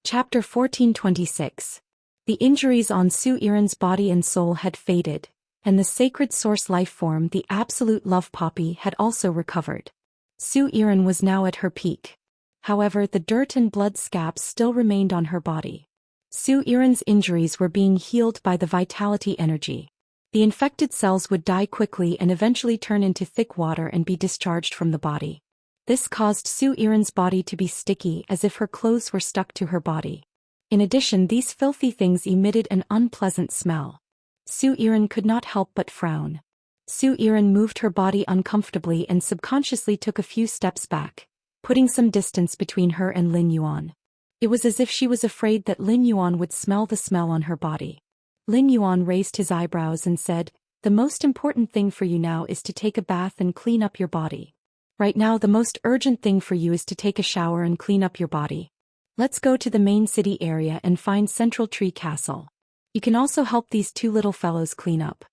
Chapter 1426. The injuries on Zhou Xian's body and soul had faded, and the sacred source life form, the absolute love poppy, had also recovered. Zhou Xian was now at her peak. However, the dirt and blood scabs still remained on her body. Zhou Xian's injuries were being healed by the vitality energy. The infected cells would die quickly and eventually turn into thick water and be discharged from the body. This caused Zhou Xian's body to be sticky, as if her clothes were stuck to her body. In addition, these filthy things emitted an unpleasant smell. Zhou Xian could not help but frown. Zhou Xian moved her body uncomfortably and subconsciously took a few steps back, putting some distance between her and Lin Yuan. It was as if she was afraid that Lin Yuan would smell the smell on her body. Lin Yuan raised his eyebrows and said, "The most important thing for you now is to take a bath and clean up your body. Right now the most urgent thing for you is to take a shower and clean up your body. Let's go to the main city area and find Central Tree Castle. You can also help these two little fellows clean up.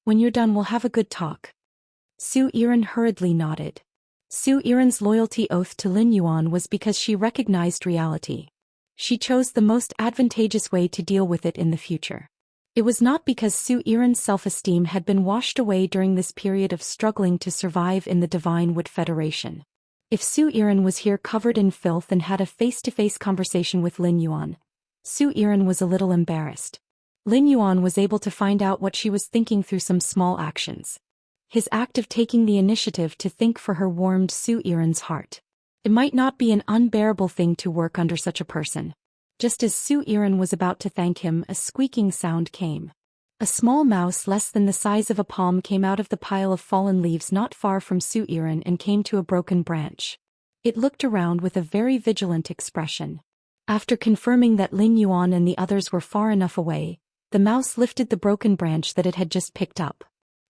When you're done we'll have a good talk." Zhou Xian hurriedly nodded. Zhou Xian's loyalty oath to Lin Yuan was because she recognized reality. She chose the most advantageous way to deal with it in the future. It was not because Zhou Xian's self-esteem had been washed away during this period of struggling to survive in the Divine Wood Federation. If Zhou Xian was here covered in filth and had a face-to-face conversation with Lin Yuan, Zhou Xian was a little embarrassed. Lin Yuan was able to find out what she was thinking through some small actions. His act of taking the initiative to think for her warmed Zhou Xian's heart. It might not be an unbearable thing to work under such a person. Just as Zhou Xian was about to thank him, a squeaking sound came. A small mouse less than the size of a palm came out of the pile of fallen leaves not far from Zhou Xian and came to a broken branch. It looked around with a very vigilant expression. After confirming that Lin Yuan and the others were far enough away, the mouse lifted the broken branch that it had just picked up.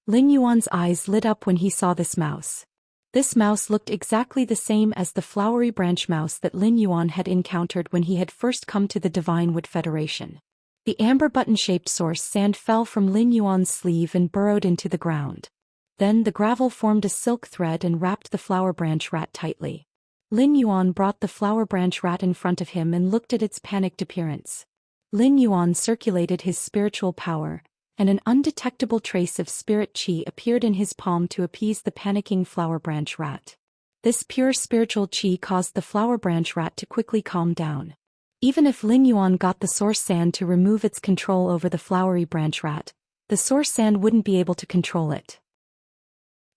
Lin Yuan's eyes lit up when he saw this mouse. This mouse looked exactly the same as the flowery branch mouse that Lin Yuan had encountered when he had first come to the Divine Wood Federation. The amber button-shaped source sand fell from Lin Yuan's sleeve and burrowed into the ground. Then the gravel formed a silk thread and wrapped the flower branch rat tightly. Lin Yuan brought the flower branch rat in front of him and looked at its panicked appearance. Lin Yuan circulated his spiritual power, and an undetectable trace of spirit qi appeared in his palm to appease the panicking flower branch rat. This pure spiritual qi caused the flower branch rat to quickly calm down. Even if Lin Yuan got the source sand to remove its control over the flowery branch rat, the source sand wouldn't be able to control it.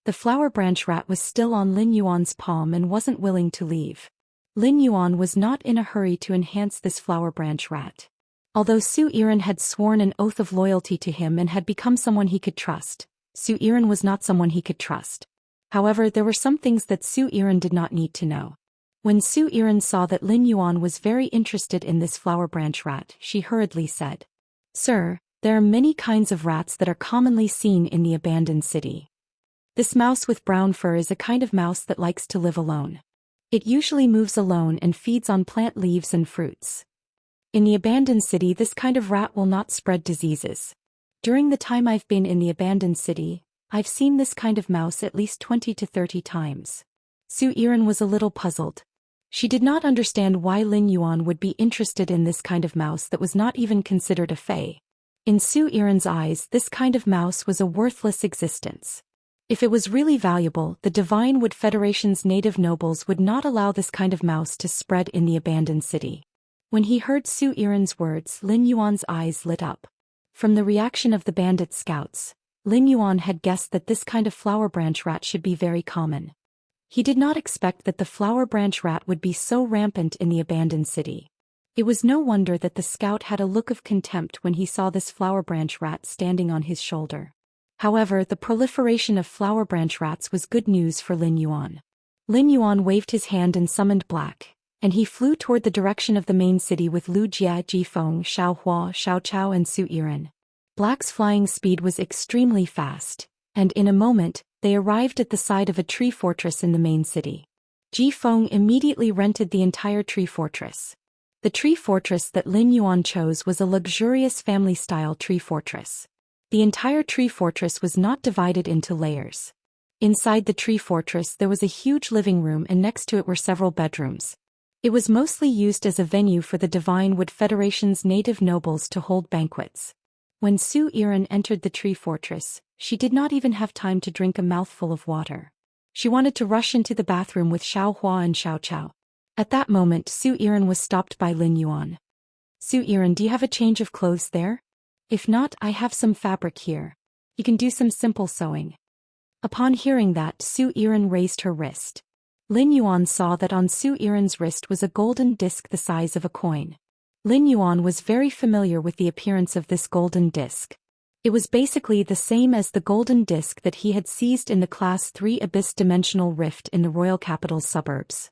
The flower branch rat was still on Lin Yuan's palm and wasn't willing to leave. Lin Yuan was not in a hurry to enhance this flower branch rat. Although Zhou Xian had sworn an oath of loyalty to him and had become someone he could trust, Zhou Xian was not someone he could trust. However, there were some things that Zhou Xian did not need to know. When Zhou Xian saw that Lin Yuan was very interested in this flower branch rat, she hurriedly said, "Sir, there are many kinds of rats that are commonly seen in the abandoned city. This mouse with brown fur is a kind of mouse that likes to live alone. It usually moves alone and feeds on plant leaves and fruits. In the abandoned city, this kind of rat will not spread diseases. During the time I've been in the abandoned city, I've seen this kind of mouse at least 20 to 30 times. Zhou Xian was a little puzzled. She did not understand why Lin Yuan would be interested in this kind of mouse that was not even considered a fey. In Zhou Xian's eyes, this kind of mouse was a worthless existence. If it was really valuable, the Divine Wood Federation's native nobles would not allow this kind of mouse to spread in the abandoned city. When he heard Zhou Xian's words, Lin Yuan's eyes lit up. From the reaction of the bandit scouts, Lin Yuan had guessed that this kind of flower branch rat should be very common. He did not expect that the flower branch rat would be so rampant in the abandoned city. It was no wonder that the scout had a look of contempt when he saw this flower branch rat standing on his shoulder. However, the proliferation of flower branch rats was good news for Lin Yuan. Lin Yuan waved his hand and summoned Black, and he flew toward the direction of the main city with Lu Jia, Jifeng, Xiaohua, Xiaochao and Zhou Xian. Black's flying speed was extremely fast, and in a moment, they arrived at the side of a tree fortress in the main city. Jifeng immediately rented the entire tree fortress. The tree fortress that Lin Yuan chose was a luxurious family-style tree fortress. The entire tree fortress was not divided into layers. Inside the tree fortress there was a huge living room and next to it were several bedrooms. It was mostly used as a venue for the Divine Wood Federation's native nobles to hold banquets. When Su Yiren entered the tree fortress, she did not even have time to drink a mouthful of water. She wanted to rush into the bathroom with Xiao Hua and Xiao Chao. At that moment, Su Yiren was stopped by Lin Yuan. "Su Yiren, do you have a change of clothes there? If not, I have some fabric here. You can do some simple sewing." Upon hearing that, Su Yiren raised her wrist. Lin Yuan saw that on Su Yiren's wrist was a golden disc the size of a coin. Lin Yuan was very familiar with the appearance of this golden disc. It was basically the same as the golden disc that he had seized in the Class 3 Abyss Dimensional Rift in the royal capital's suburbs.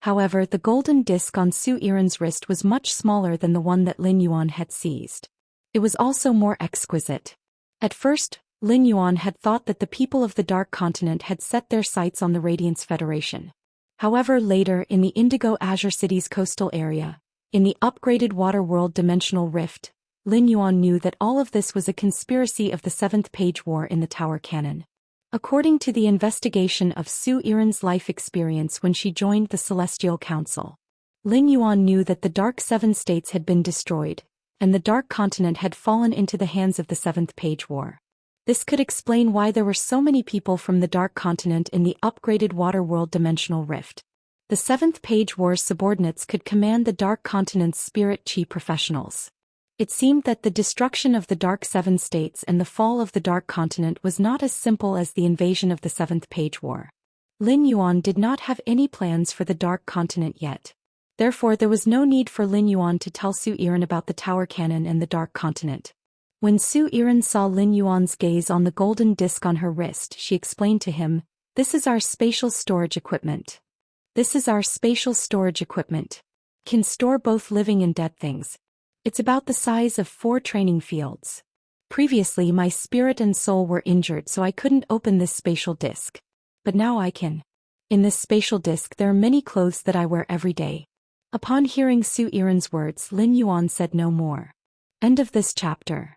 However, the golden disc on Su Yiren's wrist was much smaller than the one that Lin Yuan had seized. It was also more exquisite. At first, Lin Yuan had thought that the people of the Dark Continent had set their sights on the Radiance Federation. However, later in the Indigo Azure City's coastal area, in the upgraded Water-World Dimensional Rift, Lin Yuan knew that all of this was a conspiracy of the Seventh Page War in the Tower Cannon. According to the investigation of Su Yiren's life experience when she joined the Celestial Council, Lin Yuan knew that the Dark Seven States had been destroyed, and the Dark Continent had fallen into the hands of the Seventh Page War. This could explain why there were so many people from the Dark Continent in the upgraded Water-World Dimensional Rift. The Seventh Page War's subordinates could command the Dark Continent's spirit chi professionals. It seemed that the destruction of the Dark Seven States and the fall of the Dark Continent was not as simple as the invasion of the Seventh Page War. Lin Yuan did not have any plans for the Dark Continent yet. Therefore, there was no need for Lin Yuan to tell Su Yiren about the Tower Cannon and the Dark Continent. When Su Yiren saw Lin Yuan's gaze on the golden disc on her wrist, she explained to him, "This is our spatial storage equipment. This is our spatial storage equipment. Can store both living and dead things. It's about the size of 4 training fields. Previously my spirit and soul were injured, so I couldn't open this spatial disc. But now I can. In this spatial disc there are many clothes that I wear every day." Upon hearing Su Yiren's words, Lin Yuan said no more. End of this chapter.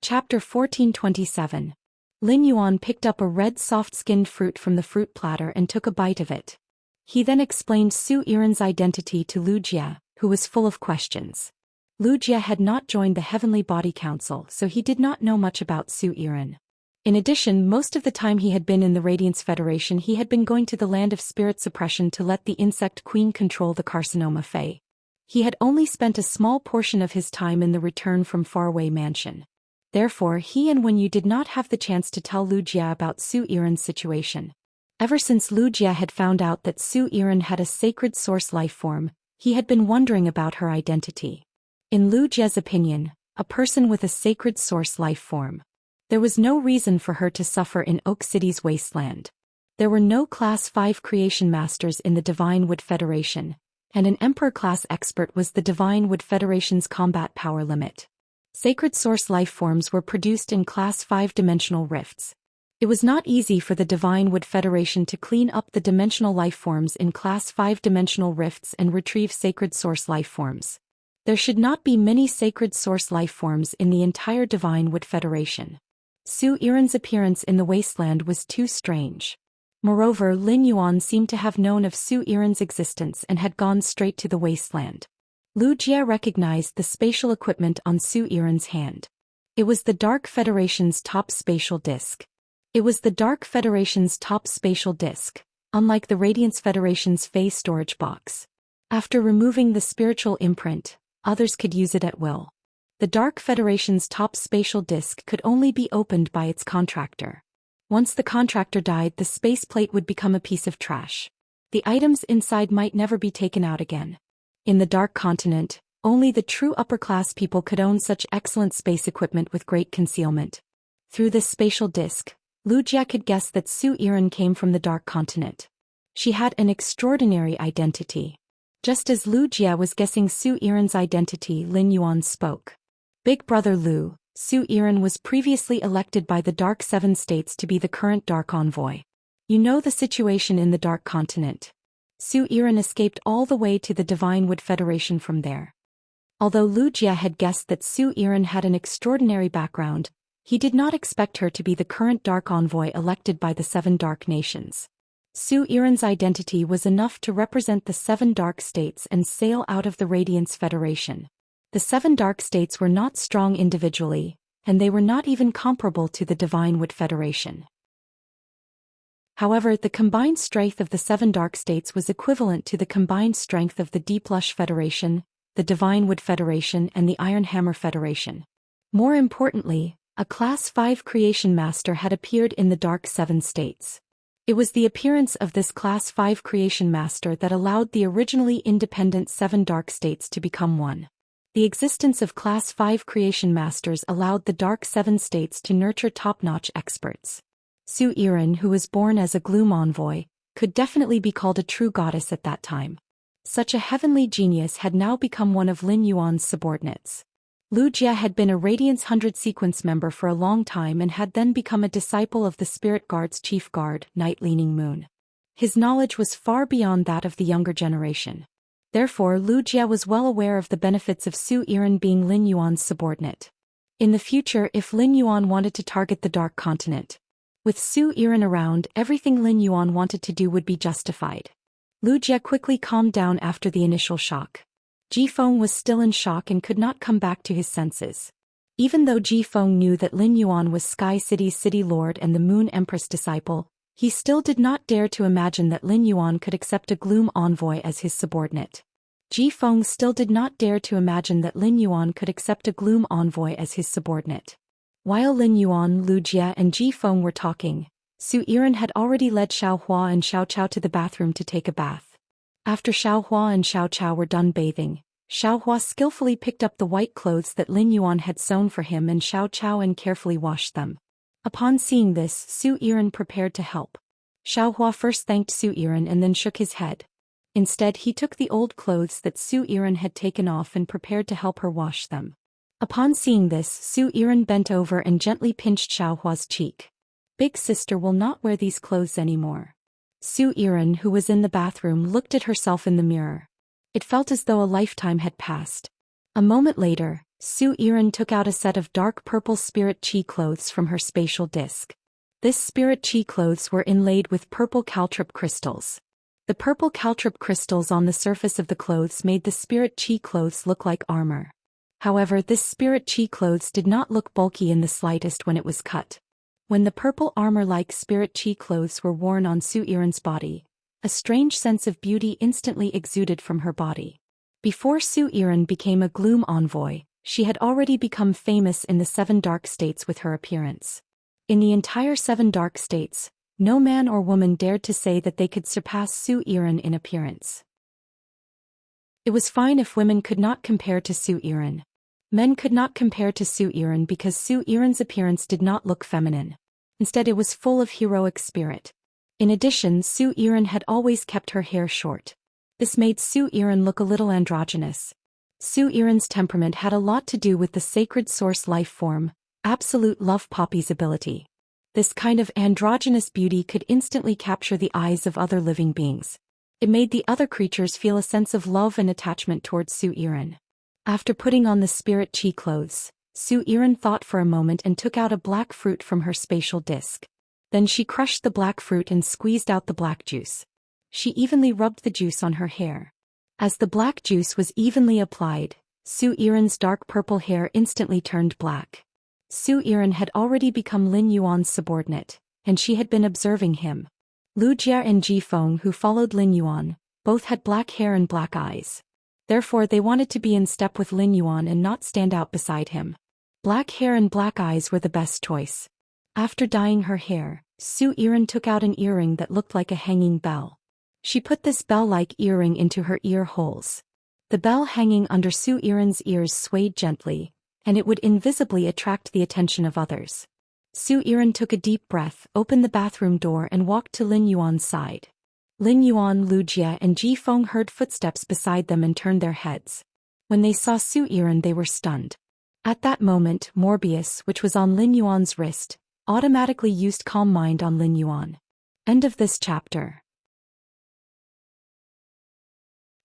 Chapter 1427. Lin Yuan picked up a red soft-skinned fruit from the fruit platter and took a bite of it. He then explained Su Yiren's identity to Wuxia, who was full of questions. Wuxia had not joined the Heavenly Body Council, so he did not know much about Su Yiren. In addition, most of the time he had been in the Radiance Federation, he had been going to the land of spirit suppression to let the Insect Queen control the Carcinoma Fae. He had only spent a small portion of his time in the Return from Faraway Mansion. Therefore, he and Wenyu did not have the chance to tell Wuxia about Su Yiren's situation. Ever since Wuxia had found out that Su Yiren had a sacred source life form, he had been wondering about her identity. In Wuxia's opinion, a person with a sacred source life form, there was no reason for her to suffer in Oak City's wasteland. There were no Class 5 creation masters in the Divine Wood Federation, and an Emperor-class expert was the Divine Wood Federation's combat power limit. Sacred source life forms were produced in Class 5 dimensional rifts. It was not easy for the Divine Wood Federation to clean up the dimensional life forms in Class 5 dimensional rifts and retrieve sacred source life forms. There should not be many sacred source life forms in the entire Divine Wood Federation. Su Yiren's appearance in the wasteland was too strange. Moreover, Lin Yuan seemed to have known of Su Yiren's existence and had gone straight to the wasteland. Wuxia recognized the spatial equipment on Su Yiren's hand. It was the Dark Federation's top spatial disc. It was the Dark Federation's top spatial disc, unlike the Radiance Federation's phase storage box. After removing the spiritual imprint, others could use it at will. The Dark Federation's top spatial disc could only be opened by its contractor. Once the contractor died, the space plate would become a piece of trash. The items inside might never be taken out again. In the Dark Continent, only the true upper-class people could own such excellent space equipment with great concealment. Through this spatial disc, Wuxia could guess that Su Yiren came from the Dark Continent. She had an extraordinary identity. Just as Wuxia was guessing Su Yiren's identity, Lin Yuan spoke. "Big Brother Lu, Su Yiren was previously elected by the Dark Seven States to be the current Dark Envoy. You know the situation in the Dark Continent. Su Yiren escaped all the way to the Divine Wood Federation from there." Although Wuxia had guessed that Su Yiren had an extraordinary background, he did not expect her to be the current Dark Envoy elected by the 7 Dark Nations. Su Yiren's identity was enough to represent the 7 dark states and sail out of the Radiance Federation. The 7 dark states were not strong individually, and they were not even comparable to the Divine Wood Federation. However, the combined strength of the 7 dark states was equivalent to the combined strength of the Deep Lush Federation, the Divine Wood Federation, and the Iron Hammer Federation. More importantly, a Class 5 Creation Master had appeared in the Dark 7 states. It was the appearance of this Class 5 Creation Master that allowed the originally independent 7 dark states to become one. The existence of Class 5 Creation Masters allowed the Dark 7 states to nurture top-notch experts. Su Yiren, who was born as a Gloom Envoy, could definitely be called a true goddess at that time. Such a heavenly genius had now become one of Lin Yuan's subordinates. Wuxia had been a Radiance 100 sequence member for a long time and had then become a disciple of the Spirit Guard's chief guard, Night Leaning Moon. His knowledge was far beyond that of the younger generation. Therefore, Wuxia was well aware of the benefits of Su Yiren being Lin Yuan's subordinate. In the future, if Lin Yuan wanted to target the Dark Continent, with Su Yiren around, everything Lin Yuan wanted to do would be justified. Wuxia quickly calmed down after the initial shock. Jifeng was still in shock and could not come back to his senses. Even though Jifeng knew that Lin Yuan was Sky City's city lord and the Moon Empress disciple, he still did not dare to imagine that Lin Yuan could accept a Gloom Envoy as his subordinate. Jifeng still did not dare to imagine that Lin Yuan could accept a Gloom Envoy as his subordinate. While Lin Yuan, Wuxia, and Jifeng were talking, Su Yiren had already led Xiaohua and Xiao Chao to the bathroom to take a bath. After Xiaohua and Xiao Chao were done bathing, Xiaohua skillfully picked up the white clothes that Lin Yuan had sewn for him and Xiao Chao and carefully washed them. Upon seeing this, Su Yiren prepared to help. Xiaohua first thanked Su Yiren and then shook his head. Instead, he took the old clothes that Su Yiren had taken off and prepared to help her wash them. Upon seeing this, Su Yiren bent over and gently pinched Xiaohua's cheek. Big sister will not wear these clothes anymore. Su Yiren, who was in the bathroom, looked at herself in the mirror. It felt as though a lifetime had passed. A moment later, Su Yiren took out a set of dark purple spirit chi clothes from her spatial disc. This spirit chi clothes were inlaid with purple caltrip crystals. The purple caltrip crystals on the surface of the clothes made the spirit chi clothes look like armor. However, this spirit chi clothes did not look bulky in the slightest when it was cut. When the purple armor-like spirit chi clothes were worn on Su Yiren's body, a strange sense of beauty instantly exuded from her body. Before Su Yiren became a Gloom Envoy, she had already become famous in the 7 dark states with her appearance. In the entire 7 dark states, no man or woman dared to say that they could surpass Su Yiren in appearance. It was fine if women could not compare to Su Yiren. Men could not compare to Su Yiren because Su Yiren's appearance did not look feminine. Instead, it was full of heroic spirit. In addition, Su Yiren had always kept her hair short. This made Su Yiren look a little androgynous. Su Yiren's temperament had a lot to do with the sacred source life form, Absolute Love Poppy's ability. This kind of androgynous beauty could instantly capture the eyes of other living beings. It made the other creatures feel a sense of love and attachment towards Su Yiren. After putting on the spirit chi clothes, Su Yiren thought for a moment and took out a black fruit from her spatial disc. Then she crushed the black fruit and squeezed out the black juice. She evenly rubbed the juice on her hair. As the black juice was evenly applied, Su Yiren's dark purple hair instantly turned black. Su Yiren had already become Lin Yuan's subordinate, and she had been observing him. Wuxia and Jifeng, who followed Lin Yuan, both had black hair and black eyes. Therefore, they wanted to be in step with Lin Yuan and not stand out beside him. Black hair and black eyes were the best choice. After dyeing her hair, Su Yiren took out an earring that looked like a hanging bell. She put this bell-like earring into her ear holes. The bell hanging under Su Yiren's ears swayed gently, and it would invisibly attract the attention of others. Su Yiren took a deep breath, opened the bathroom door and walked to Lin Yuan's side. Lin Yuan, Wuxia and Jifeng heard footsteps beside them and turned their heads. When they saw Su Yiren, they were stunned. At that moment, Morbius, which was on Lin Yuan's wrist, automatically used Calm Mind on Lin Yuan. End of this chapter.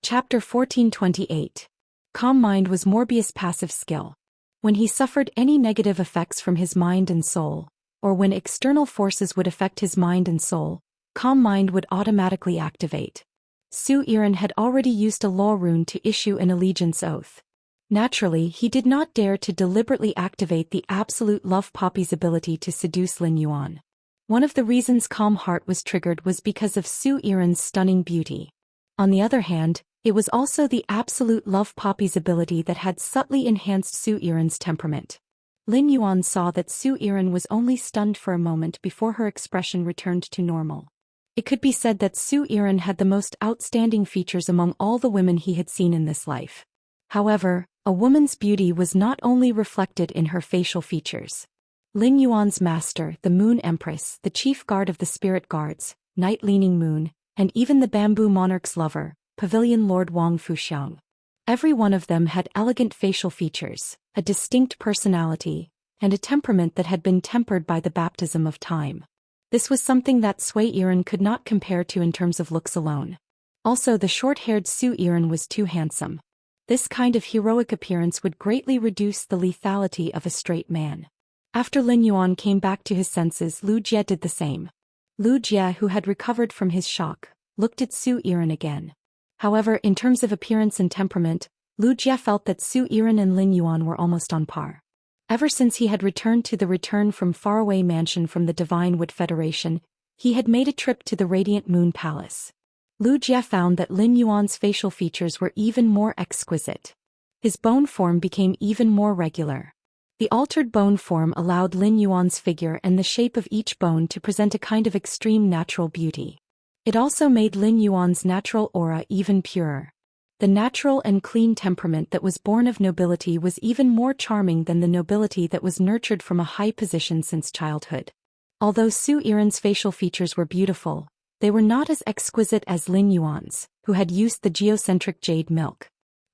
Chapter 1428. Calm Mind was Morbius' passive skill. When he suffered any negative effects from his mind and soul, or when external forces would affect his mind and soul, calm mind would automatically activate. Su Yiren had already used a law rune to issue an allegiance oath. Naturally, he did not dare to deliberately activate the absolute love poppy's ability to seduce Lin Yuan. One of the reasons Calm Heart was triggered was because of Su Yiren's stunning beauty. On the other hand, it was also the absolute love poppy's ability that had subtly enhanced Su Yiren's temperament. Lin Yuan saw that Su Yiren was only stunned for a moment before her expression returned to normal. It could be said that Su Yiren had the most outstanding features among all the women he had seen in this life. However, a woman's beauty was not only reflected in her facial features. Lin Yuan's master, the Moon Empress, the chief guard of the spirit guards, Night Leaning Moon, and even the Bamboo Monarch's lover, Pavilion Lord Wang Fuxiang. Every one of them had elegant facial features, a distinct personality, and a temperament that had been tempered by the baptism of time. This was something that Sui Yiren could not compare to in terms of looks alone. Also, the short-haired Su Yiren was too handsome. This kind of heroic appearance would greatly reduce the lethality of a straight man. After Lin Yuan came back to his senses, Lu Jie did the same. Lu Jie, who had recovered from his shock, looked at Su Yiren again. However, in terms of appearance and temperament, Lu Jie felt that Su Yiren and Lin Yuan were almost on par. Ever since he had returned to the return from faraway mansion from the Divine Wood Federation, he had made a trip to the Radiant Moon Palace. Lu Jie found that Lin Yuan's facial features were even more exquisite. His bone form became even more regular. The altered bone form allowed Lin Yuan's figure and the shape of each bone to present a kind of extreme natural beauty. It also made Lin Yuan's natural aura even purer. The natural and clean temperament that was born of nobility was even more charming than the nobility that was nurtured from a high position since childhood. Although Su Yiren's facial features were beautiful, they were not as exquisite as Lin Yuan's, who had used the geocentric jade milk.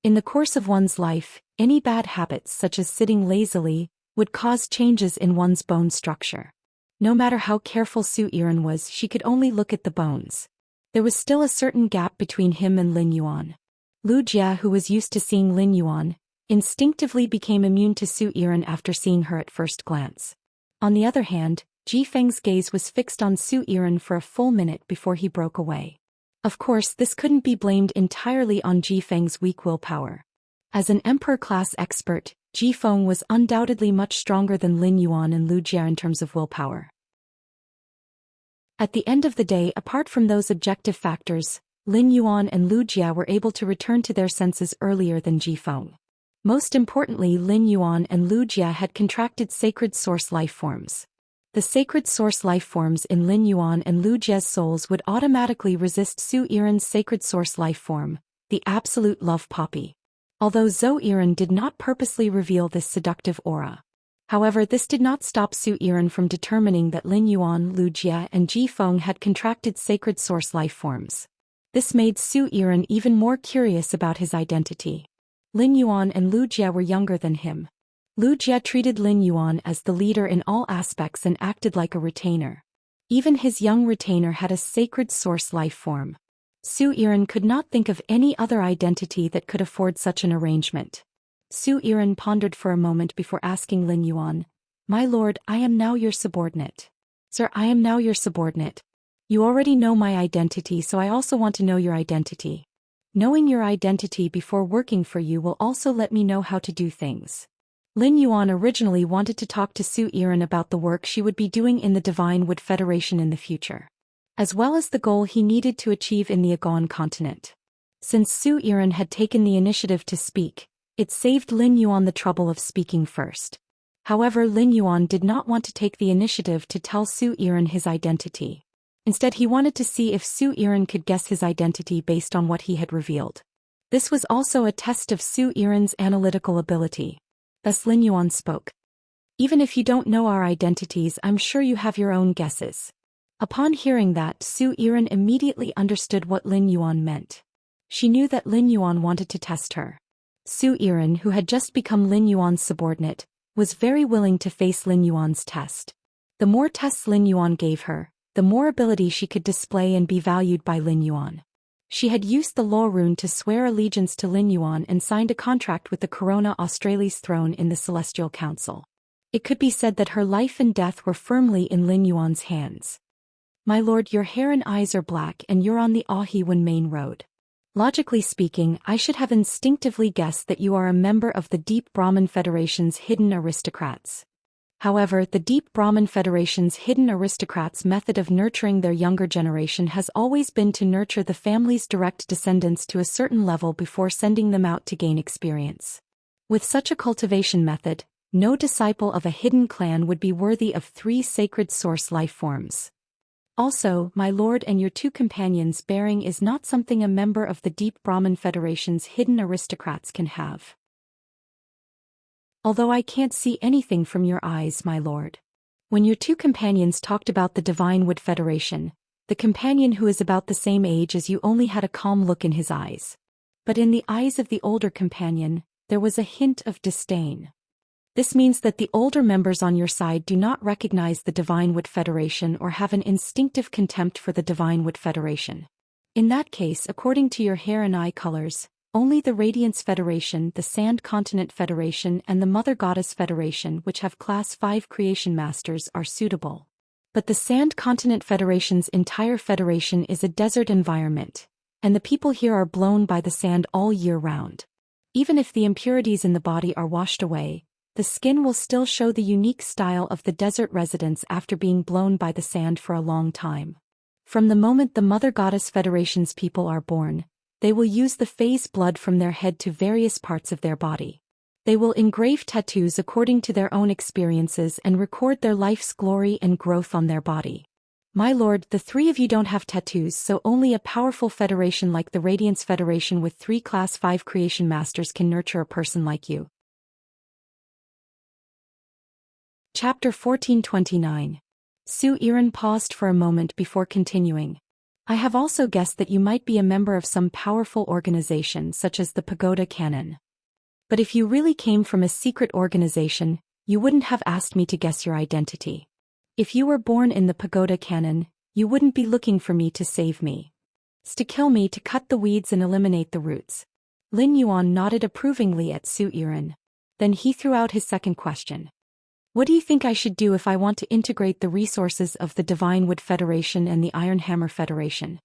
In the course of one's life, any bad habits such as sitting lazily would cause changes in one's bone structure. No matter how careful Su Yiren was, she could only look at the bones. There was still a certain gap between him and Lin Yuan. Lu Jie, who was used to seeing Lin Yuan, instinctively became immune to Su Yiren after seeing her at first glance. On the other hand, Ji Feng's gaze was fixed on Su Yiren for a full minute before he broke away. Of course, this couldn't be blamed entirely on Ji Feng's weak willpower. As an emperor-class expert, Ji Feng was undoubtedly much stronger than Lin Yuan and Lu Jie in terms of willpower. At the end of the day, apart from those objective factors, Lin Yuan and Lu Jie were able to return to their senses earlier than Ji Feng. Most importantly, Lin Yuan and Lu Jie had contracted sacred source life forms. The sacred source life forms in Lin Yuan and Lu Jie's souls would automatically resist Su Yiren's sacred source life form, the absolute love poppy. Although Zhou Yiren did not purposely reveal this seductive aura. However, this did not stop Su Yiren from determining that Lin Yuan, Lu Jie, and Ji Feng had contracted sacred source life forms. This made Su Yiren even more curious about his identity. Lin Yuan and Lu Jie were younger than him. Lu Jie treated Lin Yuan as the leader in all aspects and acted like a retainer. Even his young retainer had a sacred source life form. Su Yiren could not think of any other identity that could afford such an arrangement. Su Yiren pondered for a moment before asking Lin Yuan, "My lord, I am now your subordinate." "Sir, I am now your subordinate. You already know my identity, so I also want to know your identity. Knowing your identity before working for you will also let me know how to do things." Lin Yuan originally wanted to talk to Su Yiren about the work she would be doing in the Divine Wood Federation in the future, as well as the goal he needed to achieve in the Agawan continent. Since Su Yiren had taken the initiative to speak, it saved Lin Yuan the trouble of speaking first. However, Lin Yuan did not want to take the initiative to tell Su Yiren his identity. Instead, he wanted to see if Su Yiren could guess his identity based on what he had revealed. This was also a test of Su Yiren's analytical ability. Thus Lin Yuan spoke. "Even if you don't know our identities, I'm sure you have your own guesses." Upon hearing that, Su Yiren immediately understood what Lin Yuan meant. She knew that Lin Yuan wanted to test her. Su Yiren, who had just become Lin Yuan's subordinate, was very willing to face Lin Yuan's test. The more tests Lin Yuan gave her, the more ability she could display and be valued by Lin Yuan. She had used the law rune to swear allegiance to Lin Yuan and signed a contract with the Corona Australia's throne in the Celestial Council. It could be said that her life and death were firmly in Lin Yuan's hands. My lord, your hair and eyes are black and you're on the Ahiwan main road. Logically speaking, I should have instinctively guessed that you are a member of the Deep Brahmin Federation's hidden aristocrats. However, the Deep Brahmin Federation's hidden aristocrats' method of nurturing their younger generation has always been to nurture the family's direct descendants to a certain level before sending them out to gain experience. With such a cultivation method, no disciple of a hidden clan would be worthy of 3 sacred source life forms. Also, my lord, and your 2 companions' bearing is not something a member of the Deep Brahmin Federation's hidden aristocrats can have. Although I can't see anything from your eyes, my lord. When your 2 companions talked about the Divine Wood Federation, the companion who is about the same age as you only had a calm look in his eyes. But in the eyes of the older companion, there was a hint of disdain. This means that the older members on your side do not recognize the Divine Wood Federation or have an instinctive contempt for the Divine Wood Federation. In that case, according to your hair and eye colors, only the Radiance Federation, the Sand Continent Federation and the Mother Goddess Federation, which have Class 5 Creation Masters, are suitable. But the Sand Continent Federation's entire federation is a desert environment, and the people here are blown by the sand all year round. Even if the impurities in the body are washed away, the skin will still show the unique style of the desert residents after being blown by the sand for a long time. From the moment the Mother Goddess Federation's people are born, they will use the phase blood from their head to various parts of their body. They will engrave tattoos according to their own experiences and record their life's glory and growth on their body. My lord, the 3 of you don't have tattoos, so only a powerful federation like the Radiance Federation with 3 Class 5 Creation Masters can nurture a person like you. Chapter 1429. Zhou Xian paused for a moment before continuing. I have also guessed that you might be a member of some powerful organization such as the Pagoda Canon. But if you really came from a secret organization, you wouldn't have asked me to guess your identity. If you were born in the Pagoda Canon, you wouldn't be looking for me to save me. It's to kill me, to cut the weeds and eliminate the roots. Lin Yuan nodded approvingly at Zhou Xian. Then he threw out his second question. What do you think I should do if I want to integrate the resources of the Divine Wood Federation and the Iron Hammer Federation?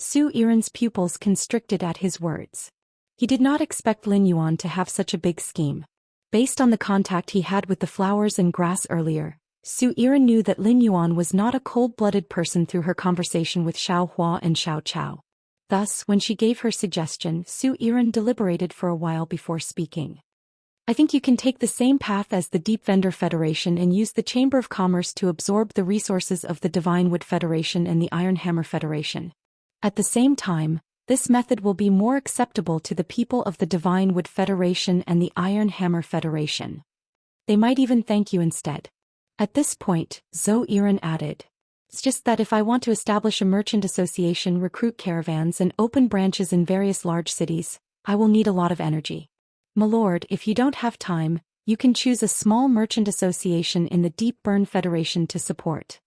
Zhou Xian's pupils constricted at his words. He did not expect Lin Yuan to have such a big scheme. Based on the contact he had with the flowers and grass earlier, Zhou Xian knew that Lin Yuan was not a cold-blooded person through her conversation with Xiao Hua and Xiao Chao. Thus, when she gave her suggestion, Zhou Xian deliberated for a while before speaking. I think you can take the same path as the Deep Vendor Federation and use the Chamber of Commerce to absorb the resources of the Divine Wood Federation and the Iron Hammer Federation. At the same time, this method will be more acceptable to the people of the Divine Wood Federation and the Iron Hammer Federation. They might even thank you instead. At this point, Zhou Xian added, it's just that if I want to establish a merchant association, recruit caravans and open branches in various large cities, I will need a lot of energy. My lord, if you don't have time, you can choose a small merchant association in the Deep Burn Federation to support.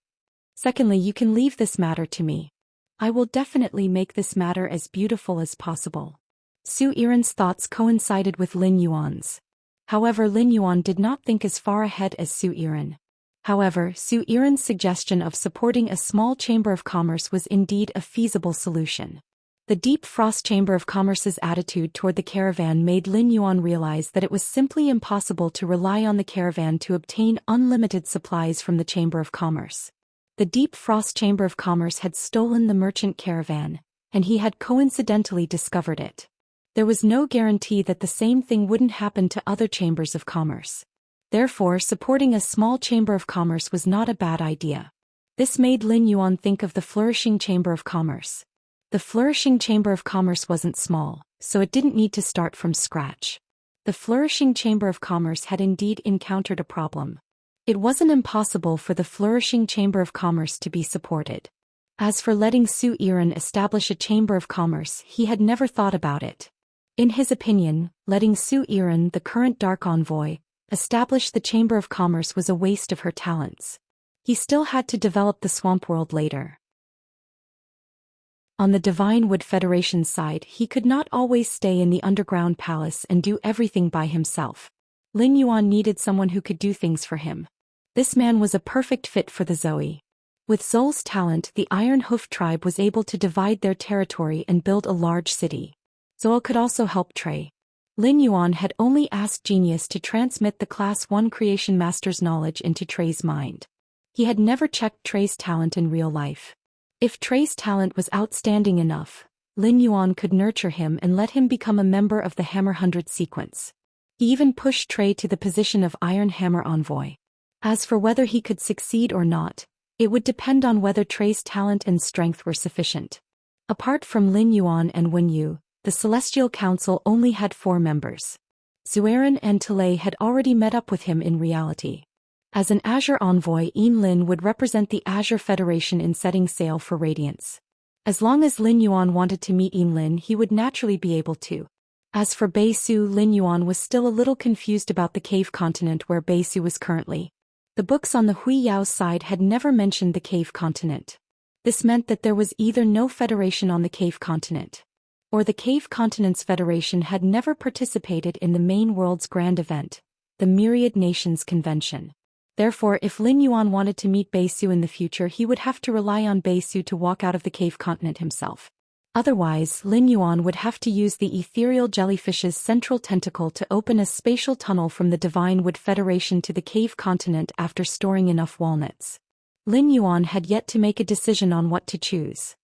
Secondly, you can leave this matter to me. I will definitely make this matter as beautiful as possible. Zhou Xian's thoughts coincided with Lin Yuan's. However, Lin Yuan did not think as far ahead as Zhou Xian. However, Zhou Xian's suggestion of supporting a small chamber of commerce was indeed a feasible solution. The Deep Frost Chamber of Commerce's attitude toward the caravan made Lin Yuan realize that it was simply impossible to rely on the caravan to obtain unlimited supplies from the Chamber of Commerce. The Deep Frost Chamber of Commerce had stolen the merchant caravan, and he had coincidentally discovered it. There was no guarantee that the same thing wouldn't happen to other chambers of commerce. Therefore, supporting a small chamber of commerce was not a bad idea. This made Lin Yuan think of the Flourishing Chamber of Commerce. The Flourishing Chamber of Commerce wasn't small, so it didn't need to start from scratch. The Flourishing Chamber of Commerce had indeed encountered a problem. It wasn't impossible for the Flourishing Chamber of Commerce to be supported. As for letting Zhou Xian establish a Chamber of Commerce, he had never thought about it. In his opinion, letting Zhou Xian, the current Dark Envoy, establish the Chamber of Commerce was a waste of her talents. He still had to develop the Swamp World later. On the Divine Wood Federation's side, he could not always stay in the underground palace and do everything by himself. Lin Yuan needed someone who could do things for him. This man was a perfect fit for the Zoe. With Zhou's talent, the Iron Hoof tribe was able to divide their territory and build a large city. Zhou could also help Trey. Lin Yuan had only asked Genius to transmit the Class 1 Creation Master's knowledge into Trey's mind. He had never checked Trey's talent in real life. If Trey's talent was outstanding enough, Lin Yuan could nurture him and let him become a member of the Hammer 100 sequence. He even pushed Trey to the position of Iron Hammer Envoy. As for whether he could succeed or not, it would depend on whether Trey's talent and strength were sufficient. Apart from Lin Yuan and Wen Yu, the Celestial Council only had 4 members. Zhou Xian and Talay had already met up with him in reality. As an Azure Envoy, Yin Lin would represent the Azure Federation in setting sail for Radiance. As long as Lin Yuan wanted to meet Yin Lin, he would naturally be able to. As for Beisu, Lin Yuan was still a little confused about the cave continent where Beisu was currently. The books on the Hui Yao's side had never mentioned the cave continent. This meant that there was either no federation on the cave continent, or the cave continent's federation had never participated in the main world's grand event, the Myriad Nations Convention. Therefore, if Lin Yuan wanted to meet Beisu in the future, he would have to rely on Beisu to walk out of the cave continent himself. Otherwise, Lin Yuan would have to use the ethereal jellyfish's central tentacle to open a spatial tunnel from the Divine Wood Federation to the cave continent after storing enough walnuts. Lin Yuan had yet to make a decision on what to choose.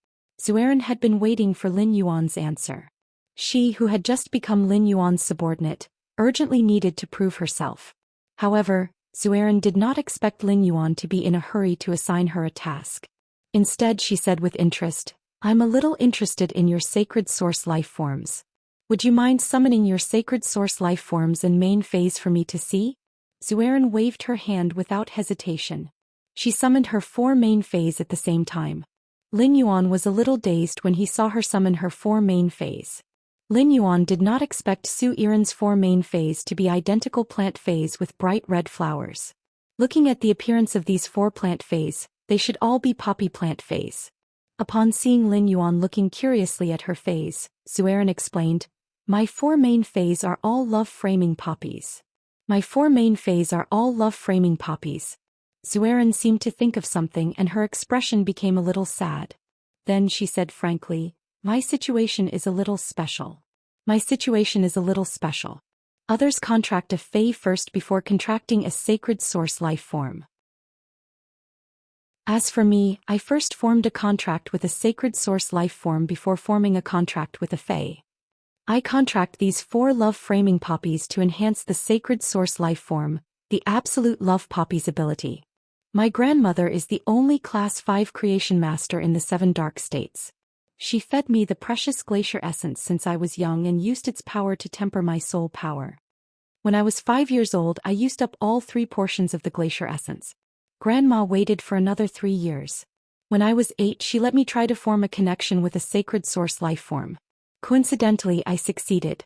Zhou Xian had been waiting for Lin Yuan's answer. She, who had just become Lin Yuan's subordinate, urgently needed to prove herself. However, Zhou Xian did not expect Lin Yuan to be in a hurry to assign her a task. Instead, she said with interest, "I'm a little interested in your sacred source life forms. Would you mind summoning your sacred source life forms in main phase for me to see?" Zhou Xian waved her hand without hesitation. She summoned her 4 main phase at the same time. Lin Yuan was a little dazed when he saw her summon her 4 main phase. Lin Yuan did not expect Zhou Xian's 4 main phase to be identical plant phase with bright red flowers. Looking at the appearance of these 4 plant phase, they should all be poppy plant phase. Upon seeing Lin Yuan looking curiously at her phase, Zhou Xian explained, "My 4 main phase are all love-framing poppies. My 4 main phase are all love-framing poppies." Zhou Xian seemed to think of something and her expression became a little sad. Then she said frankly, "My situation is a little special. My situation is a little special. Others contract a Fae first before contracting a sacred source life form. As for me, I first formed a contract with a sacred source life form before forming a contract with a Fae. I contract these 4 love-framing poppies to enhance the sacred source life form, the absolute love poppy's ability. My grandmother is the only Class 5 creation master in the 7 dark states. She fed me the precious glacier essence since I was young and used its power to temper my soul power. When I was 5 years old, I used up all 3 portions of the glacier essence. Grandma waited for another 3 years. When I was 8, she let me try to form a connection with a sacred source life form. Coincidentally, I succeeded.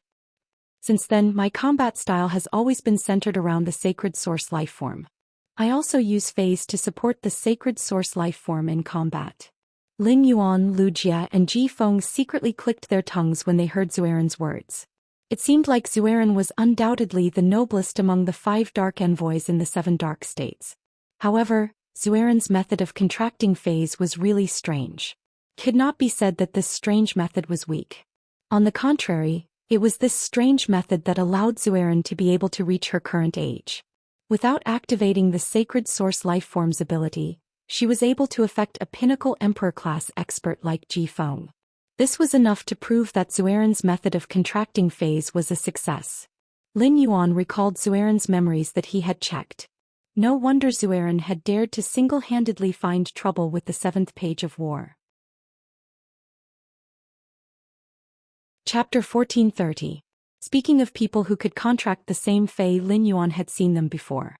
Since then, my combat style has always been centered around the sacred source life form. I also use phase to support the sacred source life form in combat." Lin Yuan, Lu Jia, and Ji Feng secretly clicked their tongues when they heard Zhou Xian's words. It seemed like Zhou Xian was undoubtedly the noblest among the 5 dark envoys in the 7 dark states. However, Zhou Xian's method of contracting phase was really strange. It could not be said that this strange method was weak. On the contrary, it was this strange method that allowed Zhou Xian to be able to reach her current age. Without activating the sacred source life form's ability, she was able to affect a pinnacle emperor-class expert like Ji Feng. This was enough to prove that Zhou Xian's method of contracting phase was a success. Lin Yuan recalled Zhou Xian's memories that he had checked. No wonder Zhou Xian had dared to single-handedly find trouble with the 7th page of war. Chapter 1430. Speaking of people who could contract the same Fae, Lin Yuan had seen them before.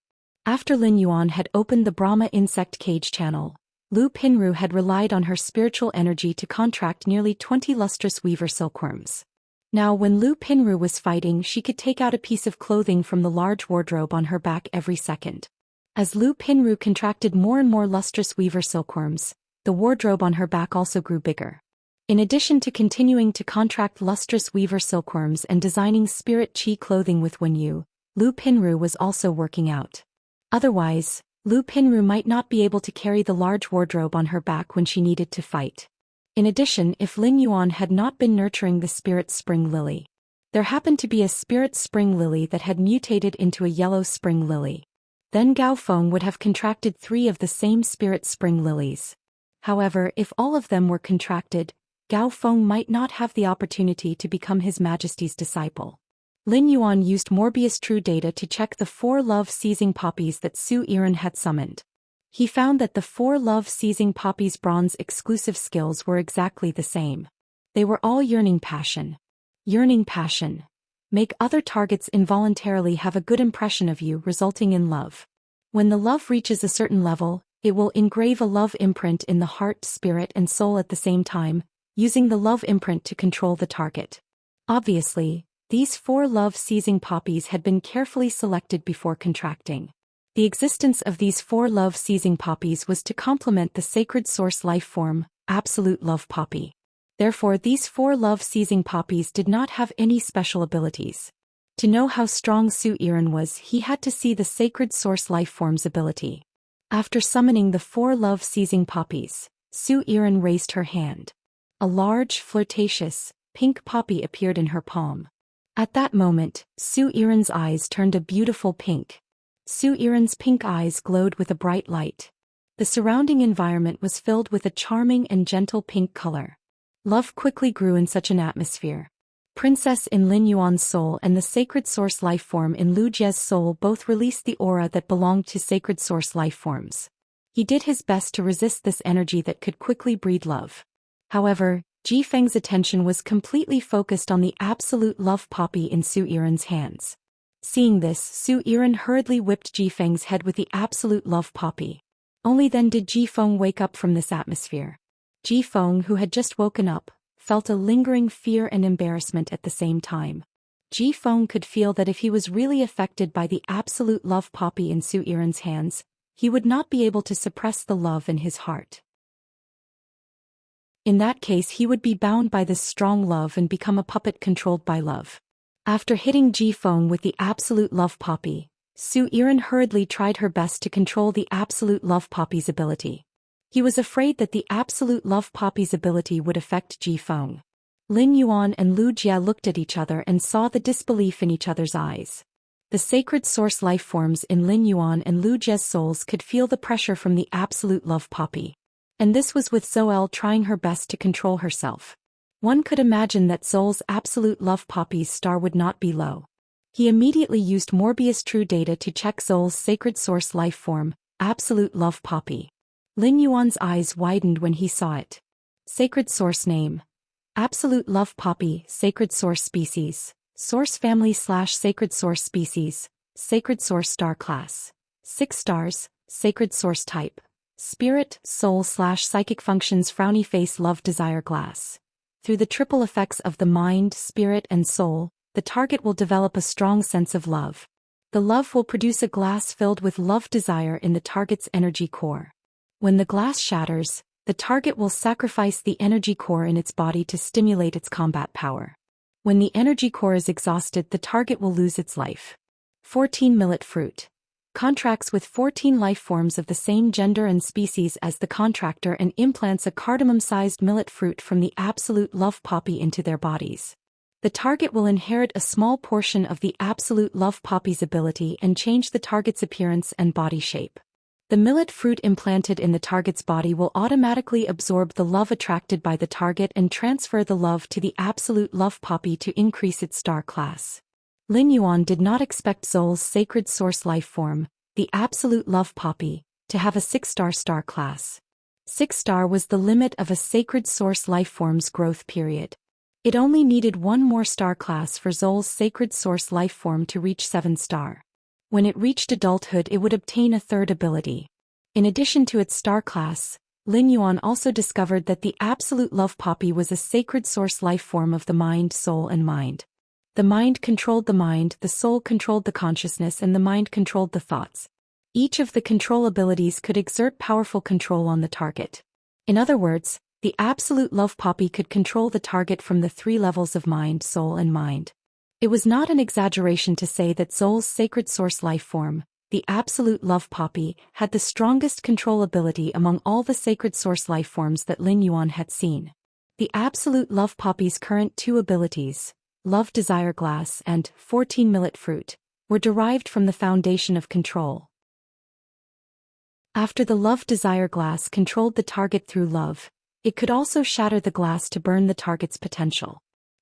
After Lin Yuan had opened the Brahma insect cage channel, Lu Pinru had relied on her spiritual energy to contract nearly 20 lustrous weaver silkworms. Now when Lu Pinru was fighting, she could take out a piece of clothing from the large wardrobe on her back every second. As Lu Pinru contracted more and more lustrous weaver silkworms, the wardrobe on her back also grew bigger. In addition to continuing to contract lustrous weaver silkworms and designing spirit chi clothing with Wen Yu, Lu Pinru was also working out. Otherwise, Lu Pinru might not be able to carry the large wardrobe on her back when she needed to fight. In addition, if Lin Yuan had not been nurturing the spirit spring lily, there happened to be a spirit spring lily that had mutated into a yellow spring lily, then Gao Feng would have contracted 3 of the same spirit spring lilies. However, if all of them were contracted, Gao Feng might not have the opportunity to become His Majesty's disciple. Lin Yuan used Morbius True Data to check the 4 love-seizing poppies that Su Yiren had summoned. He found that the 4 love-seizing poppies' bronze exclusive skills were exactly the same. They were all yearning passion. Yearning passion. Make other targets involuntarily have a good impression of you, resulting in love. When the love reaches a certain level, it will engrave a love imprint in the heart, spirit, and soul at the same time, using the love imprint to control the target. Obviously, these 4 love-seizing poppies had been carefully selected before contracting. The existence of these 4 love-seizing poppies was to complement the sacred source life form, Absolute Love Poppy. Therefore, these 4 love-seizing poppies did not have any special abilities. To know how strong Su Yiren was, he had to see the sacred source life form's ability. After summoning the 4 love-seizing poppies, Su Yiren raised her hand. A large, flirtatious, pink poppy appeared in her palm. At that moment, Su Yiren's eyes turned a beautiful pink. Su Yiren's pink eyes glowed with a bright light. The surrounding environment was filled with a charming and gentle pink color. Love quickly grew in such an atmosphere. Princess in Lin Yuan's soul and the sacred source life form in Lu Jie's soul both released the aura that belonged to sacred source life forms. He did his best to resist this energy that could quickly breed love. However, Ji Feng's attention was completely focused on the absolute love poppy in Su Yiren's hands. Seeing this, Su Yiren hurriedly whipped Ji Feng's head with the absolute love poppy. Only then did Ji Feng wake up from this atmosphere. Ji Feng, who had just woken up, felt a lingering fear and embarrassment at the same time. Ji Feng could feel that if he was really affected by the absolute love poppy in Su Yiren's hands, he would not be able to suppress the love in his heart. In that case, he would be bound by this strong love and become a puppet controlled by love. After hitting Ji Feng with the absolute love poppy, Su Yiren hurriedly tried her best to control the absolute love poppy's ability. He was afraid that the absolute love poppy's ability would affect Ji Feng. Lin Yuan and Lu Jie looked at each other and saw the disbelief in each other's eyes. The sacred source life forms in Lin Yuan and Lu Jie's souls could feel the pressure from the absolute love poppy. And this was with Zoel trying her best to control herself. One could imagine that Zol's absolute love poppy's star would not be low. He immediately used Morbius True Data to check Zol's sacred source life form, Absolute Love Poppy. Lin Yuan's eyes widened when he saw it. Sacred source name: Absolute Love Poppy. Sacred source species: Source family / sacred source species. Sacred source star class: 6 stars. Sacred source type: Spirit, soul / psychic functions. Frowny face. Love desire glass. Through the triple effects of the mind, spirit, and soul, the target will develop a strong sense of love. The love will produce a glass filled with love desire in the target's energy core. When the glass shatters, the target will sacrifice the energy core in its body to stimulate its combat power. When the energy core is exhausted, the target will lose its life. 14 millet fruit. Contracts with 14 life forms of the same gender and species as the contractor and implants a cardamom-sized millet fruit from the absolute love poppy into their bodies. The target will inherit a small portion of the absolute love poppy's ability and change the target's appearance and body shape. The millet fruit implanted in the target's body will automatically absorb the love attracted by the target and transfer the love to the absolute love poppy to increase its star class. Lin Yuan did not expect Zol's sacred source life form, the absolute love poppy, to have a 6-star star class. 6-star was the limit of a sacred source life form's growth period. It only needed one more star class for Zol's sacred source life form to reach 7-star. When it reached adulthood, it would obtain a 3rd ability. In addition to its star class, Lin Yuan also discovered that the absolute love poppy was a sacred source life form of the mind, soul, and mind. The mind controlled the mind, the soul controlled the consciousness, and the mind controlled the thoughts. Each of the control abilities could exert powerful control on the target. In other words, the absolute love poppy could control the target from the 3 levels of mind, soul, and mind. It was not an exaggeration to say that Zol's sacred source life form, the absolute love poppy, had the strongest control ability among all the sacred source lifeforms that Lin Yuan had seen. The absolute love poppy's current two abilities, Love Desire Glass and 14 Millet Fruit, were derived from the foundation of control. After the Love Desire Glass controlled the target through love, it could also shatter the glass to burn the target's potential.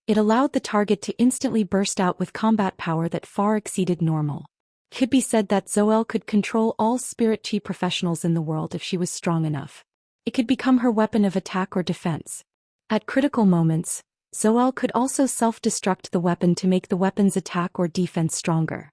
It allowed the target to instantly burst out with combat power that far exceeded normal. It could be said that Zhou could control all spirit chi professionals in the world if she was strong enough. It could become her weapon of attack or defense. At critical moments, Zhou could also self-destruct the weapon to make the weapon's attack or defense stronger.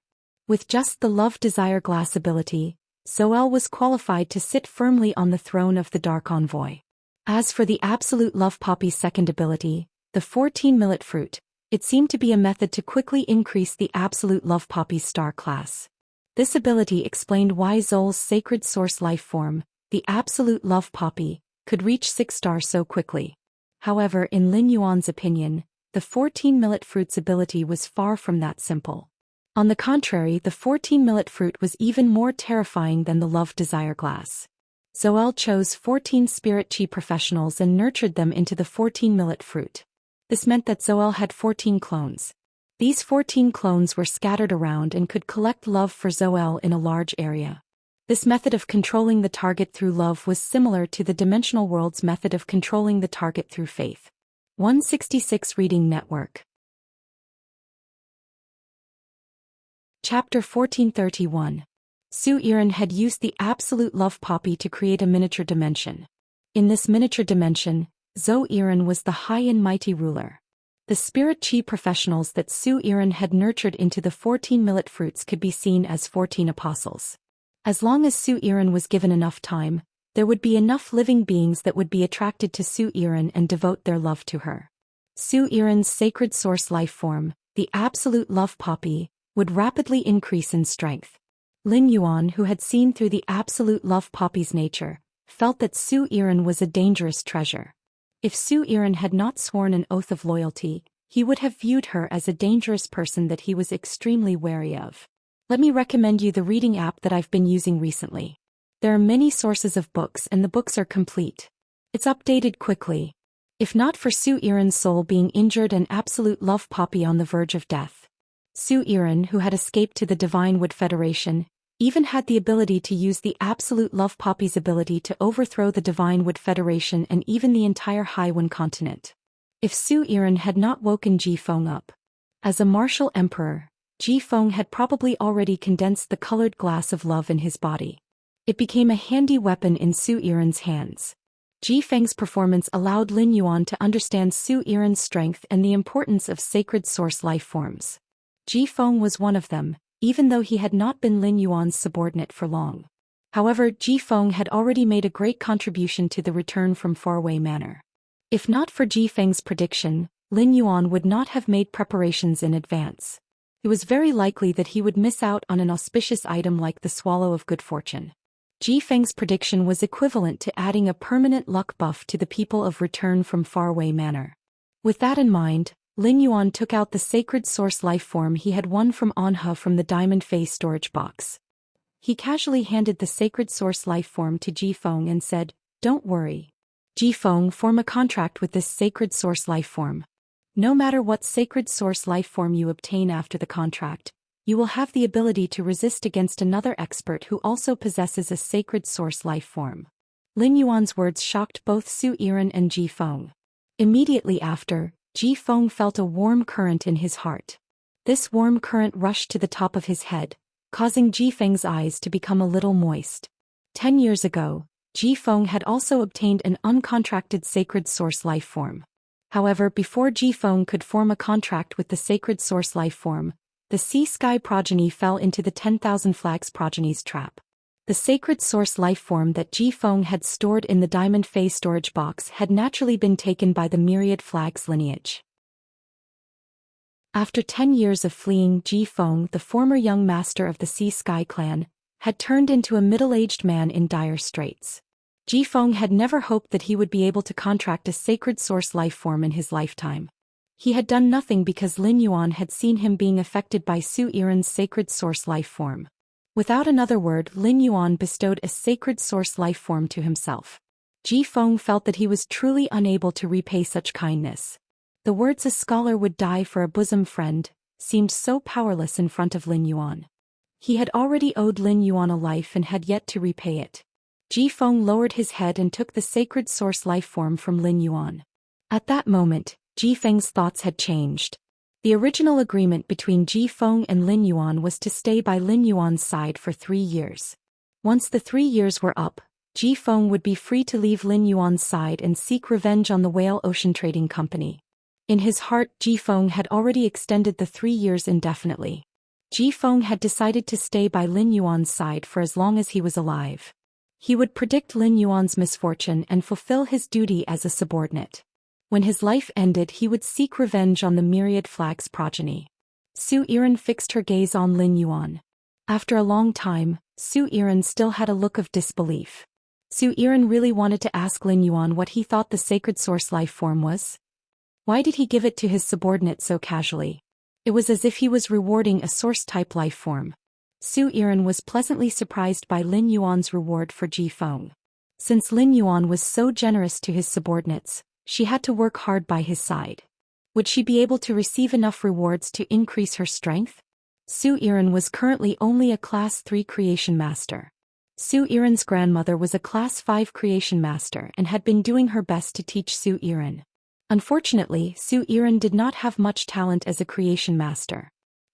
With just the Love Desire Glass ability, Zhou was qualified to sit firmly on the throne of the Dark Envoy. As for the absolute love poppy's second ability, the 14 Millet Fruit, it seemed to be a method to quickly increase the absolute love poppy's star class. This ability explained why Zhou's sacred source lifeform, the absolute love poppy, could reach 6 stars so quickly. However, in Lin Yuan's opinion, the 14 Millet Fruit's ability was far from that simple. On the contrary, the 14 Millet Fruit was even more terrifying than the Love Desire Glass. Zhou chose 14 spirit chi professionals and nurtured them into the 14 Millet Fruit. This meant that Zhou had 14 clones. These 14 clones were scattered around and could collect love for Zhou in a large area. This method of controlling the target through love was similar to the Dimensional World's method of controlling the target through faith. 166 Reading Network. Chapter 1431. Zhou Xian had used the absolute love poppy to create a miniature dimension. In this miniature dimension, Zhou Xian was the high and mighty ruler. The spirit chi professionals that Zhou Xian had nurtured into the 14 millet fruits could be seen as 14 apostles. As long as Zhou Xian was given enough time, there would be enough living beings that would be attracted to Zhou Xian and devote their love to her. Zhou Xian's sacred source life form, the absolute love poppy, would rapidly increase in strength. Lin Yuan, who had seen through the absolute love poppy's nature, felt that Zhou Xian was a dangerous treasure. If Zhou Xian had not sworn an oath of loyalty, he would have viewed her as a dangerous person that he was extremely wary of. Let me recommend you the reading app that I've been using recently. There are many sources of books and the books are complete. It's updated quickly. If not for Zhou Xian's soul being injured and absolute love poppy on the verge of death, Zhou Xian, who had escaped to the Divine Wood Federation, even had the ability to use the absolute love poppy's ability to overthrow the Divine Wood Federation and even the entire Haiwan continent. If Zhou Xian had not woken Ji Feng up as a martial emperor, Ji Feng had probably already condensed the colored glass of love in his body. It became a handy weapon in Zhou Xian's hands. Ji Feng's performance allowed Lin Yuan to understand Zhou Xian's strength and the importance of sacred source life forms. Ji Feng was one of them, even though he had not been Lin Yuan's subordinate for long. However, Ji Feng had already made a great contribution to the return from Faraway Manor. If not for Ji Feng's prediction, Lin Yuan would not have made preparations in advance. It was very likely that he would miss out on an auspicious item like the Swallow of Good Fortune. Ji Feng's prediction was equivalent to adding a permanent luck buff to the people of Return from Faraway Manor. With that in mind, Lin Yuan took out the sacred source life form he had won from Anha from the diamond face storage box. He casually handed the sacred source life form to Ji Feng and said, "Don't worry. Ji Feng, form a contract with this sacred source life form. No matter what sacred source life form you obtain after the contract, you will have the ability to resist against another expert who also possesses a sacred source life form." Lin Yuan's words shocked both Zhou Xian and Ji Feng. Immediately after, Ji Feng felt a warm current in his heart. This warm current rushed to the top of his head, causing Ji Feng's eyes to become a little moist. 10 years ago, Ji Feng had also obtained an uncontracted sacred source life form. However, before Ji Feng could form a contract with the sacred source life form, the Sea Sky progeny fell into the 10,000 Flags progeny's trap. The sacred source life form that Ji Feng had stored in the diamond face storage box had naturally been taken by the Myriad Flags lineage. After 10 years of fleeing, Ji Feng, the former young master of the Sea Sky clan, had turned into a middle-aged man in dire straits. Ji Feng had never hoped that he would be able to contract a sacred source life form in his lifetime. He had done nothing because Lin Yuan had seen him being affected by Zhou Xian's sacred source life form. Without another word, Lin Yuan bestowed a sacred source life form to himself. Ji Feng felt that he was truly unable to repay such kindness. The words "a scholar would die for a bosom friend" seemed so powerless in front of Lin Yuan. He had already owed Lin Yuan a life and had yet to repay it. Ji Feng lowered his head and took the sacred source life form from Lin Yuan. At that moment, Ji Feng's thoughts had changed. The original agreement between Ji Feng and Lin Yuan was to stay by Lin Yuan's side for 3 years. Once the 3 years were up, Ji Feng would be free to leave Lin Yuan's side and seek revenge on the Whale Ocean Trading Company. In his heart, Ji Feng had already extended the 3 years indefinitely. Ji Feng had decided to stay by Lin Yuan's side for as long as he was alive. He would predict Lin Yuan's misfortune and fulfill his duty as a subordinate. When his life ended, he would seek revenge on the myriad flag's progeny. Su Yiren fixed her gaze on Lin Yuan. After a long time, Su Yiren still had a look of disbelief. Su Yiren really wanted to ask Lin Yuan what he thought the sacred source life form was. Why did he give it to his subordinate so casually? It was as if he was rewarding a source-type life form. Su Yiren was pleasantly surprised by Lin Yuan's reward for Ji Feng. Since Lin Yuan was so generous to his subordinates, she had to work hard by his side. Would she be able to receive enough rewards to increase her strength? Su Yiren was currently only a Class 3 creation master. Su Yiren's grandmother was a Class 5 creation master and had been doing her best to teach Su Yiren. Unfortunately, Su Yiren did not have much talent as a creation master.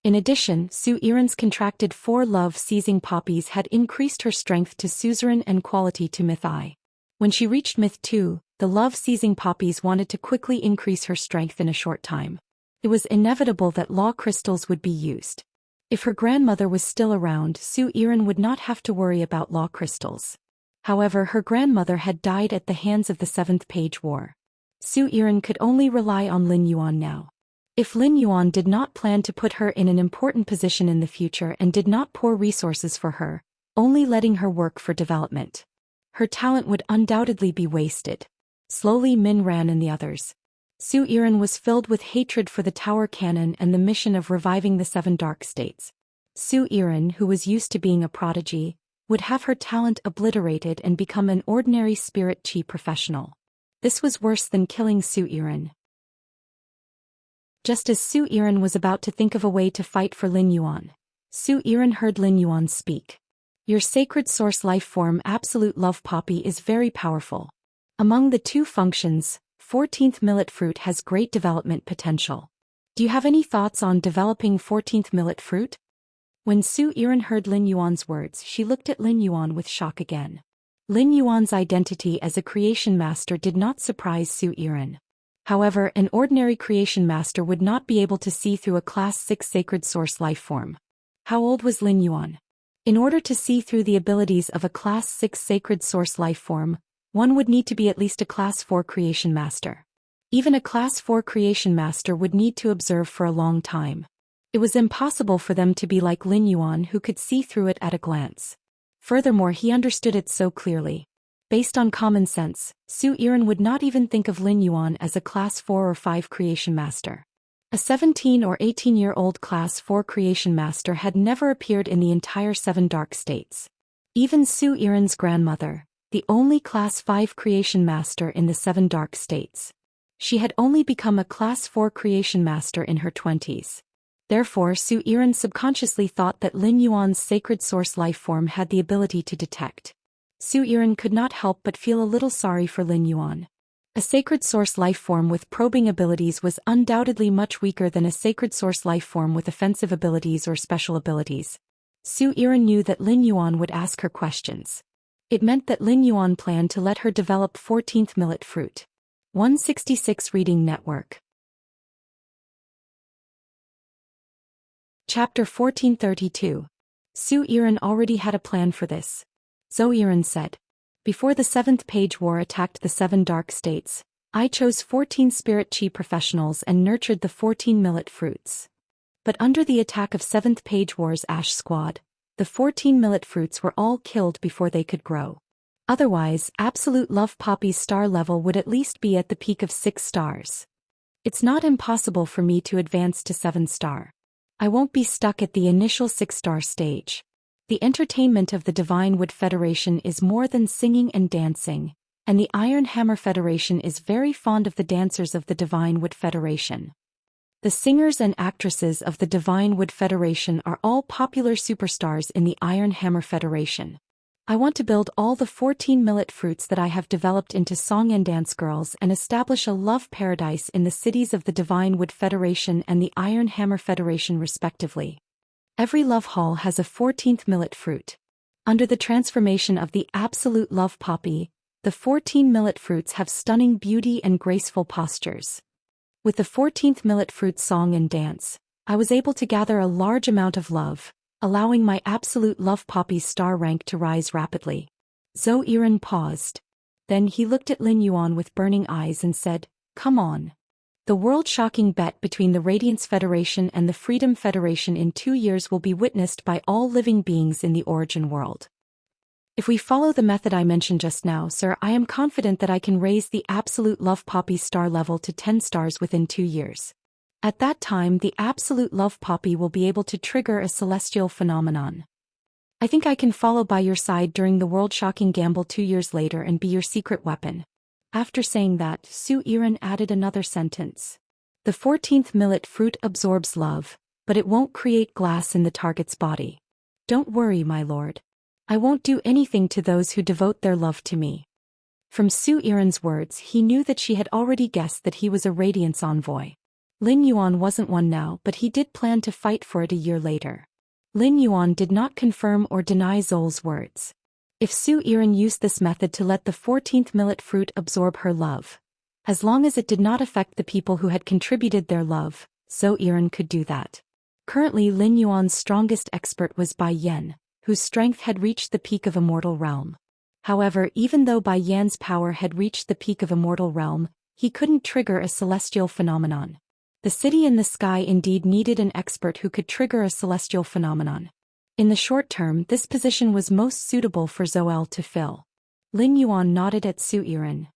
In addition, Su Yiren's contracted 4 love-seizing poppies had increased her strength to suzerain and quality to myth I. When she reached myth 2, the love-seizing poppies wanted to quickly increase her strength in a short time. It was inevitable that law crystals would be used. If her grandmother was still around, Su Yiren would not have to worry about law crystals. However, her grandmother had died at the hands of the 7th Page War. Su Yiren could only rely on Lin Yuan now. If Lin Yuan did not plan to put her in an important position in the future and did not pour resources for her, only letting her work for development, her talent would undoubtedly be wasted. Slowly Min Ran and the others. Su Yiren was filled with hatred for the Tower Cannon and the mission of reviving the 7 Dark States. Su Yiren, who was used to being a prodigy, would have her talent obliterated and become an ordinary spirit chi professional. This was worse than killing Su Yiren. Just as Su Yiren was about to think of a way to fight for Lin Yuan, Su Yiren heard Lin Yuan speak. Your sacred source life form Absolute Love Poppy is very powerful. Among the 2 functions, 14th Millet Fruit has great development potential. Do you have any thoughts on developing 14th Millet Fruit? When Su Yiren heard Lin Yuan's words, she looked at Lin Yuan with shock again. Lin Yuan's identity as a creation master did not surprise Su Yiren. However, an ordinary creation master would not be able to see through a Class 6 sacred source life form. How old was Lin Yuan? In order to see through the abilities of a Class 6 sacred source life form, one would need to be at least a Class 4 creation master. Even a Class 4 creation master would need to observe for a long time. It was impossible for them to be like Lin Yuan, who could see through it at a glance. Furthermore, he understood it so clearly. Based on common sense, Su Yiren would not even think of Lin Yuan as a Class 4 or 5 creation master. A 17 or 18-year-old Class 4 creation master had never appeared in the entire 7 Dark States. Even Su Yiren's grandmother, the only Class 5 creation master in the 7 Dark States. She had only become a Class 4 creation master in her 20s. Therefore, Su Yiren subconsciously thought that Lin Yuan's sacred source life form had the ability to detect. Su Yiren could not help but feel a little sorry for Lin Yuan. A sacred source life form with probing abilities was undoubtedly much weaker than a sacred source life form with offensive abilities or special abilities. Su Yiren knew that Lin Yuan would ask her questions. It meant that Lin Yuan planned to let her develop 14th Millet Fruit. 166 Reading Network. Chapter 1432. Su Yiren already had a plan for this. Zhou Yiren said. Before the 7th Page War attacked the 7 Dark States, I chose 14 Spirit Chi professionals and nurtured the 14 Millet Fruits. But under the attack of 7th Page War's Ash Squad, the 14 millet fruits were all killed before they could grow. Otherwise, Absolute Love Poppy's star level would at least be at the peak of 6 stars. It's not impossible for me to advance to 7 star. I won't be stuck at the initial 6-star stage. The entertainment of the Divine Wood Federation is more than singing and dancing, and the Iron Hammer Federation is very fond of the dancers of the Divine Wood Federation. The singers and actresses of the Divine Wood Federation are all popular superstars in the Iron Hammer Federation. I want to build all the 14 millet fruits that I have developed into song and dance girls and establish a love paradise in the cities of the Divine Wood Federation and the Iron Hammer Federation respectively. Every love hall has a 14th millet fruit. Under the transformation of the absolute love poppy, the 14 millet fruits have stunning beauty and graceful postures. With the 14th millet fruit song and dance, I was able to gather a large amount of love, allowing my absolute love poppy's star rank to rise rapidly. Zhou Xian paused. Then he looked at Lin Yuan with burning eyes and said, "Come on. The world-shocking bet between the Radiance Federation and the Freedom Federation in 2 years will be witnessed by all living beings in the origin world. If we follow the method I mentioned just now, sir, I am confident that I can raise the absolute love poppy star level to 10 stars within 2 years. At that time, the absolute love poppy will be able to trigger a celestial phenomenon. I think I can follow by your side during the world-shocking gamble 2 years later and be your secret weapon." After saying that, Zhou Xian added another sentence. "The 14th millet fruit absorbs love, but it won't create glass in the target's body. Don't worry, my lord. I won't do anything to those who devote their love to me." From Zhou Xian's words, he knew that she had already guessed that he was a Radiance envoy. Lin Yuan wasn't one now, but he did plan to fight for it a year later. Lin Yuan did not confirm or deny Zhou's words. If Zhou Xian used this method to let the 14th millet fruit absorb her love, as long as it did not affect the people who had contributed their love, Zhou Xian could do that. Currently, Lin Yuan's strongest expert was Bai Yan, whose strength had reached the peak of Immortal Realm. However, even though Bai Yan's power had reached the peak of Immortal Realm, he couldn't trigger a celestial phenomenon. The city in the sky indeed needed an expert who could trigger a celestial phenomenon. In the short term, this position was most suitable for Zoel to fill. Lin Yuan nodded at Zhou Xian.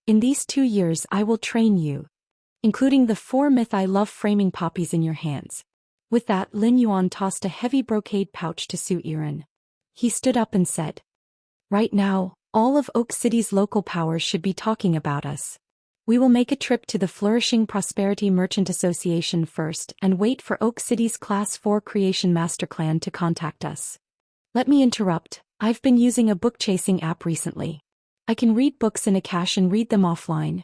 "In these 2 years I will train you, including the 4 myth I love framing poppies in your hands." With that, Lin Yuan tossed a heavy brocade pouch to Zhou Xian. He stood up and said, "Right now, all of Oak City's local powers should be talking about us. We will make a trip to the Flourishing Prosperity Merchant Association first and wait for Oak City's Class 4 Creation Master Clan to contact us. Let me interrupt, I've been using a book-chasing app recently. I can read books in a cache and read them offline.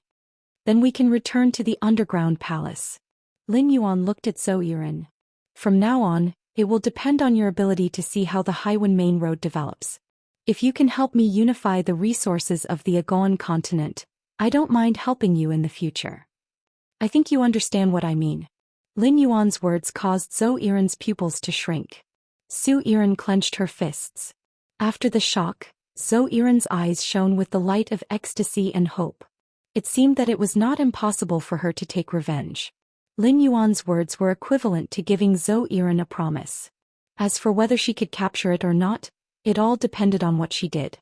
Then we can return to the Underground Palace." Lin Yuan looked at Zhou Xian. "From now on, it will depend on your ability to see how the Haiwan Main Road develops. If you can help me unify the resources of the Agoan continent, I don't mind helping you in the future. I think you understand what I mean." Lin Yuan's words caused Zhou Xian's pupils to shrink. Zhou Xian clenched her fists. After the shock, Zhou Xian's eyes shone with the light of ecstasy and hope. It seemed that it was not impossible for her to take revenge. Lin Yuan's words were equivalent to giving Zhou Xian a promise. As for whether she could capture it or not, it all depended on what she did.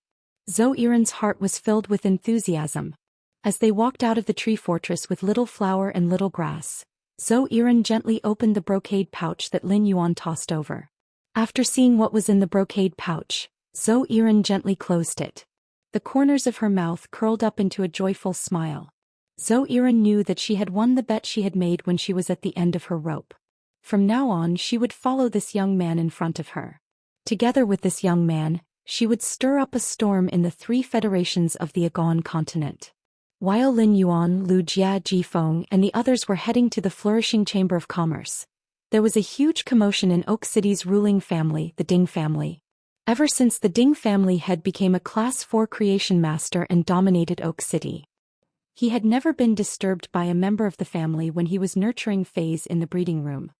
Zhou Xian's heart was filled with enthusiasm. As they walked out of the tree fortress with Little Flower and Little Grass, Zhou Xian gently opened the brocade pouch that Lin Yuan tossed over. After seeing what was in the brocade pouch, Zhou Xian gently closed it. The corners of her mouth curled up into a joyful smile. Zhou Xian knew that she had won the bet she had made when she was at the end of her rope. From now on, she would follow this young man in front of her. Together with this young man, she would stir up a storm in the 3 federations of the Agoan continent. While Lin Yuan, Lu Jia, Jifeng, and the others were heading to the Flourishing Chamber of Commerce, there was a huge commotion in Oak City's ruling family, the Ding family. Ever since the Ding family head became a Class 4 creation master and dominated Oak City, he had never been disturbed by a member of the family when he was nurturing Phase in the breeding room.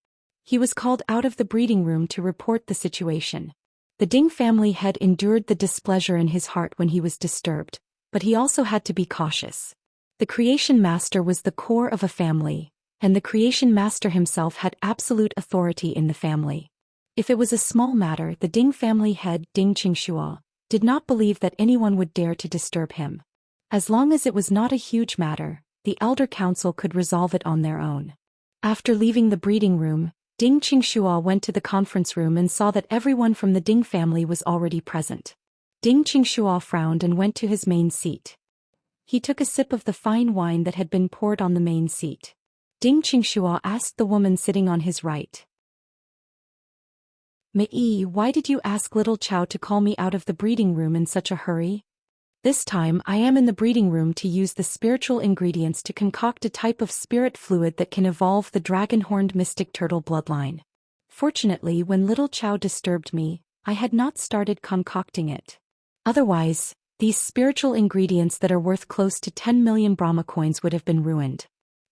He was called out of the breeding room to report the situation. The Ding family head endured the displeasure in his heart when he was disturbed, but he also had to be cautious. The creation master was the core of a family, and the creation master himself had absolute authority in the family. If it was a small matter, the Ding family head, Ding Qingxua, did not believe that anyone would dare to disturb him. As long as it was not a huge matter, the Elder Council could resolve it on their own. After leaving the breeding room, Ding Qingxua went to the conference room and saw that everyone from the Ding family was already present. Ding Qingxua frowned and went to his main seat. He took a sip of the fine wine that had been poured on the main seat. Ding Qingxua asked the woman sitting on his right. "Mei, why did you ask little Chow to call me out of the breeding room in such a hurry? This time I am in the breeding room to use the spiritual ingredients to concoct a type of spirit fluid that can evolve the dragon-horned mystic turtle bloodline. Fortunately, when little Chow disturbed me, I had not started concocting it. Otherwise, these spiritual ingredients that are worth close to 10 million Brahma coins would have been ruined.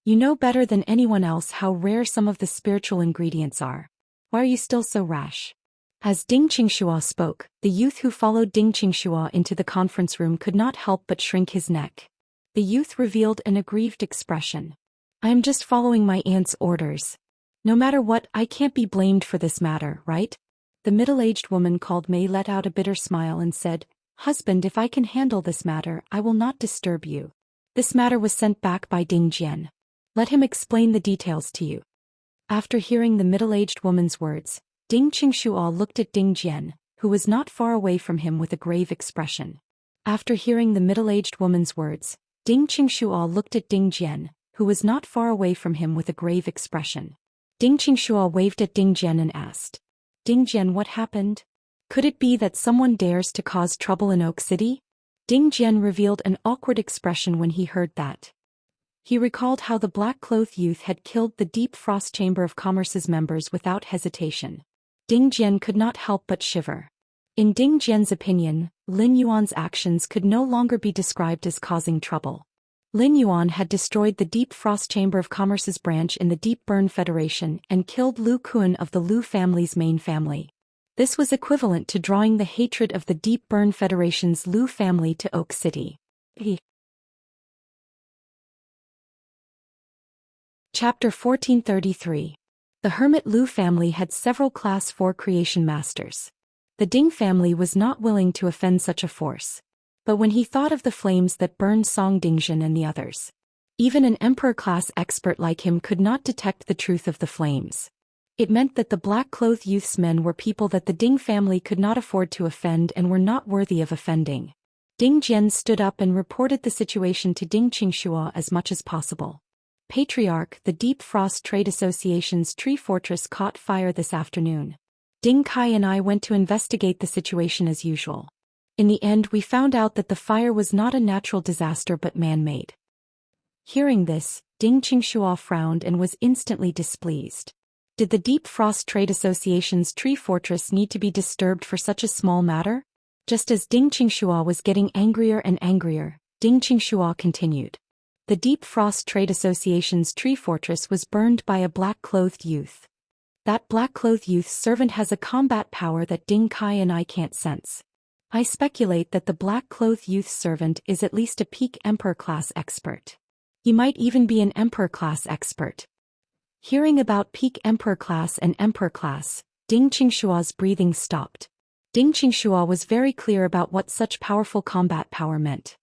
You know better than anyone else how rare some of the spiritual ingredients are. Why are you still so rash?" As Ding Qingxua spoke, the youth who followed Ding Qingxua into the conference room could not help but shrink his neck. The youth revealed an aggrieved expression. "I am just following my aunt's orders. No matter what, I can't be blamed for this matter, right?" The middle-aged woman called Mei let out a bitter smile and said, "Husband, if I can handle this matter, I will not disturb you. This matter was sent back by Ding Jian. Let him explain the details to you." After hearing the middle-aged woman's words, Ding Qingxua looked at Ding Jian, who was not far away from him with a grave expression. After hearing the middle-aged woman's words, Ding Qingxua looked at Ding Jian, who was not far away from him with a grave expression. Ding Qingxua waved at Ding Jian and asked, "Ding Jian, what happened? Could it be that someone dares to cause trouble in Oak City?" Ding Jian revealed an awkward expression when he heard that. He recalled how the black-clothed youth had killed the Deep Frost Chamber of Commerce's members without hesitation. Ding Jian could not help but shiver. In Ding Jian's opinion, Lin Yuan's actions could no longer be described as causing trouble. Lin Yuan had destroyed the Deep Frost Chamber of Commerce's branch in the Deep Burn Federation and killed Lu Kun of the Lu family's main family. This was equivalent to drawing the hatred of the Deep Burn Federation's Lu family to Oak City. Chapter 1433. The Hermit Lu family had several Class 4 creation masters. The Ding family was not willing to offend such a force. But when he thought of the flames that burned Song Dingjin and the others, even an Emperor-class expert like him could not detect the truth of the flames. It meant that the black-clothed youth's men were people that the Ding family could not afford to offend and were not worthy of offending. Ding Jian stood up and reported the situation to Ding Qingxua as much as possible. "Patriarch, the Deep Frost Trade Association's tree fortress caught fire this afternoon. Ding Kai and I went to investigate the situation as usual. In the end, we found out that the fire was not a natural disaster but man-made." Hearing this, Ding Qingxua frowned and was instantly displeased. Did the Deep Frost Trade Association's tree fortress need to be disturbed for such a small matter? Just as Ding Qingxua was getting angrier and angrier, Ding Qingxua continued. "The Deep Frost Trade Association's tree fortress was burned by a black-clothed youth. That black-clothed youth's servant has a combat power that Ding Kai and I can't sense. I speculate that the black-clothed youth's servant is at least a peak Emperor-class expert. He might even be an Emperor-class expert." Hearing about peak Emperor-class and Emperor-class, Ding Qingxua's breathing stopped. Ding Qingxua was very clear about what such powerful combat power meant.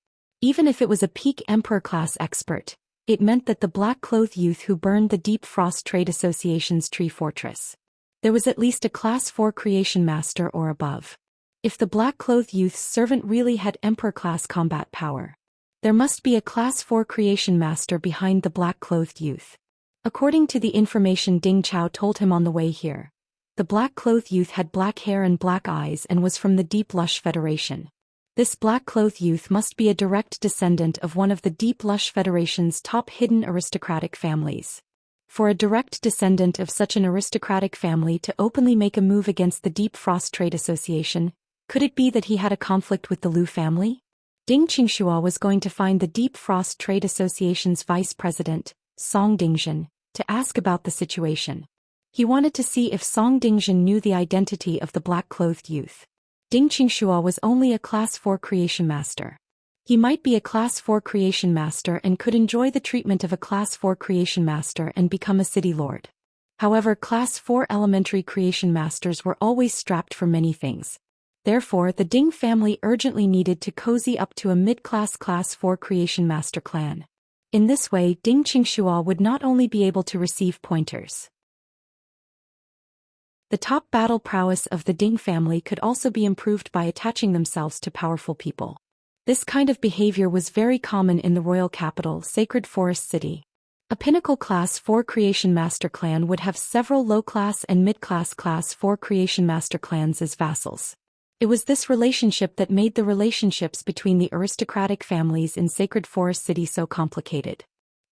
Even if it was a peak Emperor-class expert, it meant that the black-clothed youth who burned the Deep Frost Trade Association's tree fortress, there was at least a Class 4 creation master or above. If the black-clothed youth's servant really had Emperor-class combat power, there must be a Class 4 creation master behind the black-clothed youth. According to the information Ding Chao told him on the way here, the black-clothed youth had black hair and black eyes and was from the Deep Lush Federation. This black-clothed youth must be a direct descendant of one of the Deep Lush Federation's top hidden aristocratic families. For a direct descendant of such an aristocratic family to openly make a move against the Deep Frost Trade Association, could it be that he had a conflict with the Lu family? Ding Qingxua was going to find the Deep Frost Trade Association's vice president, Song Dingjin, to ask about the situation. He wanted to see if Song Dingjin knew the identity of the black-clothed youth. Ding Qingxua was only a Class 4 creation master. He might be a Class 4 creation master and could enjoy the treatment of a Class 4 creation master and become a city lord. However, Class 4 elementary creation masters were always strapped for many things. Therefore, the Ding family urgently needed to cozy up to a mid-class Class 4 creation master clan. In this way, Ding Qingxua would not only be able to receive pointers, The top battle prowess of the Ding family could also be improved by attaching themselves to powerful people. This kind of behavior was very common in the royal capital, Sacred Forest City. A pinnacle Class 4 Creation Master clan would have several low-class and mid-class Class 4 Creation Master clans as vassals. It was this relationship that made the relationships between the aristocratic families in Sacred Forest City so complicated.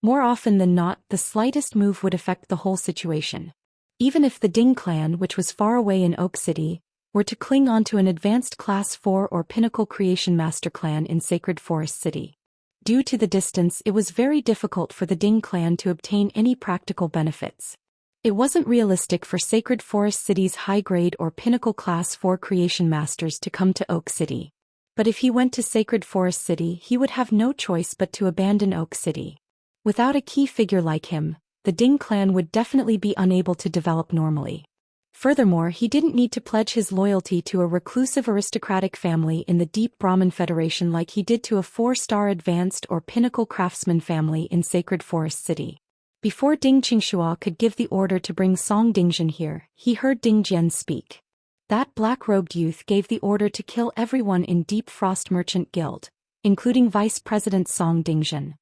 More often than not, the slightest move would affect the whole situation. Even if the Ding clan, which was far away in Oak City, were to cling onto an advanced Class 4 or Pinnacle Creation Master clan in Sacred Forest City. Due to the distance, it was very difficult for the Ding clan to obtain any practical benefits. It wasn't realistic for Sacred Forest City's high-grade or Pinnacle Class 4 Creation Masters to come to Oak City. But if he went to Sacred Forest City, he would have no choice but to abandon Oak City. Without a key figure like him, the Ding clan would definitely be unable to develop normally. Furthermore, he didn't need to pledge his loyalty to a reclusive aristocratic family in the Deep Brahmin Federation like he did to a 4-star advanced or pinnacle craftsman family in Sacred Forest City. Before Ding Xianxia could give the order to bring Song Dingzhen here, he heard Ding Jian speak. That black-robed youth gave the order to kill everyone in Deep Frost Merchant Guild, including Vice President Song Dingzhen.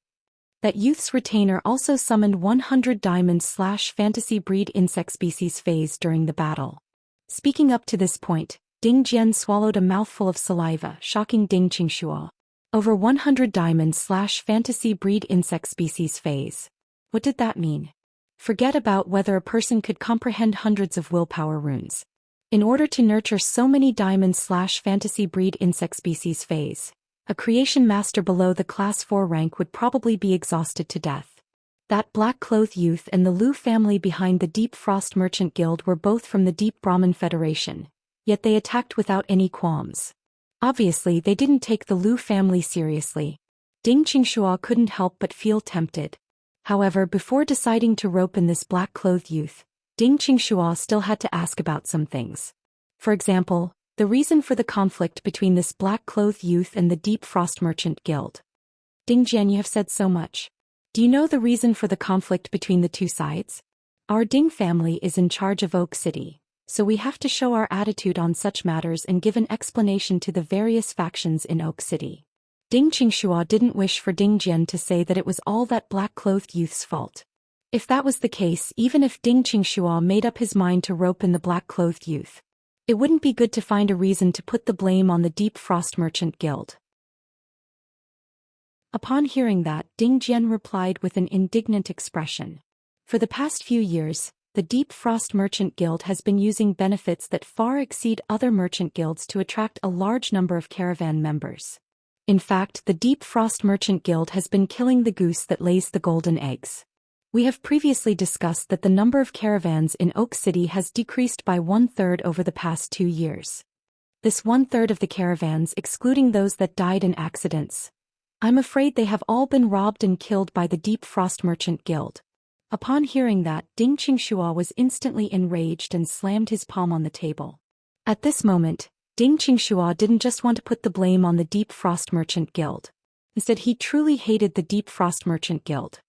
That youth's retainer also summoned 100 diamond/fantasy breed insect species phase during the battle. Speaking up to this point, Ding Jian swallowed a mouthful of saliva, shocking Ding Xianxia. Over 100 diamond/fantasy breed insect species phase. What did that mean? Forget about whether a person could comprehend hundreds of willpower runes. In order to nurture so many diamond/fantasy breed insect species phase, a creation master below the Class 4 rank would probably be exhausted to death. That black-clothed youth and the Lu family behind the Deep Frost Merchant Guild were both from the Deep Brahmin Federation, yet they attacked without any qualms. Obviously, they didn't take the Lu family seriously. Ding Xianxia couldn't help but feel tempted. However, before deciding to rope in this black-clothed youth, Ding Xianxia still had to ask about some things. For example, the reason for the conflict between this black-clothed youth and the Deep Frost Merchant Guild. Ding Jian, you have said so much. Do you know the reason for the conflict between the two sides? Our Ding family is in charge of Oak City, so we have to show our attitude on such matters and give an explanation to the various factions in Oak City. Ding Xianxia didn't wish for Ding Jian to say that it was all that black-clothed youth's fault. If that was the case, even if Ding Xianxia made up his mind to rope in the black-clothed youth, it wouldn't be good to find a reason to put the blame on the Deep Frost Merchant Guild. Upon hearing that, Ding Jian replied with an indignant expression. For the past few years, the Deep Frost Merchant Guild has been using benefits that far exceed other merchant guilds to attract a large number of caravan members. In fact, the Deep Frost Merchant Guild has been killing the goose that lays the golden eggs. We have previously discussed that the number of caravans in Oak City has decreased by 1/3 over the past 2 years. This 1/3 of the caravans, excluding those that died in accidents, I'm afraid they have all been robbed and killed by the Deep Frost Merchant Guild. Upon hearing that, Ding Xianxia was instantly enraged and slammed his palm on the table. At this moment, Ding Xianxia didn't just want to put the blame on the Deep Frost Merchant Guild. Instead, he truly hated the Deep Frost Merchant Guild.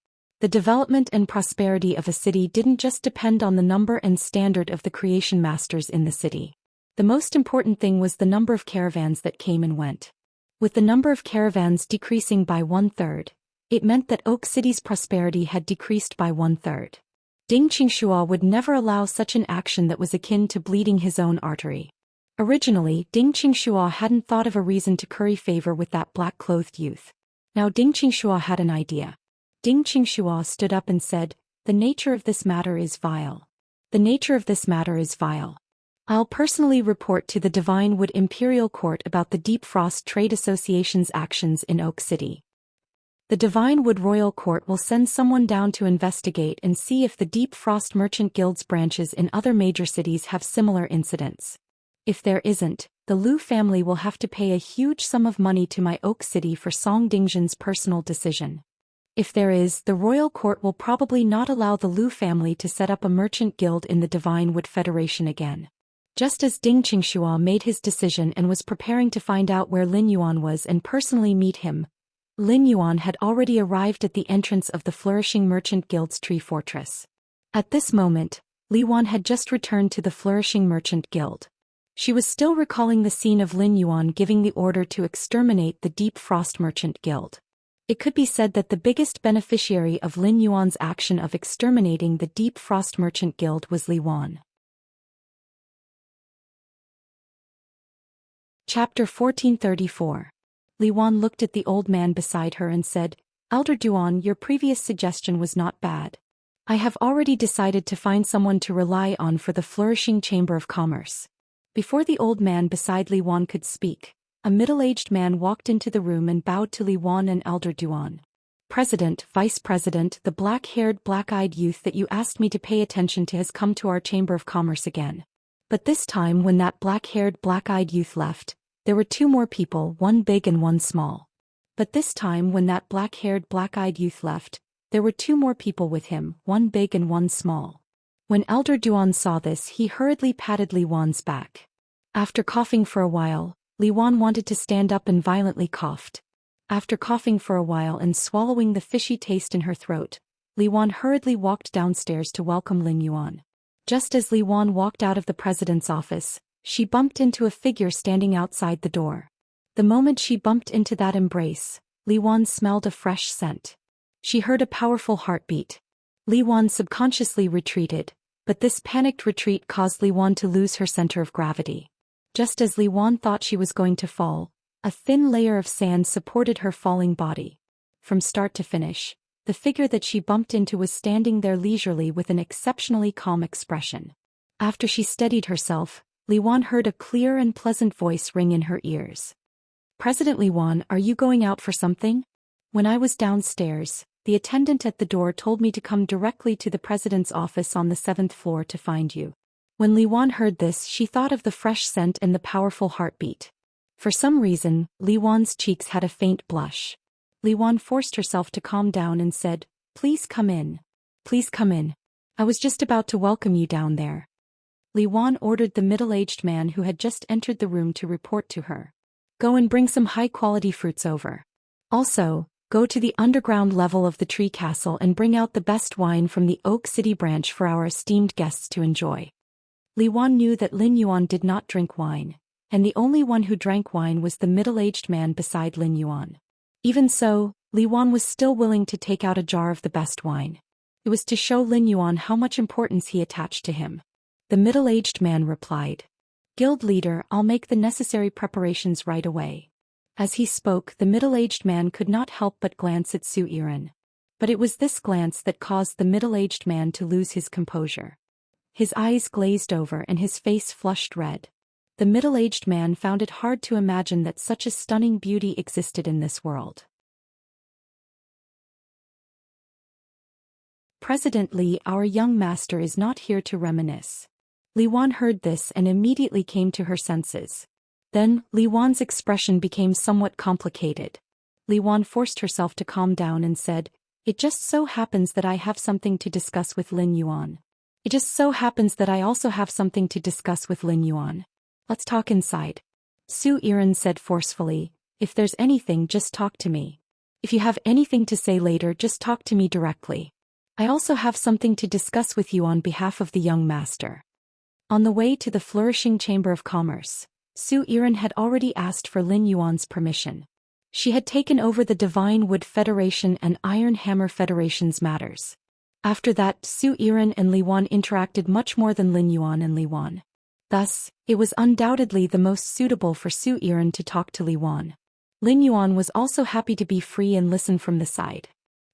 The development and prosperity of a city didn't just depend on the number and standard of the creation masters in the city. The most important thing was the number of caravans that came and went. With the number of caravans decreasing by 1/3, it meant that Oak City's prosperity had decreased by 1/3. Ding Xianxia would never allow such an action that was akin to bleeding his own artery. Originally, Ding Xianxia hadn't thought of a reason to curry favor with that black-clothed youth. Now Ding Xianxia had an idea. Ding Xianxia stood up and said, "The nature of this matter is vile. The nature of this matter is vile. I'll personally report to the Divine Wood Imperial Court about the Deep Frost Trade Association's actions in Oak City. The Divine Wood Royal Court will send someone down to investigate and see if the Deep Frost Merchant Guild's branches in other major cities have similar incidents. If there isn't, the Lu family will have to pay a huge sum of money to my Oak City for Song Dingzhen's personal decision. If there is, the royal court will probably not allow the Lu family to set up a merchant guild in the Divine Wood Federation again." Just as Ding Xianxia made his decision and was preparing to find out where Lin Yuan was and personally meet him, Lin Yuan had already arrived at the entrance of the flourishing merchant guild's tree fortress. At this moment, Li Yuan had just returned to the Flourishing Merchant Guild. She was still recalling the scene of Lin Yuan giving the order to exterminate the Deep Frost Merchant Guild. It could be said that the biggest beneficiary of Lin Yuan's action of exterminating the Deep Frost Merchant Guild was Li Yuan. Chapter 1434. Li Yuan looked at the old man beside her and said, "Elder Duan, your previous suggestion was not bad. I have already decided to find someone to rely on for the Flourishing Chamber of Commerce." Before the old man beside Li Yuan could speak, a middle-aged man walked into the room and bowed to Li Yuan and Elder Duan. "President, Vice President, the black-haired, black-eyed youth that you asked me to pay attention to has come to our Chamber of Commerce again." But this time when that black-haired, black-eyed youth left, there were two more people, one big and one small. But this time when that black-haired, black-eyed youth left, there were two more people with him, one big and one small. When Elder Duan saw this, he hurriedly patted Li Yuan's back. After coughing for a while, Li Yuan wanted to stand up and violently coughed. After coughing for a while and swallowing the fishy taste in her throat, Li Yuan hurriedly walked downstairs to welcome Lin Yuan. Just as Li Yuan walked out of the president's office, she bumped into a figure standing outside the door. The moment she bumped into that embrace, Li Yuan smelled a fresh scent. She heard a powerful heartbeat. Li Yuan subconsciously retreated, but this panicked retreat caused Li Yuan to lose her center of gravity. Just as Li Yuan thought she was going to fall, a thin layer of sand supported her falling body. From start to finish, the figure that she bumped into was standing there leisurely with an exceptionally calm expression. After she steadied herself, Li Yuan heard a clear and pleasant voice ring in her ears. "President Li Yuan, are you going out for something? When I was downstairs, the attendant at the door told me to come directly to the president's office on the 7th floor to find you." When Li Yuan heard this, she thought of the fresh scent and the powerful heartbeat. For some reason, Li Yuan's cheeks had a faint blush. Li Yuan forced herself to calm down and said, "Please come in. Please come in. I was just about to welcome you down there." Li Yuan ordered the middle-aged man who had just entered the room to report to her. "Go and bring some high-quality fruits over. Also, go to the underground level of the Tree Castle and bring out the best wine from the Oak City branch for our esteemed guests to enjoy." Li Yuan knew that Lin Yuan did not drink wine, and the only one who drank wine was the middle-aged man beside Lin Yuan. Even so, Li Yuan was still willing to take out a jar of the best wine. It was to show Lin Yuan how much importance he attached to him. The middle-aged man replied, "Guild leader, I'll make the necessary preparations right away." As he spoke, the middle-aged man could not help but glance at Zhou Xian. But it was this glance that caused the middle-aged man to lose his composure. His eyes glazed over and his face flushed red. The middle-aged man found it hard to imagine that such a stunning beauty existed in this world. "President Li, our young master is not here to reminisce." Li Yuan heard this and immediately came to her senses. Then, Li Yuan's expression became somewhat complicated. Li Yuan forced herself to calm down and said, "It just so happens that I have something to discuss with Lin Yuan. It just so happens that I also have something to discuss with Lin Yuan. Let's talk inside." Zhou Xian said forcefully, "If there's anything, just talk to me. If you have anything to say later, just talk to me directly. I also have something to discuss with you on behalf of the young master." On the way to the Flourishing Chamber of Commerce, Zhou Xian had already asked for Lin Yuan's permission. She had taken over the Divine Wood Federation and Iron Hammer Federation's matters. After that, Zhou Xian and Li Yuan interacted much more than Lin Yuan and Li Yuan. Thus, it was undoubtedly the most suitable for Zhou Xian to talk to Li Yuan. Lin Yuan was also happy to be free and listen from the side.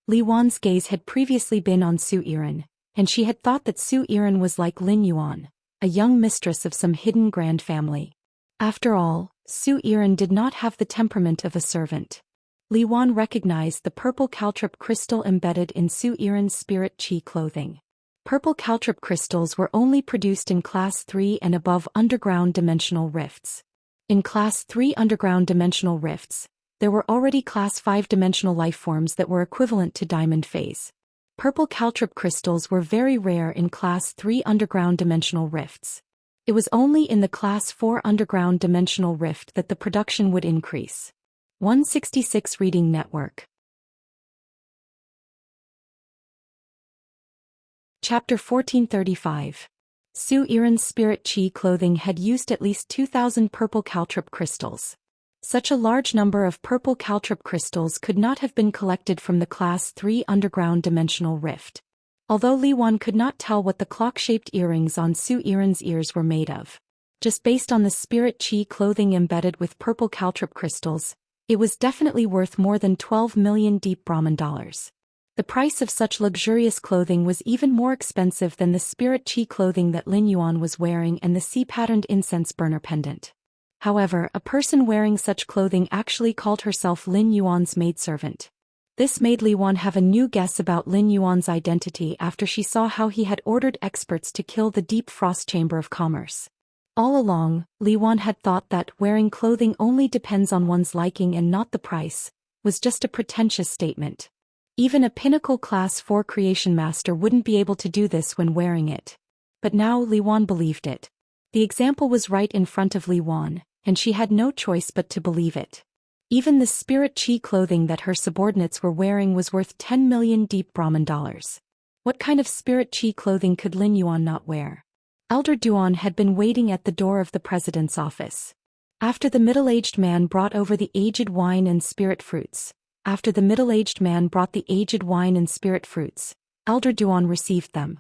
Li Yuan's gaze had previously been on Zhou Xian, and she had thought that Zhou Xian was like Lin Yuan, a young mistress of some hidden grand family. After all, Zhou Xian did not have the temperament of a servant. Li Yuan recognized the purple caltrop crystal embedded in Zhou Xian's spirit chi clothing. Purple caltrop crystals were only produced in Class 3 and above underground dimensional rifts. In Class 3 underground dimensional rifts, there were already Class 5 dimensional lifeforms that were equivalent to diamond phase. Purple caltrop crystals were very rare in Class 3 underground dimensional rifts. It was only in the Class 4 underground dimensional rift that the production would increase. 166 Reading Network. Chapter 1435. Su Yiren's spirit chi clothing had used at least 2,000 purple caltrop crystals. Such a large number of purple caltrop crystals could not have been collected from the Class 3 underground dimensional rift. Although Li Wan could not tell what the clock-shaped earrings on Su Yiren's ears were made of, just based on the spirit chi clothing embedded with purple caltrop crystals, it was definitely worth more than 12 million deep Brahman dollars. The price of such luxurious clothing was even more expensive than the spirit chi clothing that Lin Yuan was wearing and the sea-patterned incense burner pendant. However, a person wearing such clothing actually called herself Lin Yuan's maidservant. This made Li Wan have a new guess about Lin Yuan's identity after she saw how he had ordered experts to kill the Deep Frost Chamber of Commerce. All along, Li Wan had thought that wearing clothing only depends on one's liking and not the price, was just a pretentious statement. Even a pinnacle Class 4 creation master wouldn't be able to do this when wearing it. But now Li Wan believed it. The example was right in front of Li Wan, and she had no choice but to believe it. Even the spirit chi clothing that her subordinates were wearing was worth 10 million deep Brahman dollars. What kind of spirit chi clothing could Lin Yuan not wear? Elder Duan had been waiting at the door of the president's office. After the middle-aged man brought over the aged wine and spirit fruits, Elder Duan received them.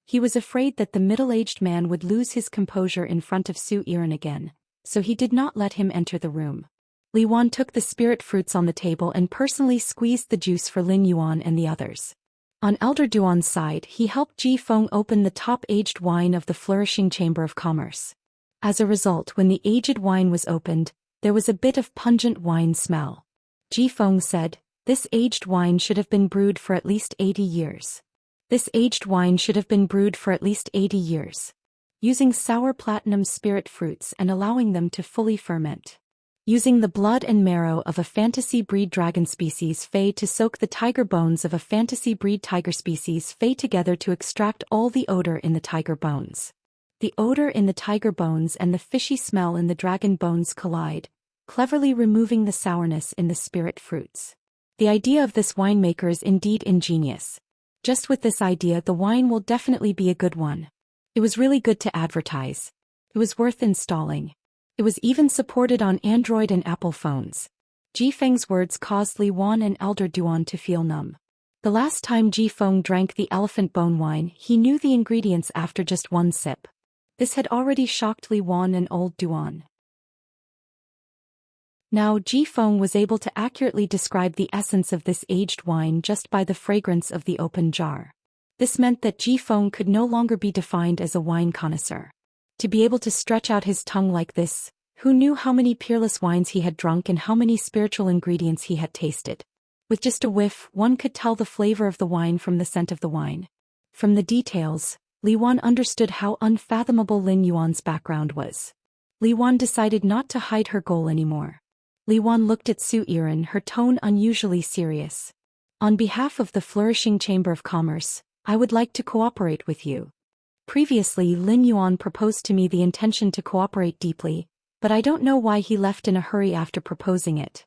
He was afraid that the middle-aged man would lose his composure in front of Su Yiren again, so he did not let him enter the room. Li Wan took the spirit fruits on the table and personally squeezed the juice for Lin Yuan and the others. On Elder Duan's side, he helped Ji Feng open the top-aged wine of the flourishing Chamber of Commerce. As a result, when the aged wine was opened, there was a bit of pungent wine smell. Ji Feng said, "This aged wine should have been brewed for at least 80 years. This aged wine should have been brewed for at least 80 years. Using sour platinum spirit fruits and allowing them to fully ferment. Using the blood and marrow of a fantasy breed dragon species Fey to soak the tiger bones of a fantasy breed tiger species Fey together to extract all the odor in the tiger bones. The odor in the tiger bones and the fishy smell in the dragon bones collide, cleverly removing the sourness in the spirit fruits. The idea of this winemaker is indeed ingenious. Just with this idea, the wine will definitely be a good one. It was really good to advertise. It was worth installing. It was even supported on Android and Apple phones." Ji Feng's words caused Li Wan and Elder Duan to feel numb. The last time Ji Feng drank the elephant bone wine, he knew the ingredients after just one sip. This had already shocked Li Wan and Old Duan. Now Ji Feng was able to accurately describe the essence of this aged wine just by the fragrance of the open jar. This meant that Ji Feng could no longer be defined as a wine connoisseur. To be able to stretch out his tongue like this, who knew how many peerless wines he had drunk and how many spiritual ingredients he had tasted? With just a whiff, one could tell the flavor of the wine from the scent of the wine. From the details, Li Wan understood how unfathomable Lin Yuan's background was. Li Wan decided not to hide her goal anymore. Li Wan looked at Su Yiren, her tone unusually serious. "On behalf of the flourishing Chamber of Commerce, I would like to cooperate with you. Previously, Lin Yuan proposed to me the intention to cooperate deeply, but I don't know why he left in a hurry after proposing it.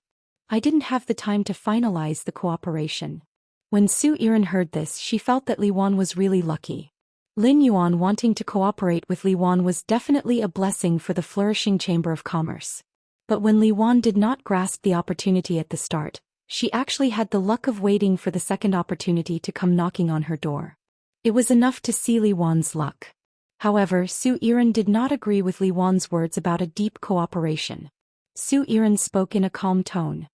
I didn't have the time to finalize the cooperation." When Su Yiren heard this, she felt that Li Wan was really lucky. Lin Yuan wanting to cooperate with Li Wan was definitely a blessing for the flourishing Chamber of Commerce. But when Li Wan did not grasp the opportunity at the start, she actually had the luck of waiting for the second opportunity to come knocking on her door. It was enough to see Li Wan's luck. However, Su Yiren did not agree with Li Wan's words about a deep cooperation. Su Yiren spoke in a calm tone.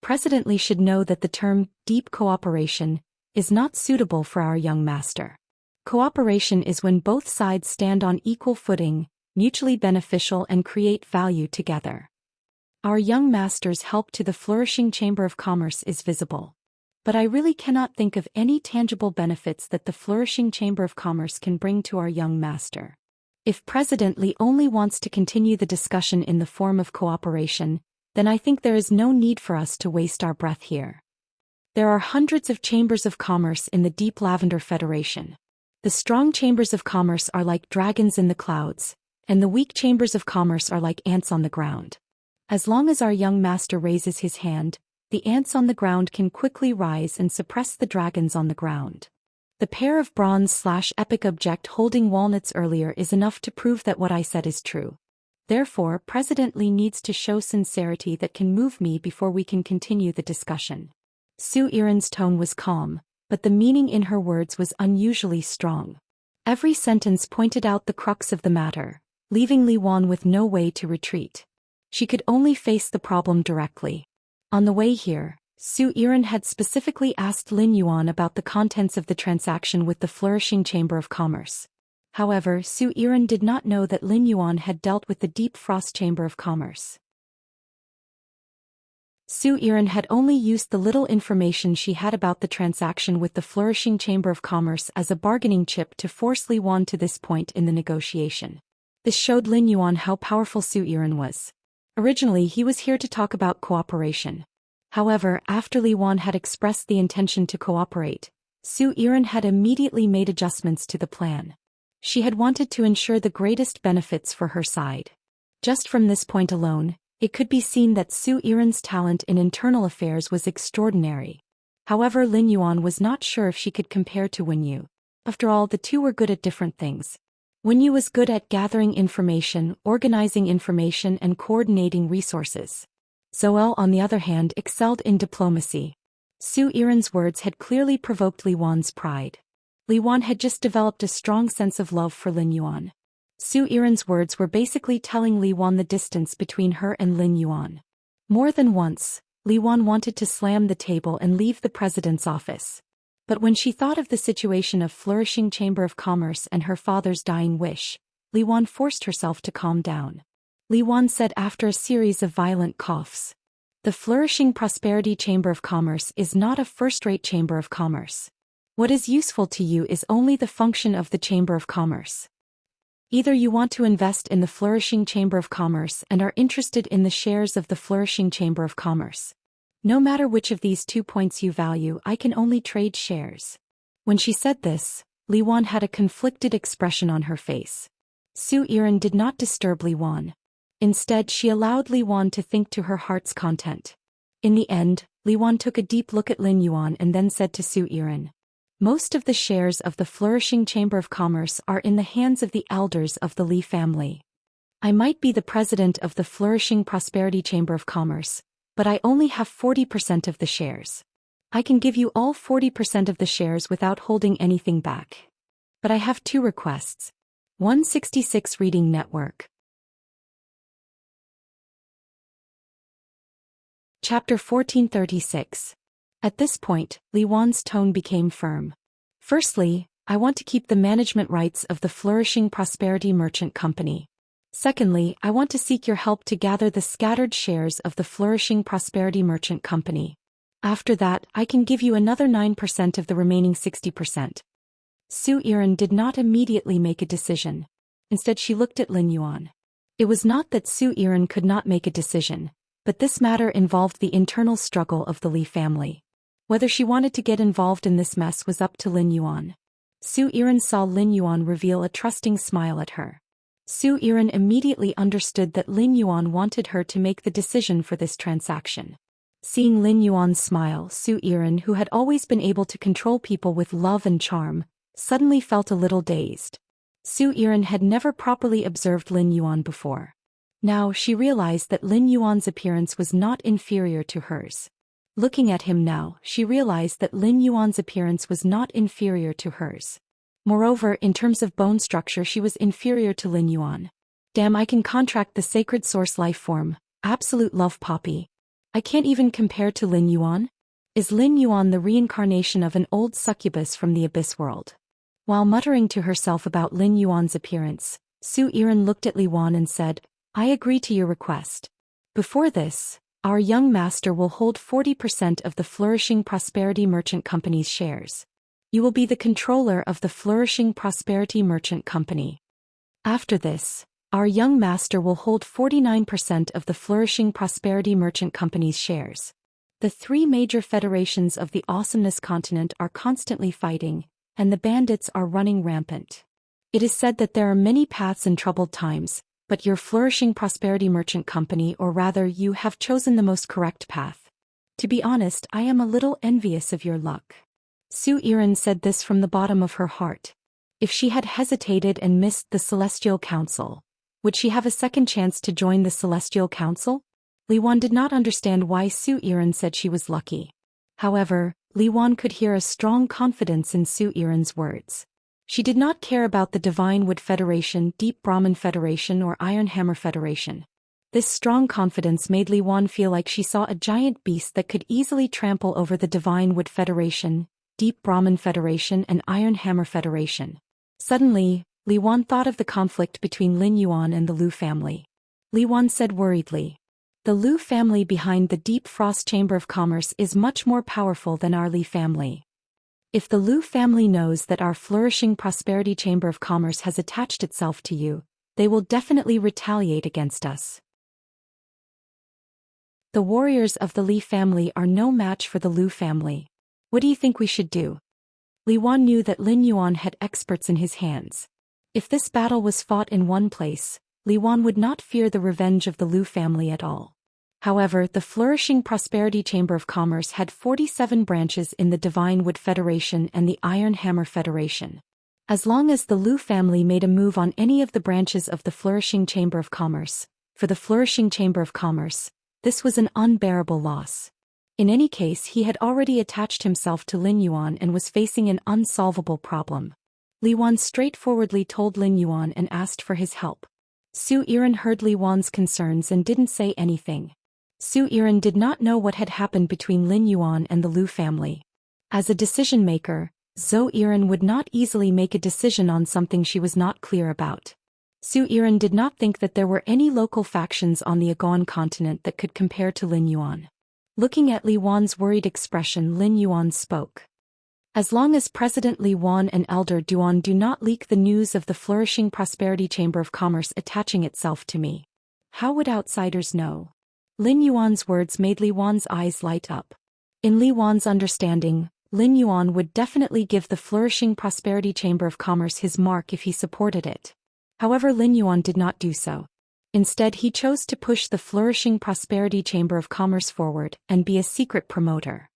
"President Li should know that the term deep cooperation is not suitable for our young master. Cooperation is when both sides stand on equal footing, mutually beneficial and create value together. Our young master's help to the flourishing Chamber of Commerce is visible. But I really cannot think of any tangible benefits that the flourishing Chamber of Commerce can bring to our young master. If President Li only wants to continue the discussion in the form of cooperation, then I think there is no need for us to waste our breath here. There are hundreds of chambers of commerce in the Deep Lavender Federation. The strong chambers of commerce are like dragons in the clouds, and the weak chambers of commerce are like ants on the ground. As long as our young master raises his hand, the ants on the ground can quickly rise and suppress the dragons on the ground. The pair of bronze/epic object holding walnuts earlier is enough to prove that what I said is true. Therefore, President Li needs to show sincerity that can move me before we can continue the discussion. Su Yiren's tone was calm, but the meaning in her words was unusually strong. Every sentence pointed out the crux of the matter, leaving Li Wan with no way to retreat. She could only face the problem directly. On the way here, Su Yiren had specifically asked Lin Yuan about the contents of the transaction with the Flourishing Chamber of Commerce. However, Su Yiren did not know that Lin Yuan had dealt with the Deep Frost Chamber of Commerce. Su Yiren had only used the little information she had about the transaction with the Flourishing Chamber of Commerce as a bargaining chip to force Li Wan to this point in the negotiation. This showed Lin Yuan how powerful Su Yiren was. Originally, he was here to talk about cooperation. However, after Li Wan had expressed the intention to cooperate, Su Yiren had immediately made adjustments to the plan. She had wanted to ensure the greatest benefits for her side. Just from this point alone, it could be seen that Su Yiren's talent in internal affairs was extraordinary. However, Lin Yuan was not sure if she could compare to Wen Yu. After all, the two were good at different things. Wen Yu was good at gathering information, organizing information, and coordinating resources. Zhou, on the other hand, excelled in diplomacy. Su Yiren's words had clearly provoked Li Wan's pride. Li Wan had just developed a strong sense of love for Lin Yuan. Su Yiren's words were basically telling Li Wan the distance between her and Lin Yuan. More than once, Li Wan wanted to slam the table and leave the president's office. But when she thought of the situation of Flourishing Chamber of Commerce and her father's dying wish, Li Wan forced herself to calm down. Li Wan said after a series of violent coughs, "The Flourishing Prosperity Chamber of Commerce is not a first-rate chamber of commerce. What is useful to you is only the function of the Chamber of Commerce. Either you want to invest in the Flourishing Chamber of Commerce and are interested in the shares of the Flourishing Chamber of Commerce. No matter which of these 2 points you value, I can only trade shares." When she said this, Li Wan had a conflicted expression on her face. Su Yiren did not disturb Li Wan. Instead, she allowed Li Wan to think to her heart's content. In the end, Li Wan took a deep look at Lin Yuan and then said to Su Yiren, "Most of the shares of the Flourishing Chamber of Commerce are in the hands of the elders of the Li family. I might be the president of the Flourishing Prosperity Chamber of Commerce, but I only have 40% of the shares. I can give you all 40% of the shares without holding anything back. But I have 2 requests." 166 Reading Network. Chapter 1436. At this point, Li Wan's tone became firm. "Firstly, I want to keep the management rights of the Flourishing Prosperity Merchant Company. Secondly, I want to seek your help to gather the scattered shares of the Flourishing Prosperity Merchant Company. After that, I can give you another 9% of the remaining 60%. Su Yiren did not immediately make a decision. Instead, she looked at Lin Yuan. It was not that Su Yiren could not make a decision, but this matter involved the internal struggle of the Li family. Whether she wanted to get involved in this mess was up to Lin Yuan. Su Yiren saw Lin Yuan reveal a trusting smile at her. Su Yiren immediately understood that Lin Yuan wanted her to make the decision for this transaction. Seeing Lin Yuan's smile, Su Yiren, who had always been able to control people with love and charm, suddenly felt a little dazed. Su Yiren had never properly observed Lin Yuan before. Now she realized that Lin Yuan's appearance was not inferior to hers. Looking at him now, she realized that Lin Yuan's appearance was not inferior to hers. Moreover, in terms of bone structure, she was inferior to Lin Yuan. Damn, I can contract the sacred source life form, absolute love poppy. I can't even compare to Lin Yuan? Is Lin Yuan the reincarnation of an old succubus from the abyss world? While muttering to herself about Lin Yuan's appearance, Su Yiren looked at Li Wan and said, "I agree to your request. Before this, our young master will hold 40% of the Flourishing Prosperity Merchant Company's shares. You will be the controller of the Flourishing Prosperity Merchant Company. After this, our young master will hold 49% of the Flourishing Prosperity Merchant Company's shares. The 3 major federations of the Awesomeness continent are constantly fighting, and the bandits are running rampant. It is said that there are many paths in troubled times, but your Flourishing Prosperity Merchant Company, or rather you have chosen the most correct path. To be honest, I am a little envious of your luck." Su Yiren said this from the bottom of her heart. If she had hesitated and missed the Celestial Council, would she have a second chance to join the Celestial Council? Li Wan did not understand why Su Yiren said she was lucky. However, Li Wan could hear a strong confidence in Su Yiren's words. She did not care about the Divine Wood Federation, Deep Brahman Federation or Iron Hammer Federation. This strong confidence made Li Wan feel like she saw a giant beast that could easily trample over the Divine Wood Federation, Deep Brahman Federation and Iron Hammer Federation. Suddenly, Li Wan thought of the conflict between Lin Yuan and the Lu family. Li Wan said worriedly, "The Lu family behind the Deep Frost Chamber of Commerce is much more powerful than our Li family. If the Lu family knows that our flourishing prosperity Chamber of Commerce has attached itself to you, they will definitely retaliate against us. The warriors of the Li family are no match for the Lu family. What do you think we should do?" Li Wan knew that Lin Yuan had experts in his hands. If this battle was fought in one place, Li Wan would not fear the revenge of the Lu family at all. However, the Flourishing Prosperity Chamber of Commerce had 47 branches in the Divine Wood Federation and the Iron Hammer Federation. As long as the Lu family made a move on any of the branches of the Flourishing Chamber of Commerce, for the Flourishing Chamber of Commerce, this was an unbearable loss. In any case, he had already attached himself to Lin Yuan and was facing an unsolvable problem. Li Wan straightforwardly told Lin Yuan and asked for his help. Su Yiren heard Li Wan's concerns and didn't say anything. Su Yiren did not know what had happened between Lin Yuan and the Lu family. As a decision-maker, Zhou Yiren would not easily make a decision on something she was not clear about. Su Yiren did not think that there were any local factions on the Agoan continent that could compare to Lin Yuan. Looking at Li Wan's worried expression, Lin Yuan spoke. "As long as President Li Wan and Elder Duan do not leak the news of the Flourishing Prosperity Chamber of Commerce attaching itself to me, how would outsiders know?" Lin Yuan's words made Li Wan's eyes light up. In Li Wan's understanding, Lin Yuan would definitely give the Flourishing Prosperity Chamber of Commerce his mark if he supported it. However, Lin Yuan did not do so. Instead, he chose to push the Flourishing Prosperity Chamber of Commerce forward and be a secret promoter.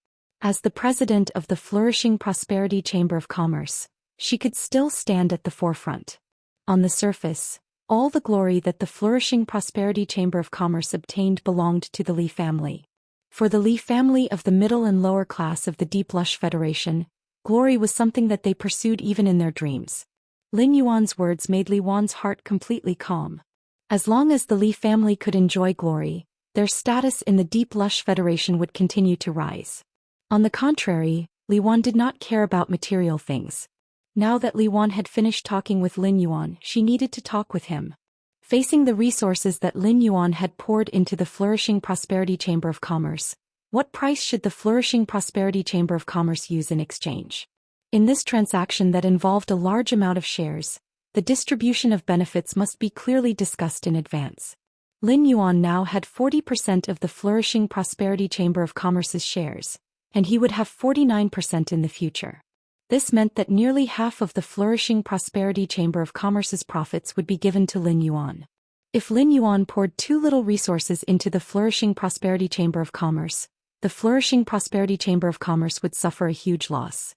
As the president of the Flourishing Prosperity Chamber of Commerce, she could still stand at the forefront. On the surface, all the glory that the Flourishing Prosperity Chamber of Commerce obtained belonged to the Li family. For the Li family of the middle and lower class of the Deep Lush Federation, glory was something that they pursued even in their dreams. Lin Yuan's words made Li Wan's heart completely calm. As long as the Li family could enjoy glory, their status in the Deep Lush Federation would continue to rise. On the contrary, Li Wan did not care about material things. Now that Li Wan had finished talking with Lin Yuan, she needed to talk with him. Facing the resources that Lin Yuan had poured into the Flourishing Prosperity Chamber of Commerce, what price should the Flourishing Prosperity Chamber of Commerce use in exchange? In this transaction that involved a large amount of shares, the distribution of benefits must be clearly discussed in advance. Lin Yuan now had 40% of the Flourishing Prosperity Chamber of Commerce's shares, and he would have 49% in the future. This meant that nearly half of the Flourishing Prosperity Chamber of Commerce's profits would be given to Lin Yuan. If Lin Yuan poured too little resources into the Flourishing Prosperity Chamber of Commerce, the Flourishing Prosperity Chamber of Commerce would suffer a huge loss.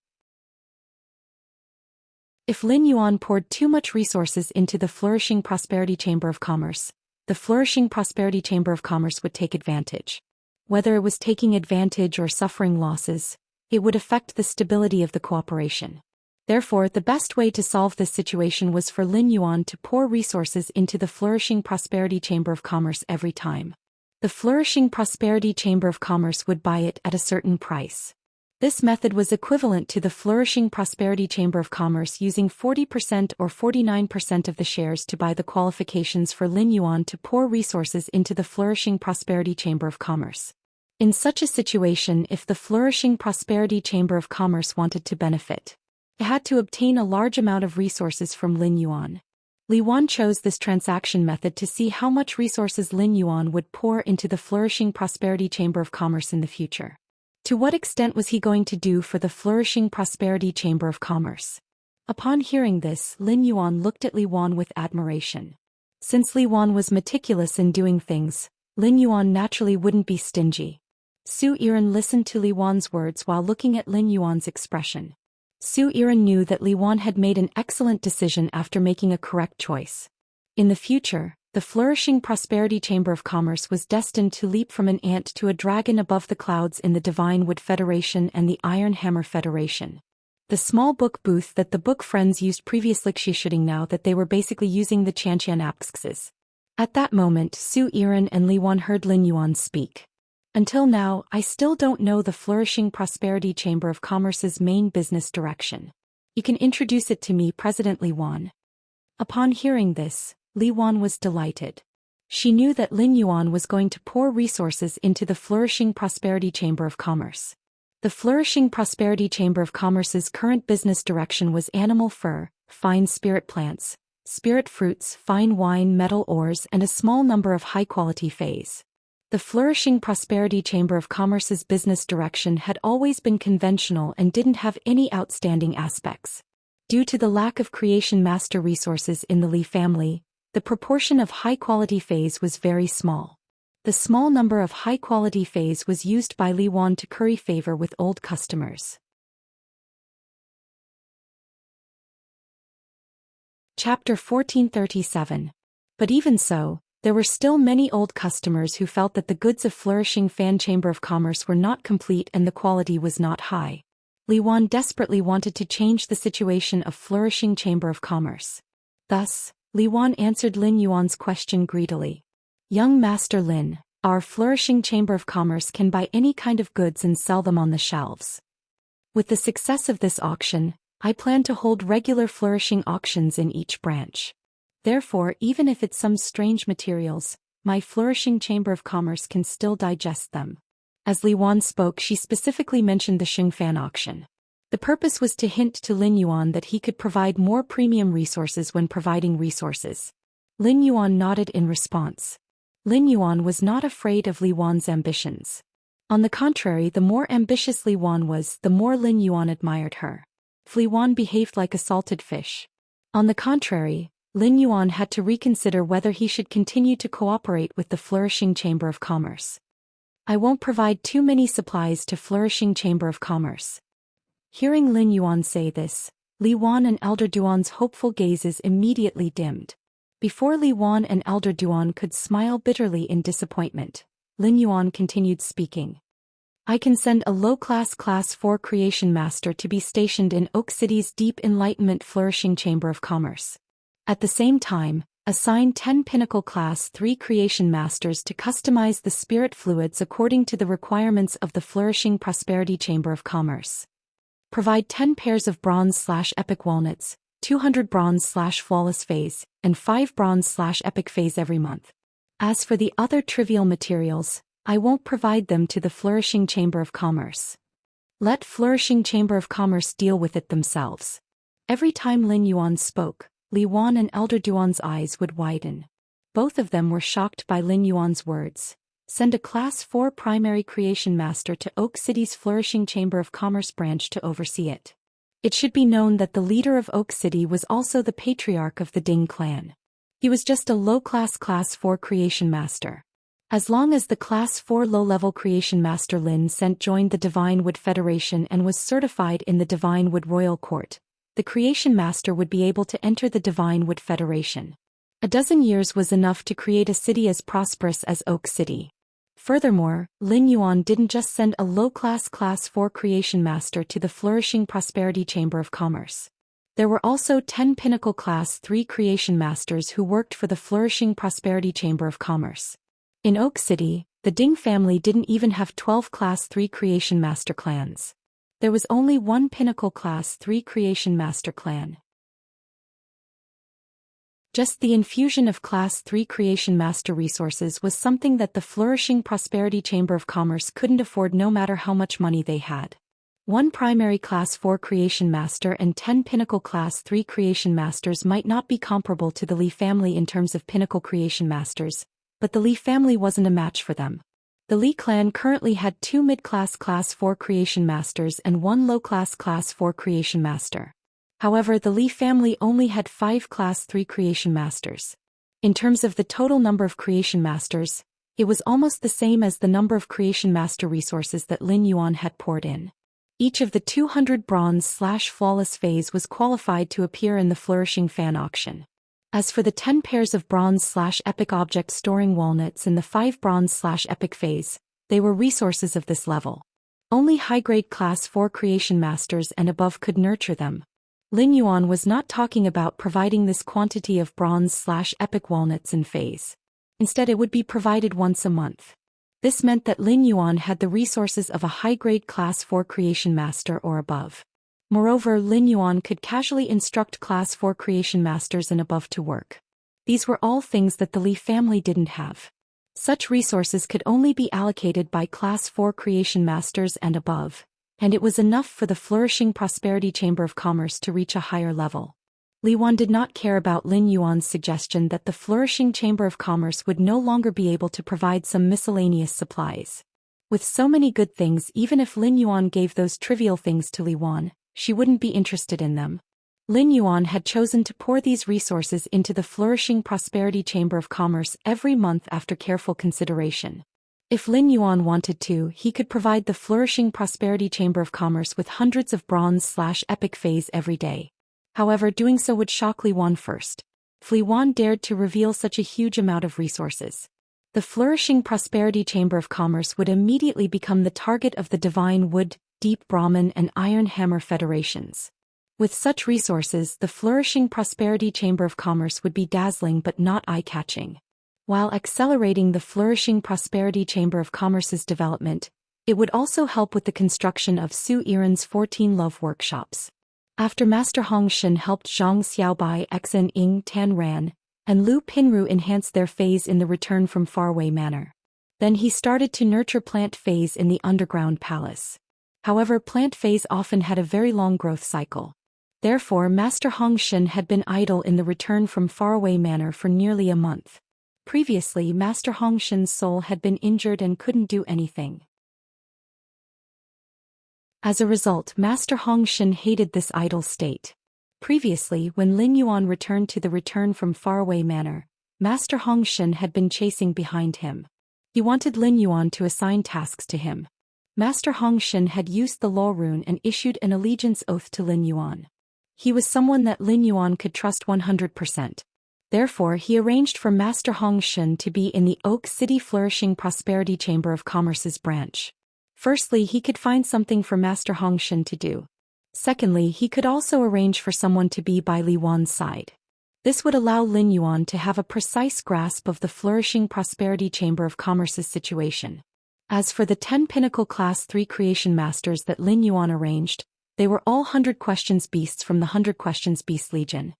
If Lin Yuan poured too much resources into the Flourishing Prosperity Chamber of Commerce, the Flourishing Prosperity Chamber of Commerce would take advantage. Whether it was taking advantage or suffering losses, it would affect the stability of the cooperation. Therefore, the best way to solve this situation was for Lin Yuan to pour resources into the Flourishing Prosperity Chamber of Commerce every time. The Flourishing Prosperity Chamber of Commerce would buy it at a certain price. This method was equivalent to the Flourishing Prosperity Chamber of Commerce using 40% or 49% of the shares to buy the qualifications for Lin Yuan to pour resources into the Flourishing Prosperity Chamber of Commerce. In such a situation, if the Flourishing Prosperity Chamber of Commerce wanted to benefit, it had to obtain a large amount of resources from Lin Yuan. Li Wan chose this transaction method to see how much resources Lin Yuan would pour into the Flourishing Prosperity Chamber of Commerce in the future. To what extent was he going to do for the Flourishing Prosperity Chamber of Commerce? Upon hearing this, Lin Yuan looked at Li Wan with admiration. Since Li Wan was meticulous in doing things, Lin Yuan naturally wouldn't be stingy. Su Yiren listened to Li Wan's words while looking at Lin Yuan's expression. Su Yiren knew that Li Wan had made an excellent decision after making a correct choice. In the future, the flourishing prosperity chamber of commerce was destined to leap from an ant to a dragon above the clouds in the Divine Wood Federation and the Iron Hammer Federation. The small book booth that the book friends used previously shooting now that they were basically using the Xianxia napkins. At that moment, Su Yiren and Li Wan heard Lin Yuan speak. Until now, I still don't know the flourishing prosperity chamber of commerce's main business direction. You can introduce it to me, President Li Wan. Upon hearing this, Li Wan was delighted. She knew that Lin Yuan was going to pour resources into the flourishing prosperity chamber of commerce. The flourishing prosperity chamber of commerce's current business direction was animal fur, fine spirit plants, spirit fruits, fine wine, metal ores, and a small number of high-quality fays. The flourishing prosperity chamber of commerce's business direction had always been conventional and didn't have any outstanding aspects. Due to the lack of creation master resources in the Li family, the proportion of high-quality fays was very small. The small number of high-quality fays was used by Li Wan to curry favor with old customers. Chapter 1437. But even so, there were still many old customers who felt that the goods of flourishing fan chamber of commerce were not complete and the quality was not high. Li Wan desperately wanted to change the situation of flourishing chamber of commerce. Thus, Li Wan answered Lin Yuan's question greedily. Young Master Lin, our flourishing chamber of commerce can buy any kind of goods and sell them on the shelves. With the success of this auction, I plan to hold regular flourishing auctions in each branch. Therefore, even if it's some strange materials, my flourishing chamber of commerce can still digest them. As Li Wan spoke, she specifically mentioned the Xingfan auction. The purpose was to hint to Lin Yuan that he could provide more premium resources when providing resources. Lin Yuan nodded in response. Lin Yuan was not afraid of Li Wan's ambitions. On the contrary, the more ambitious Li Wan was, the more Lin Yuan admired her. Li Wan behaved like a salted fish. On the contrary, Lin Yuan had to reconsider whether he should continue to cooperate with the flourishing chamber of commerce. I won't provide too many supplies to flourishing chamber of commerce. Hearing Lin Yuan say this, Li Wan and Elder Duan's hopeful gazes immediately dimmed. Before Li Wan and Elder Duan could smile bitterly in disappointment, Lin Yuan continued speaking. I can send a low-class Class 4 Creation Master to be stationed in Oak City's Deep Enlightenment Flourishing Chamber of Commerce. At the same time, assign 10 Pinnacle Class 3 Creation Masters to customize the spirit fluids according to the requirements of the Flourishing Prosperity Chamber of Commerce. Provide 10 pairs of bronze/epic walnuts, 200 bronze/flawless phase, and 5 bronze/epic phase every month. As for the other trivial materials, I won't provide them to the Flourishing Chamber of Commerce. Let Flourishing Chamber of Commerce deal with it themselves. Every time Lin Yuan spoke, Li Wan and Elder Duan's eyes would widen. Both of them were shocked by Lin Yuan's words. Send a Class 4 Primary Creation Master to Oak City's Flourishing Chamber of Commerce branch to oversee it. It should be known that the leader of Oak City was also the patriarch of the Ding clan. He was just a low-class Class 4 Creation Master. As long as the Class 4 low-level Creation Master Lin sent joined the Divine Wood Federation and was certified in the Divine Wood Royal Court, the Creation Master would be able to enter the Divine Wood Federation. A dozen years was enough to create a city as prosperous as Oak City. Furthermore, Lin Yuan didn't just send a low-class Class 4 Creation Master to the Flourishing Prosperity Chamber of Commerce. There were also 10 Pinnacle Class 3 Creation Masters who worked for the Flourishing Prosperity Chamber of Commerce. In Oak City, the Ding family didn't even have 12 Class 3 Creation Master clans. There was only one Pinnacle Class 3 Creation Master clan. Just the infusion of Class 3 Creation Master resources was something that the Flourishing Prosperity Chamber of Commerce couldn't afford no matter how much money they had. One primary Class 4 Creation Master and 10 Pinnacle Class 3 Creation Masters might not be comparable to the Li family in terms of Pinnacle Creation Masters, but the Li family wasn't a match for them. The Li clan currently had 2 mid-class Class 4 Creation Masters and 1 low-class Class 4 Creation Master. However, the Li family only had 5 Class 3 Creation Masters. In terms of the total number of Creation Masters, It was almost the same as the number of creation master resources that Lin Yuan had poured in. Each of the 200 bronze/flawless phase was qualified to appear in the flourishing fan auction. As for the 10 pairs of bronze/epic object storing walnuts in the 5 bronze/epic phase, they were resources of this level. Only high-grade class 4 creation masters and above could nurture them. Lin Yuan was not talking about providing this quantity of bronze/epic walnuts in phase. Instead, it would be provided once a month. This meant that Lin Yuan had the resources of a high-grade class 4 creation master or above. Moreover, Lin Yuan could casually instruct class 4 creation masters and above to work. These were all things that the Li family didn't have. Such resources could only be allocated by class 4 creation masters and above, and it was enough for the flourishing prosperity chamber of commerce to reach a higher level. Li Yuan did not care about Lin Yuan's suggestion that the flourishing chamber of commerce would no longer be able to provide some miscellaneous supplies. With so many good things, even if Lin Yuan gave those trivial things to Li Yuan, she wouldn't be interested in them. Lin Yuan had chosen to pour these resources into the flourishing prosperity chamber of commerce every month after careful consideration. If Lin Yuan wanted to, he could provide the flourishing prosperity chamber of commerce with hundreds of bronze/epic phase every day. However, doing so would shock Li Yuan first. If Li Yuan dared to reveal such a huge amount of resources, the flourishing prosperity chamber of commerce would immediately become the target of the divine wood, deep Brahmin and iron hammer federations. With such resources, the flourishing prosperity chamber of commerce would be dazzling but not eye-catching. While accelerating the flourishing prosperity chamber of commerce's development, it would also help with the construction of Zhou Xian's 14 love workshops. After Master Hong Shen helped Zhang Xiaobai, Xen Ying Tan Ran, and Lu Pinru enhance their phase in the Return from Faraway Manor. Then he started to nurture plant phase in the underground palace. However, plant phase often had a very long growth cycle. Therefore, Master Hong Shen had been idle in the Return from Faraway Manor for nearly a month. Previously, Master Hong Shen's soul had been injured and couldn't do anything. As a result, Master Hong Shen hated this idle state. Previously, when Lin Yuan returned to the Return from Faraway Manor, Master Hong Shen had been chasing behind him. He wanted Lin Yuan to assign tasks to him. Master Hong Shen had used the law rune and issued an allegiance oath to Lin Yuan. He was someone that Lin Yuan could trust 100%. Therefore, he arranged for Master Hong Shen to be in the Oak City Flourishing Prosperity Chamber of Commerce's branch. Firstly, he could find something for Master Hong Shen to do. Secondly, he could also arrange for someone to be by Li Yuan's side. This would allow Lin Yuan to have a precise grasp of the flourishing prosperity chamber of commerce's situation. As for the 10 pinnacle class 3 creation masters that Lin Yuan arranged, they were all 100 questions beasts from the 100 questions beast legion.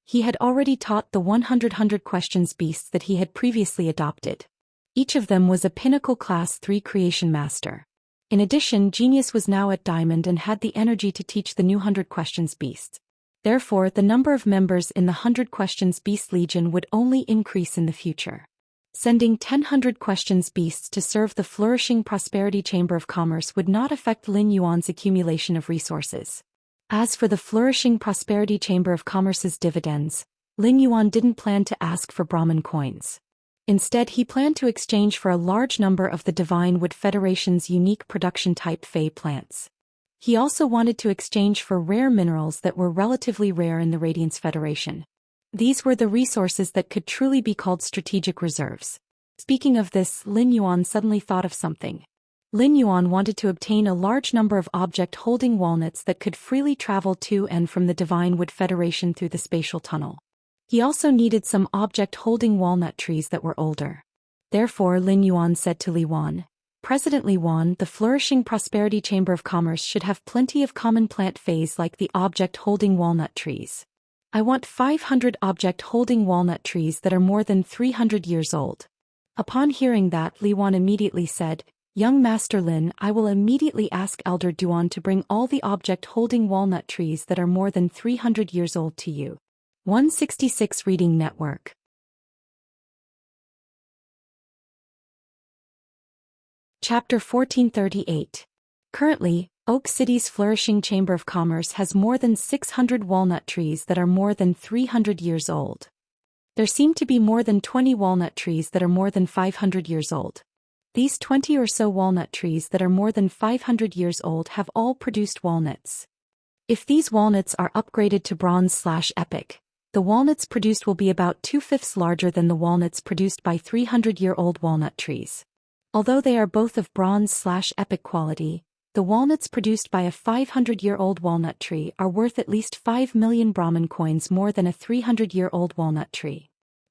He had already taught the 100 questions beasts that he had previously adopted. Each of them was a pinnacle class 3 creation master. In addition, Genius was now at Diamond and had the energy to teach the new 100 questions beasts. Therefore, the number of members in the 100 questions beast legion would only increase in the future. Sending 100 questions beasts to serve the flourishing prosperity chamber of commerce would not affect Lin Yuan's accumulation of resources. As for the flourishing prosperity chamber of commerce's dividends, Lin Yuan didn't plan to ask for Brahmin coins. Instead, he planned to exchange for a large number of the Divine Wood Federation's unique production-type Fey plants. He also wanted to exchange for rare minerals that were relatively rare in the Radiance Federation. These were the resources that could truly be called strategic reserves. Speaking of this, Lin Yuan suddenly thought of something. Lin Yuan wanted to obtain a large number of object-holding walnuts that could freely travel to and from the Divine Wood Federation through the spatial tunnel. He also needed some object-holding walnut trees that were older. Therefore, Lin Yuan said to Li Yuan, "President Li Yuan, the flourishing prosperity chamber of commerce should have plenty of common plant phase like the object-holding walnut trees. I want 500 object-holding walnut trees that are more than 300 years old." Upon hearing that, Li Yuan immediately said, "Young Master Lin, I will immediately ask Elder Duan to bring all the object-holding walnut trees that are more than 300 years old to you." 166 Reading Network. Chapter 1438. Currently, Oak City's flourishing chamber of commerce has more than 600 walnut trees that are more than 300 years old. There seem to be more than 20 walnut trees that are more than 500 years old. These 20 or so walnut trees that are more than 500 years old have all produced walnuts. If these walnuts are upgraded to bronze/epic, the walnuts produced will be about 2/5 larger than the walnuts produced by 300-year-old walnut trees. Although they are both of bronze/epic quality, the walnuts produced by a 500-year-old walnut tree are worth at least 5 million Brahmin coins more than a 300-year-old walnut tree.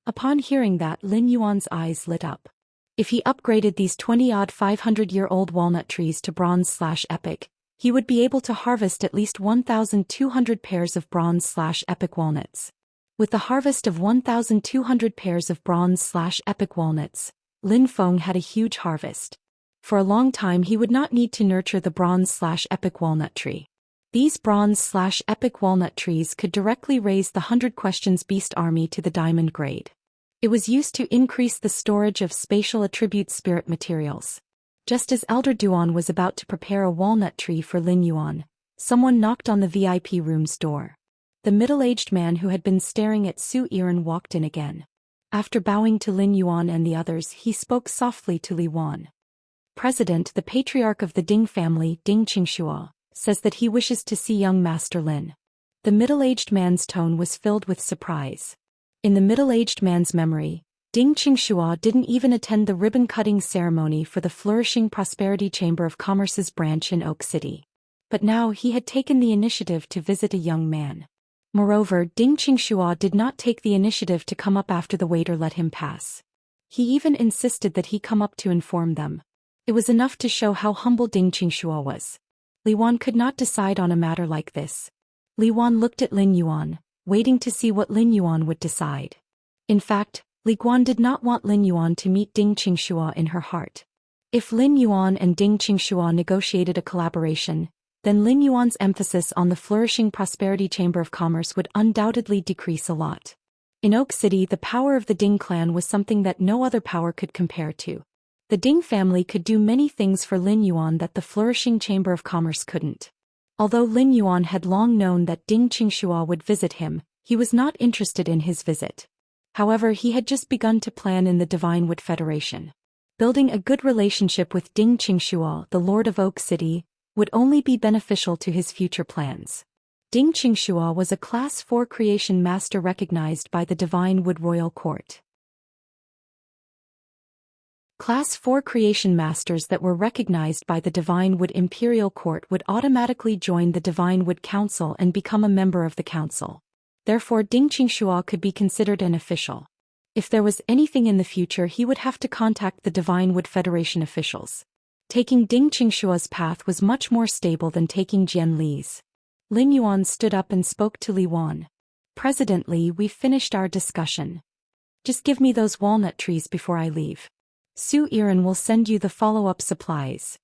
Upon hearing that, Lin Yuan's eyes lit up. If he upgraded these 20-odd 500-year-old walnut trees to bronze/epic, he would be able to harvest at least 1,200 pairs of bronze/epic walnuts. With the harvest of 1,200 pairs of bronze/epic walnuts, Lin Feng had a huge harvest. For a long time he would not need to nurture the bronze/epic walnut tree. These bronze/epic walnut trees could directly raise the 100 Questions Beast army to the diamond grade. It was used to increase the storage of spatial attribute spirit materials. Just as Elder Duan was about to prepare a walnut tree for Lin Yuan, someone knocked on the VIP room's door. The middle-aged man who had been staring at Zhou Xian walked in again. After bowing to Lin Yuan and the others, he spoke softly to Li Wan. President, the patriarch of the Ding family, Ding Xianxia, says that he wishes to see young Master Lin. The middle-aged man's tone was filled with surprise. In the middle-aged man's memory, Ding Xianxia didn't even attend the ribbon-cutting ceremony for the Flourishing Prosperity Chamber of Commerce's branch in Oak City. But now he had taken the initiative to visit a young man. Moreover, Ding Xianxia did not take the initiative to come up after the waiter let him pass. He even insisted that he come up to inform them. It was enough to show how humble Ding Xianxia was. Li Wan could not decide on a matter like this. Li Wan looked at Lin Yuan, waiting to see what Lin Yuan would decide. In fact, Li Guan did not want Lin Yuan to meet Ding Xianxia in her heart. If Lin Yuan and Ding Xianxia negotiated a collaboration, then Lin Yuan's emphasis on the Flourishing Prosperity Chamber of Commerce would undoubtedly decrease a lot. In Oak City, the power of the Ding clan was something that no other power could compare to. The Ding family could do many things for Lin Yuan that the Flourishing Chamber of Commerce couldn't. Although Lin Yuan had long known that Ding Xianxia would visit him, he was not interested in his visit. However, he had just begun to plan in the Divine Wood Federation. Building a good relationship with Ding Xianxia, the Lord of Oak City, would only be beneficial to his future plans. Ding Xianxia was a Class 4 creation master recognized by the Divine Wood Royal Court. Class 4 creation masters that were recognized by the Divine Wood Imperial Court would automatically join the Divine Wood Council and become a member of the council. Therefore, Ding Xianxia could be considered an official. If there was anything in the future, he would have to contact the Divine Wood Federation officials. Taking Ding Xianxia's path was much more stable than taking Jian Li's. Lin Yuan stood up and spoke to Li Wan. President Li, we've finished our discussion. Just give me those walnut trees before I leave. Zhou Xian will send you the follow-up supplies.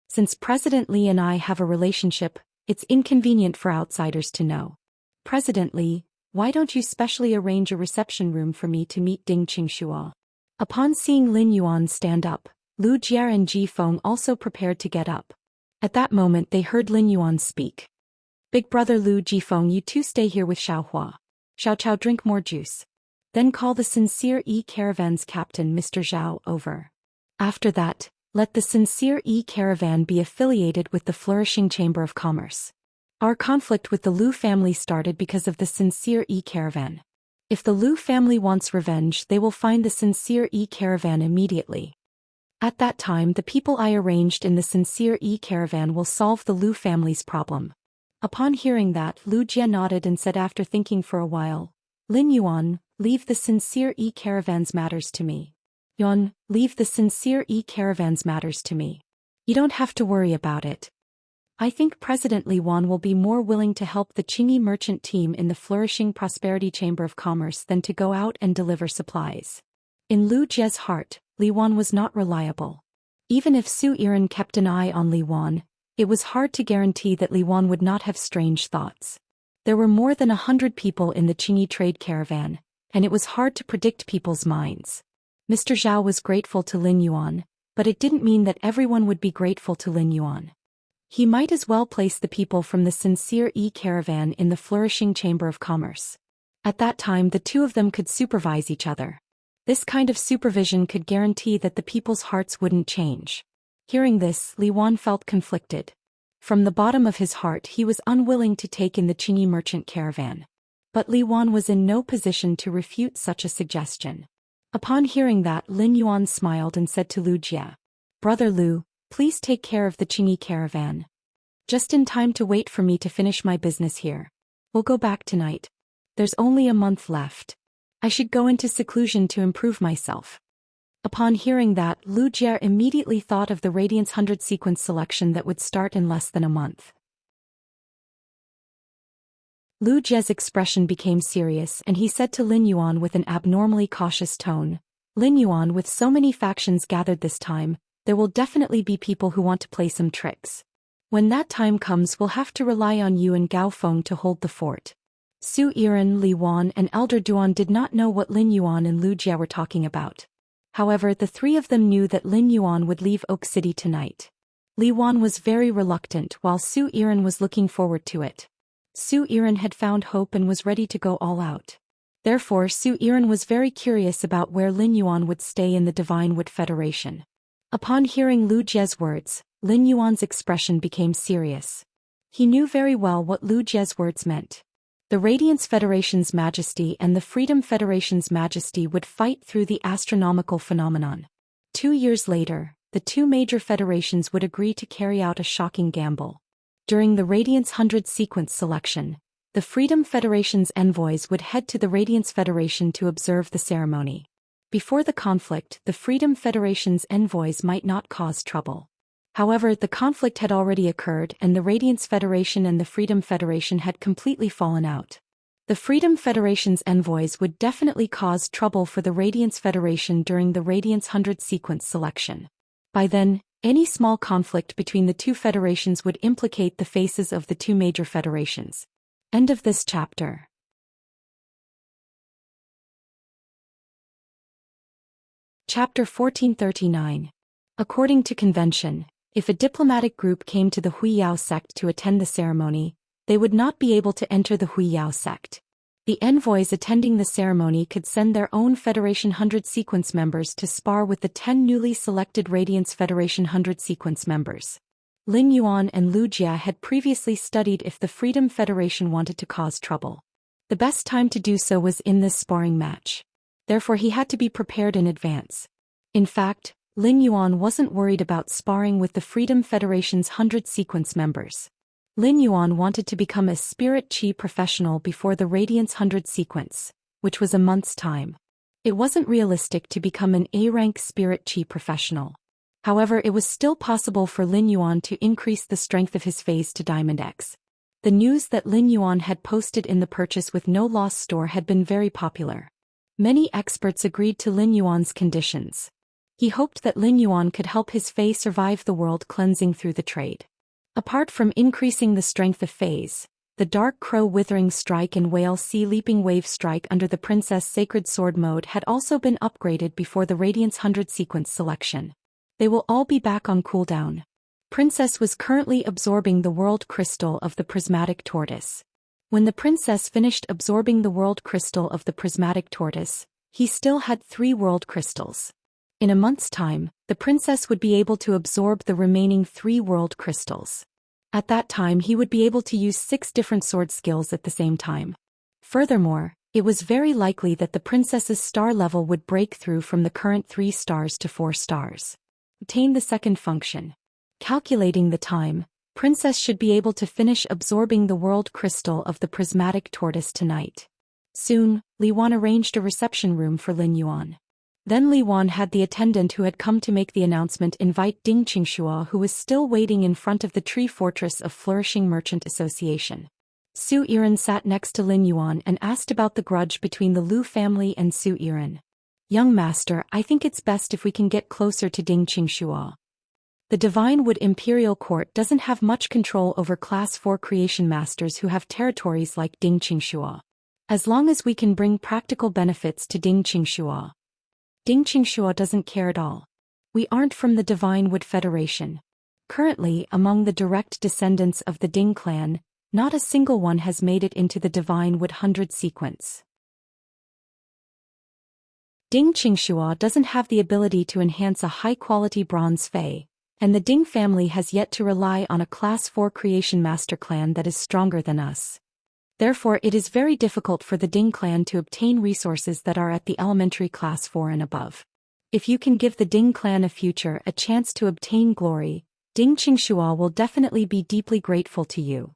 Since President Li and I have a relationship, it's inconvenient for outsiders to know. President Li, why don't you specially arrange a reception room for me to meet Ding Xianxia? Upon seeing Lin Yuan stand up, Lu Jie and Ji Feng also prepared to get up. At that moment they heard Lin Yuan speak. Big brother Lu Jifeng, you two stay here with Xiaohua. Xiao Chao, drink more juice. Then call the Sincere E-Caravan's captain Mr. Zhao over. After that, let the Sincere E-Caravan be affiliated with the Flourishing Chamber of Commerce. Our conflict with the Lu family started because of the Sincere E-Caravan. If the Lu family wants revenge, they will find the Sincere E-Caravan immediately. At that time, the people I arranged in the Sincere E-Caravan will solve the Lu family's problem. Upon hearing that, Lu Jie nodded and said after thinking for a while, Lin Yuan, leave the Sincere E-Caravan's matters to me. Yuan, leave the Sincere E-Caravan's matters to me. You don't have to worry about it. I think President Li Wan will be more willing to help the Qingyi merchant team in the Flourishing Prosperity Chamber of Commerce than to go out and deliver supplies. In Lu Jie's heart, Li Wan was not reliable. Even if Zhou Xian kept an eye on Li Wan, it was hard to guarantee that Li Wan would not have strange thoughts. There were more than 100 people in the Qingyi trade caravan, and it was hard to predict people's minds. Mr. Zhao was grateful to Lin Yuan, but it didn't mean that everyone would be grateful to Lin Yuan. He might as well place the people from the Sincere E-Caravan in the Flourishing Chamber of Commerce. At that time the two of them could supervise each other. This kind of supervision could guarantee that the people's hearts wouldn't change. Hearing this, Li Wan felt conflicted. From the bottom of his heart he was unwilling to take in the Qingyi merchant caravan. But Li Wan was in no position to refute such a suggestion. Upon hearing that, Lin Yuan smiled and said to Lu Jie, "Brother Lu, please take care of the Qingyi caravan. Just in time to wait for me to finish my business here. We'll go back tonight. There's only a month left. I should go into seclusion to improve myself." Upon hearing that, Lu Jie immediately thought of the Radiance 100 sequence selection that would start in less than a month. Lu Jie's expression became serious and he said to Lin Yuan with an abnormally cautious tone, "Lin Yuan, with so many factions gathered this time, there will definitely be people who want to play some tricks. When that time comes we'll have to rely on you and Gao Feng to hold the fort." Su Yiren, Li Wan and Elder Duan did not know what Lin Yuan and Lu Jie were talking about. However, the three of them knew that Lin Yuan would leave Oak City tonight. Li Wan was very reluctant while Su Yiren was looking forward to it. Su Yiren had found hope and was ready to go all out. Therefore Su Yiren was very curious about where Lin Yuan would stay in the Divine Wood Federation. Upon hearing Lu Jie's words, Lin Yuan's expression became serious. He knew very well what Lu Jie's words meant. The Radiance Federation's majesty and the Freedom Federation's majesty would fight through the astronomical phenomenon. 2 years later, the two major federations would agree to carry out a shocking gamble. During the Radiance 100 sequence selection, the Freedom Federation's envoys would head to the Radiance Federation to observe the ceremony. Before the conflict, the Freedom Federation's envoys might not cause trouble. However, the conflict had already occurred and the Radiance Federation and the Freedom Federation had completely fallen out. The Freedom Federation's envoys would definitely cause trouble for the Radiance Federation during the Radiance 100 sequence selection. By then, any small conflict between the two federations would implicate the faces of the two major federations. End of this chapter. Chapter 1439. According to convention, if a diplomatic group came to the Huiyao sect to attend the ceremony, they would not be able to enter the Huiyao sect. The envoys attending the ceremony could send their own Federation 100 sequence members to spar with the 10 newly selected Radiance Federation 100 sequence members. Lin Yuan and Lu Jie had previously studied if the Freedom Federation wanted to cause trouble. The best time to do so was in this sparring match. Therefore he had to be prepared in advance. In fact, Lin Yuan wasn't worried about sparring with the Freedom Federation's 100 sequence members. Lin Yuan wanted to become a Spirit Chi professional before the Radiance 100 sequence, which was a month's time. It wasn't realistic to become an A-rank Spirit Chi professional. However, it was still possible for Lin Yuan to increase the strength of his phase to Diamond X. The news that Lin Yuan had posted in the Purchase with No Loss store had been very popular. Many experts agreed to Lin Yuan's conditions. He hoped that Lin Yuan could help his Fae survive the world cleansing through the trade. Apart from increasing the strength of Faes, the Dark Crow Withering Strike and Whale Sea Leaping Wave Strike under the Princess Sacred Sword mode had also been upgraded before the Radiance 100 sequence selection. They will all be back on cooldown. Princess was currently absorbing the World Crystal of the Prismatic Tortoise. When the Princess finished absorbing the World Crystal of the Prismatic Tortoise, he still had 3 World Crystals. In a month's time, the Princess would be able to absorb the remaining 3 World Crystals. At that time he would be able to use 6 different sword skills at the same time. Furthermore, it was very likely that the Princess's star level would break through from the current 3 stars to 4 stars. Obtain the second function. Calculating the time, Princess should be able to finish absorbing the World Crystal of the Prismatic Tortoise tonight. Soon, Li Wan arranged a reception room for Lin Yuan. Then Li Wan had the attendant who had come to make the announcement invite Ding Qingxua, who was still waiting in front of the tree fortress of Flourishing Merchant Association. Su Yiren sat next to Lin Yuan and asked about the grudge between the Lu family and Su Yiren. "Young master, I think it's best if we can get closer to Ding Qingxua. The Divine Wood Imperial Court doesn't have much control over Class 4 creation masters who have territories like Ding Qingxua. As long as we can bring practical benefits to Ding Qingxua. Ding Qingxua doesn't care at all. We aren't from the Divine Wood Federation. Currently, among the direct descendants of the Ding clan, not a single one has made it into the Divine Wood 100 sequence. Ding Qingxua doesn't have the ability to enhance a high-quality bronze fei, and the Ding family has yet to rely on a Class 4 creation master clan that is stronger than us. Therefore it is very difficult for the Ding clan to obtain resources that are at the elementary Class 4 and above. If you can give the Ding clan a chance to obtain glory, Ding Qingxua will definitely be deeply grateful to you.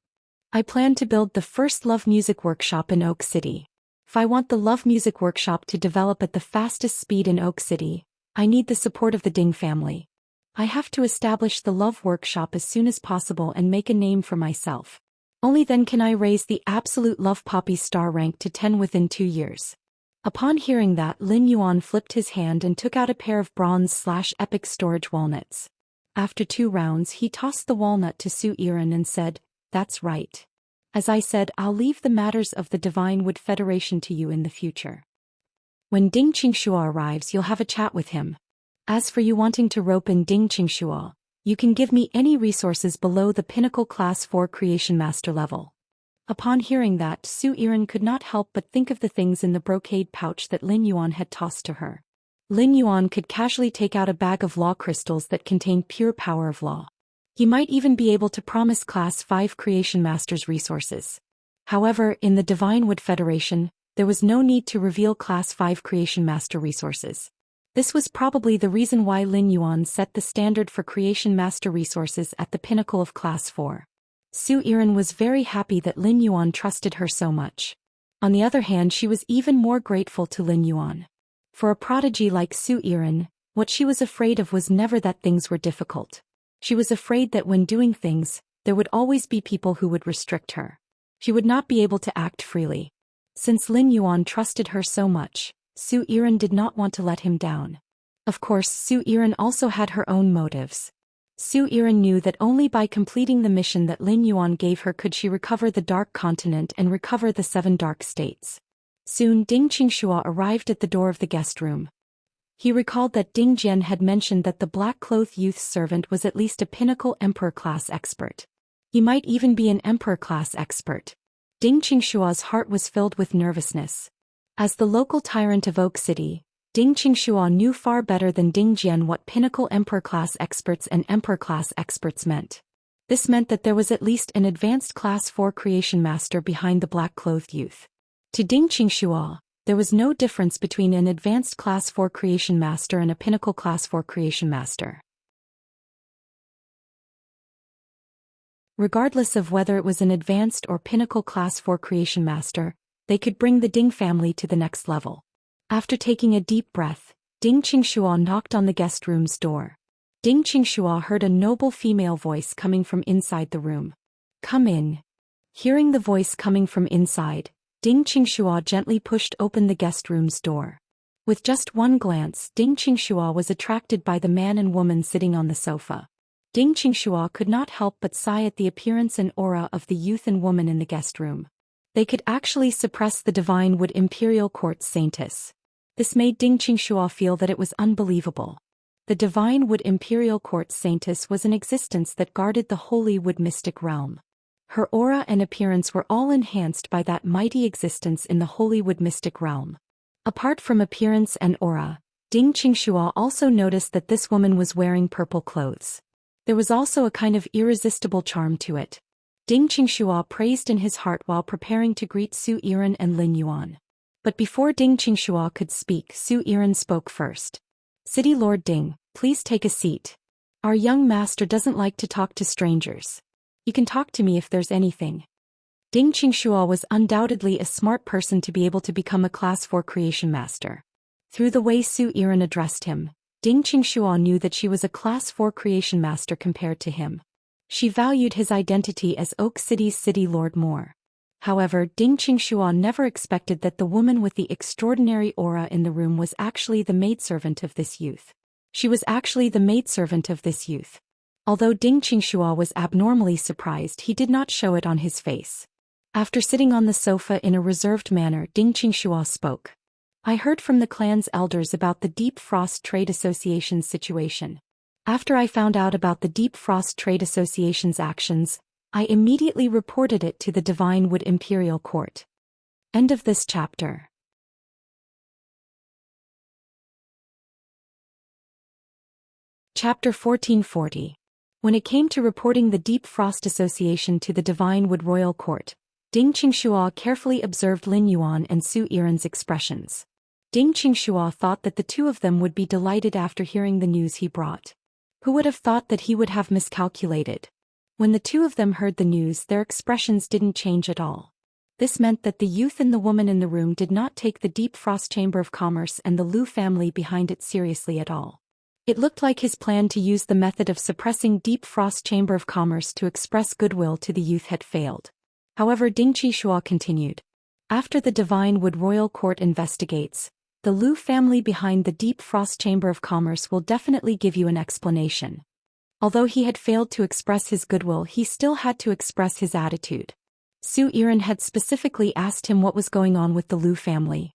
I plan to build the first love music workshop in Oak City. If I want the love music workshop to develop at the fastest speed in Oak City, I need the support of the Ding family. I have to establish the love workshop as soon as possible and make a name for myself. Only then can I raise the absolute love poppy star rank to 10 within 2 years. Upon hearing that, Lin Yuan flipped his hand and took out a pair of bronze/epic storage walnuts. After 2 rounds he tossed the walnut to Su Yiren and said, "That's right. As I said, I'll leave the matters of the Divine Wood Federation to you in the future. When Ding Qingxua arrives you'll have a chat with him. As for you wanting to rope in Ding Qingxua, you can give me any resources below the pinnacle Class 4 creation master level." Upon hearing that, Su Yiren could not help but think of the things in the brocade pouch that Lin Yuan had tossed to her. Lin Yuan could casually take out a bag of law crystals that contained pure power of law. He might even be able to promise Class 5 Creation Masters resources. However, in the Divine Wood Federation, there was no need to reveal Class 5 Creation Master resources. This was probably the reason why Lin Yuan set the standard for Creation Master resources at the pinnacle of Class 4. Su Yiren was very happy that Lin Yuan trusted her so much. On the other hand, she was even more grateful to Lin Yuan. For a prodigy like Su Yiren, what she was afraid of was never that things were difficult. She was afraid that when doing things, there would always be people who would restrict her. She would not be able to act freely. Since Lin Yuan trusted her so much, Su Yiren did not want to let him down. Of course, Su Yiren also had her own motives. Su Yiren knew that only by completing the mission that Lin Yuan gave her could she recover the Dark Continent and recover the 7 Dark States. Soon Ding Qingxua arrived at the door of the guest room. He recalled that Ding Jian had mentioned that the black-clothed youth's servant was at least a pinnacle Emperor-class expert. He might even be an Emperor-class expert. Ding Qingxua's heart was filled with nervousness. As the local tyrant of Oak City, Ding Qingxua knew far better than Ding Jian what pinnacle Emperor-class experts and Emperor-class experts meant. This meant that there was at least an advanced Class 4 creation master behind the black-clothed youth. To Ding Qingxua, there was no difference between an advanced Class 4 creation master and a pinnacle Class 4 creation master. Regardless of whether it was an advanced or pinnacle Class 4 creation master, they could bring the Ding family to the next level. After taking a deep breath, Ding Qingxua knocked on the guest room's door. Ding Qingxua heard a noble female voice coming from inside the room. "Come in." Hearing the voice coming from inside, Ding Qingxua gently pushed open the guest room's door. With just one glance, Ding Qingxua was attracted by the man and woman sitting on the sofa. Ding Qingxua could not help but sigh at the appearance and aura of the youth and woman in the guest room. They could actually suppress the Divine Wood Imperial Court's Saintess. This made Ding Qingxua feel that it was unbelievable. The Divine Wood Imperial Court's Saintess was an existence that guarded the Holy Wood mystic realm. Her aura and appearance were all enhanced by that mighty existence in the Holy Wood mystic realm. Apart from appearance and aura, Ding Qingxua also noticed that this woman was wearing purple clothes. There was also a kind of irresistible charm to it. Ding Qingxua praised in his heart while preparing to greet Su Yiren and Lin Yuan. But before Ding Qingxua could speak, Su Yiren spoke first. "City Lord Ding, please take a seat. Our young master doesn't like to talk to strangers. You can talk to me if there's anything." Ding Qingxua was undoubtedly a smart person to be able to become a Class 4 creation master. Through the way Su Yiren addressed him, Ding Qingxua knew that she was a Class 4 creation master compared to him. She valued his identity as Oak City's city lord more. However, Ding Qingxua never expected that the woman with the extraordinary aura in the room was actually the maidservant of this youth. She was actually the maidservant of this youth. Although Ding Qingxua was abnormally surprised, he did not show it on his face. After sitting on the sofa in a reserved manner, Ding Qingxua spoke. "I heard from the clan's elders about the Deep Frost Trade Association's situation. After I found out about the Deep Frost Trade Association's actions, I immediately reported it to the Divine Wood Imperial Court." End of this chapter. Chapter 1440. When it came to reporting the Deep Frost Association to the Divine Wood Royal Court, Ding Qingxua carefully observed Lin Yuan and Su Yiren's expressions. Ding Qingxua thought that the two of them would be delighted after hearing the news he brought. Who would have thought that he would have miscalculated? When the two of them heard the news, their expressions didn't change at all. This meant that the youth and the woman in the room did not take the Deep Frost Chamber of Commerce and the Lu family behind it seriously at all. It looked like his plan to use the method of suppressing Deep Frost Chamber of Commerce to express goodwill to the youth had failed. However, Ding Qingxua continued. After the Divine Wood Royal Court investigates, the Lu family behind the Deep Frost Chamber of Commerce will definitely give you an explanation. Although he had failed to express his goodwill, he still had to express his attitude. Su Yiren had specifically asked him what was going on with the Lu family.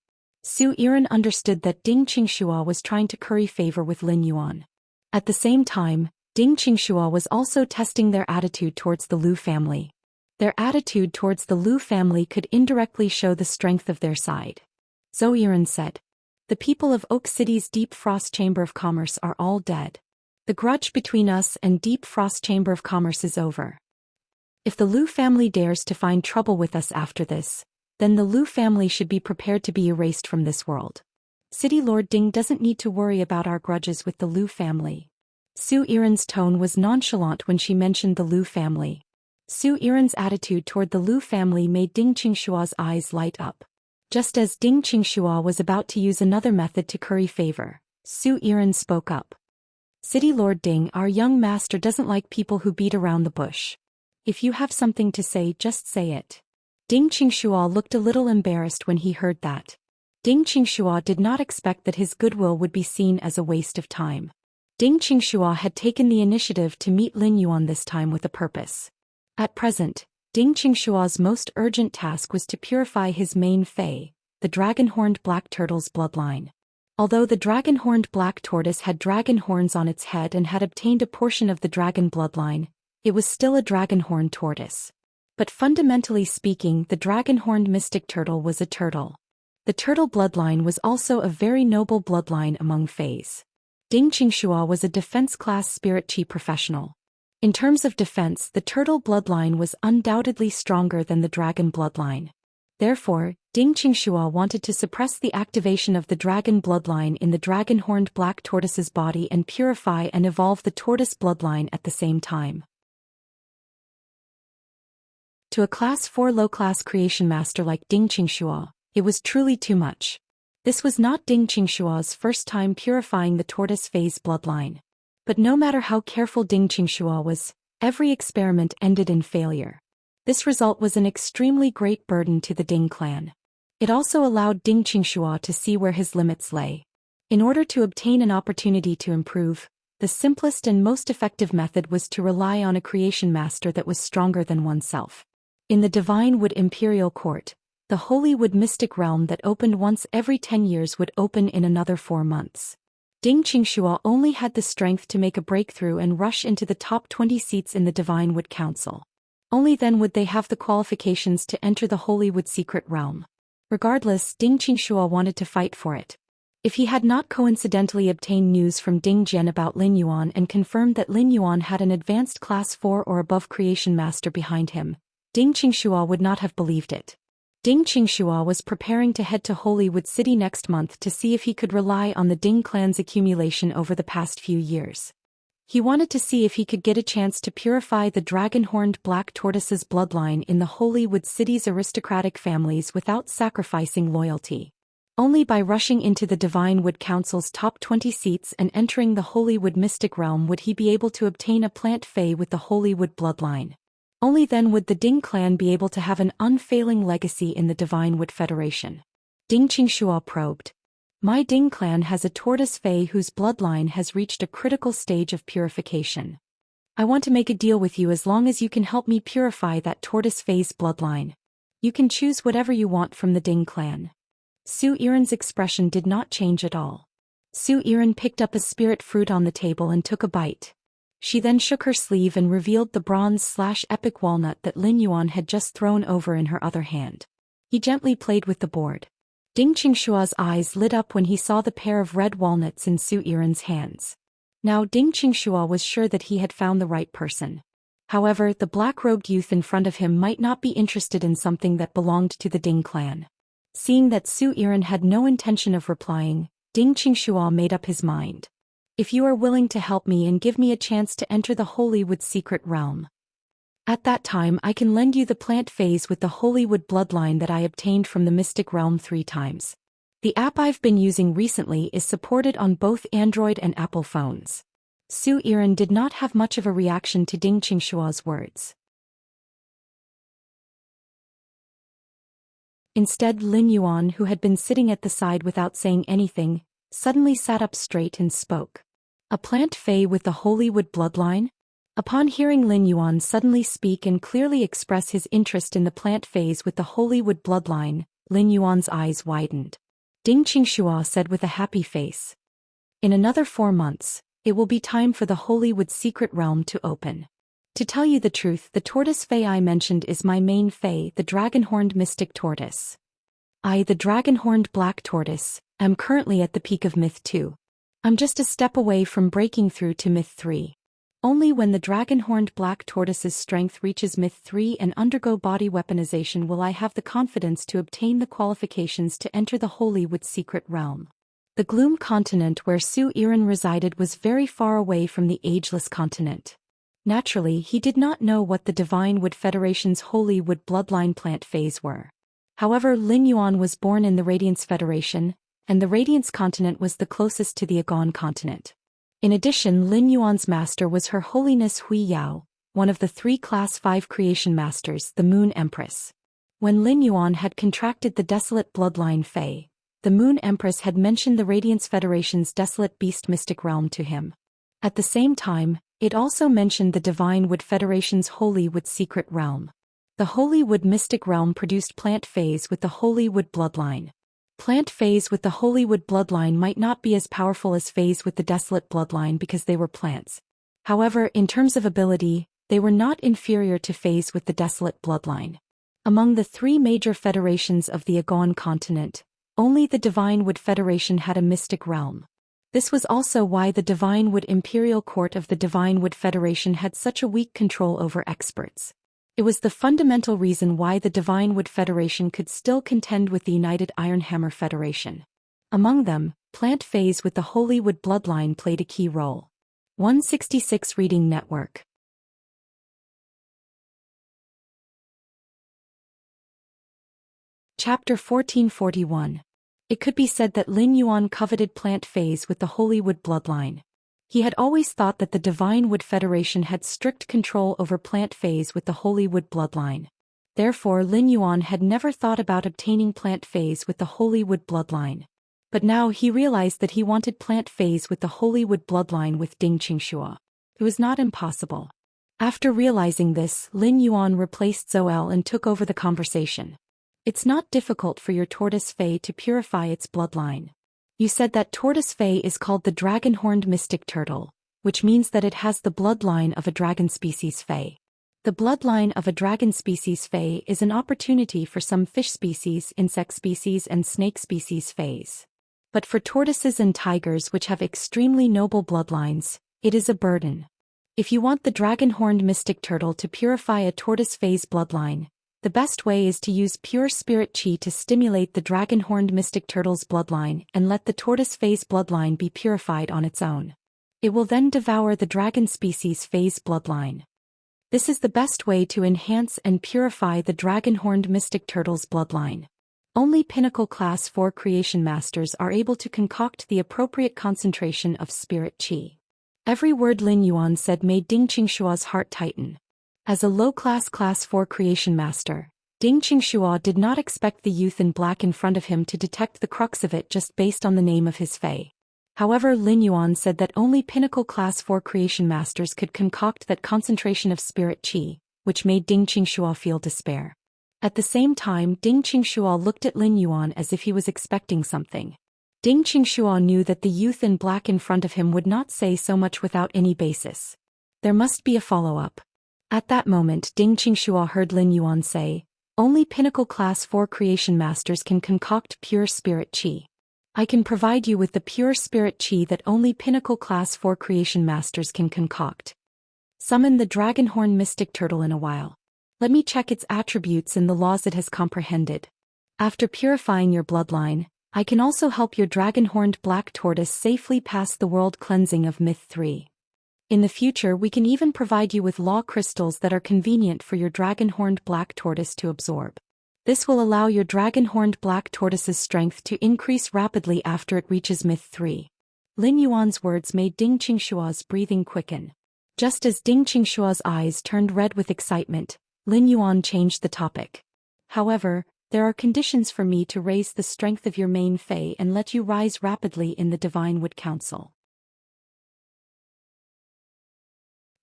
Su Yiren understood that Ding Qingxua was trying to curry favor with Lin Yuan. At the same time, Ding Qingxua was also testing their attitude towards the Lu family. Their attitude towards the Lu family could indirectly show the strength of their side. Zhou Yiren said. The people of Oak City's Deep Frost Chamber of Commerce are all dead. The grudge between us and Deep Frost Chamber of Commerce is over. If the Lu family dares to find trouble with us after this, then the Lu family should be prepared to be erased from this world. City Lord Ding doesn't need to worry about our grudges with the Lu family. Su Yiren's tone was nonchalant when she mentioned the Lu family. Su Yiren's attitude toward the Lu family made Ding Qingxua's eyes light up. Just as Ding Qingxua was about to use another method to curry favor, Su Yiren spoke up. City Lord Ding, our young master doesn't like people who beat around the bush. If you have something to say, just say it. Ding Qingxua looked a little embarrassed when he heard that. Ding Qingxua did not expect that his goodwill would be seen as a waste of time. Ding Qingxua had taken the initiative to meet Lin Yuan this time with a purpose. At present, Ding Qingxua's most urgent task was to purify his main Fei, the dragon-horned black turtle's bloodline. Although the dragon-horned black tortoise had dragon horns on its head and had obtained a portion of the dragon bloodline, it was still a dragon-horned tortoise. But fundamentally speaking, the dragon-horned mystic turtle was a turtle. The turtle bloodline was also a very noble bloodline among Feis. Ding Qingxua was a defense-class spirit chi professional. In terms of defense, the turtle bloodline was undoubtedly stronger than the dragon bloodline. Therefore, Ding Qingxua wanted to suppress the activation of the dragon bloodline in the dragon-horned black tortoise's body and purify and evolve the tortoise bloodline at the same time. To a Class 4 low-class creation master like Ding Qingxua, it was truly too much. This was not Ding Qingxua's first time purifying the tortoise phase bloodline. But no matter how careful Ding Qingxua was, every experiment ended in failure. This result was an extremely great burden to the Ding clan. It also allowed Ding Qingxua to see where his limits lay. In order to obtain an opportunity to improve, the simplest and most effective method was to rely on a creation master that was stronger than oneself. In the Divine Wood Imperial Court, the Holy Wood Mystic Realm that opened once every 10 years would open in another 4 months. Ding Qingxua only had the strength to make a breakthrough and rush into the top 20 seats in the Divine Wood Council. Only then would they have the qualifications to enter the Holy Wood Secret Realm. Regardless, Ding Qingxua wanted to fight for it. If he had not coincidentally obtained news from Ding Jian about Lin Yuan and confirmed that Lin Yuan had an advanced Class 4 or above creation master behind him, Ding Qingxua would not have believed it. Ding Qingxua was preparing to head to Holywood City next month to see if he could rely on the Ding clan's accumulation over the past few years. He wanted to see if he could get a chance to purify the dragon-horned black tortoise's bloodline in the Holywood City's aristocratic families without sacrificing loyalty. Only by rushing into the Divine Wood Council's top 20 seats and entering the Holywood Mystic Realm would he be able to obtain a plant fey with the Holywood bloodline. Only then would the Ding clan be able to have an unfailing legacy in the Divine Wood Federation. Ding Qingxua probed. My Ding clan has a tortoise fey whose bloodline has reached a critical stage of purification. I want to make a deal with you as long as you can help me purify that tortoise fey's bloodline. You can choose whatever you want from the Ding clan. Su Yiren's expression did not change at all. Su Yiren picked up a spirit fruit on the table and took a bite. She then shook her sleeve and revealed the bronze/epic walnut that Lin Yuan had just thrown over in her other hand. He gently played with the board. Ding Qingxua's eyes lit up when he saw the pair of red walnuts in Su Yiren's hands. Now Ding Qingxua was sure that he had found the right person. However, the black-robed youth in front of him might not be interested in something that belonged to the Ding clan. Seeing that Su Yiren had no intention of replying, Ding Qingxua made up his mind. If you are willing to help me and give me a chance to enter the Holywood secret realm, at that time I can lend you the plant phase with the Holywood bloodline that I obtained from the mystic realm 3 times. The app I've been using recently is supported on both Android and Apple phones. Su Yiren did not have much of a reaction to Ding Qingxua's words. Instead, Lin Yuan, who had been sitting at the side without saying anything, suddenly sat up straight and spoke. A plant fae with the Holywood bloodline? Upon hearing Lin Yuan suddenly speak and clearly express his interest in the plant phase with the Holywood bloodline, Lin Yuan's eyes widened. Ding Qingxua said with a happy face. In another 4 months, it will be time for the Holywood secret realm to open. To tell you the truth, the tortoise fae I mentioned is my main fae, the dragon-horned mystic tortoise. I, the dragon-horned black tortoise, am currently at the peak of Myth 2. I'm just a step away from breaking through to Myth 3. Only when the dragon-horned black tortoise's strength reaches Myth 3 and undergo body weaponization will I have the confidence to obtain the qualifications to enter the Holywood secret realm. The Gloom continent where Su Yiren resided was very far away from the Ageless continent. Naturally, he did not know what the Divine Wood Federation's Holywood bloodline plant phase were. However, Lin Yuan was born in the Radiance Federation, and the Radiance continent was the closest to the Agon continent. In addition, Lin Yuan's master was Her Holiness Hui Yao, one of the 3 Class 5 creation masters, the Moon Empress. When Lin Yuan had contracted the Desolate Bloodline Fae, the Moon Empress had mentioned the Radiance Federation's Desolate Beast Mystic Realm to him. At the same time, it also mentioned the Divine Wood Federation's Holywood Secret Realm. The Holywood Mystic Realm produced plant phase with the Holywood bloodline. Plant phase with the Holywood bloodline might not be as powerful as phase with the Desolate bloodline because they were plants. However, in terms of ability, they were not inferior to phase with the Desolate bloodline. Among the 3 major federations of the Agon continent, only the Divine Wood Federation had a mystic realm. This was also why the Divine Wood Imperial Court of the Divine Wood Federation had such a weak control over experts. It was the fundamental reason why the Divine Wood Federation could still contend with the United Iron Hammer Federation. Among them, plant phase with the Holywood bloodline played a key role. 166 Reading Network. Chapter 1441. It could be said that Lin Yuan coveted plant phase with the Holywood bloodline. He had always thought that the Divine Wood Federation had strict control over plant phase with the Holywood bloodline. Therefore, Lin Yuan had never thought about obtaining plant phase with the Holywood bloodline. But now he realized that he wanted plant phase with the Holywood bloodline with Ding Qingxua. It was not impossible. After realizing this, Lin Yuan replaced Zhou and took over the conversation. It's not difficult for your tortoise fae to purify its bloodline. You said that tortoise fae is called the dragon-horned mystic turtle, which means that it has the bloodline of a dragon species fae. The bloodline of a dragon species fae is an opportunity for some fish species, insect species and snake species faes. But for tortoises and tigers which have extremely noble bloodlines, it is a burden. If you want the dragon-horned mystic turtle to purify a tortoise fae's bloodline, the best way is to use pure spirit chi to stimulate the dragon-horned mystic turtle's bloodline and let the tortoise fae's bloodline be purified on its own. It will then devour the dragon species fae's bloodline. This is the best way to enhance and purify the dragon-horned mystic turtle's bloodline. Only Pinnacle Class 4 creation masters are able to concoct the appropriate concentration of spirit chi. Every word Lin Yuan said made Ding Qingxua's heart tighten. As a low-class Class 4 creation master, Ding Qingxua did not expect the youth in black in front of him to detect the crux of it just based on the name of his fae. However, Lin Yuan said that only Pinnacle Class 4 creation masters could concoct that concentration of spirit chi, which made Ding Qingxua feel despair. At the same time, Ding Qingxua looked at Lin Yuan as if he was expecting something. Ding Qingxua knew that the youth in black in front of him would not say so much without any basis. There must be a follow-up. At that moment, Ding Qingxua heard Lin Yuan say, only Pinnacle Class 4 creation masters can concoct pure spirit chi. I can provide you with the pure spirit chi that only pinnacle class 4 creation masters can concoct. Summon the dragonhorn mystic turtle in a while. Let me check its attributes and the laws it has comprehended. After purifying your bloodline, I can also help your dragon-horned black tortoise safely pass the world cleansing of Myth 3. In the future we can even provide you with law crystals that are convenient for your dragon-horned black tortoise to absorb. This will allow your dragon-horned black tortoise's strength to increase rapidly after it reaches Myth 3. Lin Yuan's words made Ding Qingshua's breathing quicken. Just as Ding Qingshua's eyes turned red with excitement, Lin Yuan changed the topic. However, there are conditions for me to raise the strength of your main Fei and let you rise rapidly in the Divine Wood Council.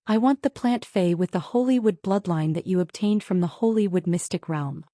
I want the plant Fei with the Holy Wood bloodline that you obtained from the Holy Wood mystic realm.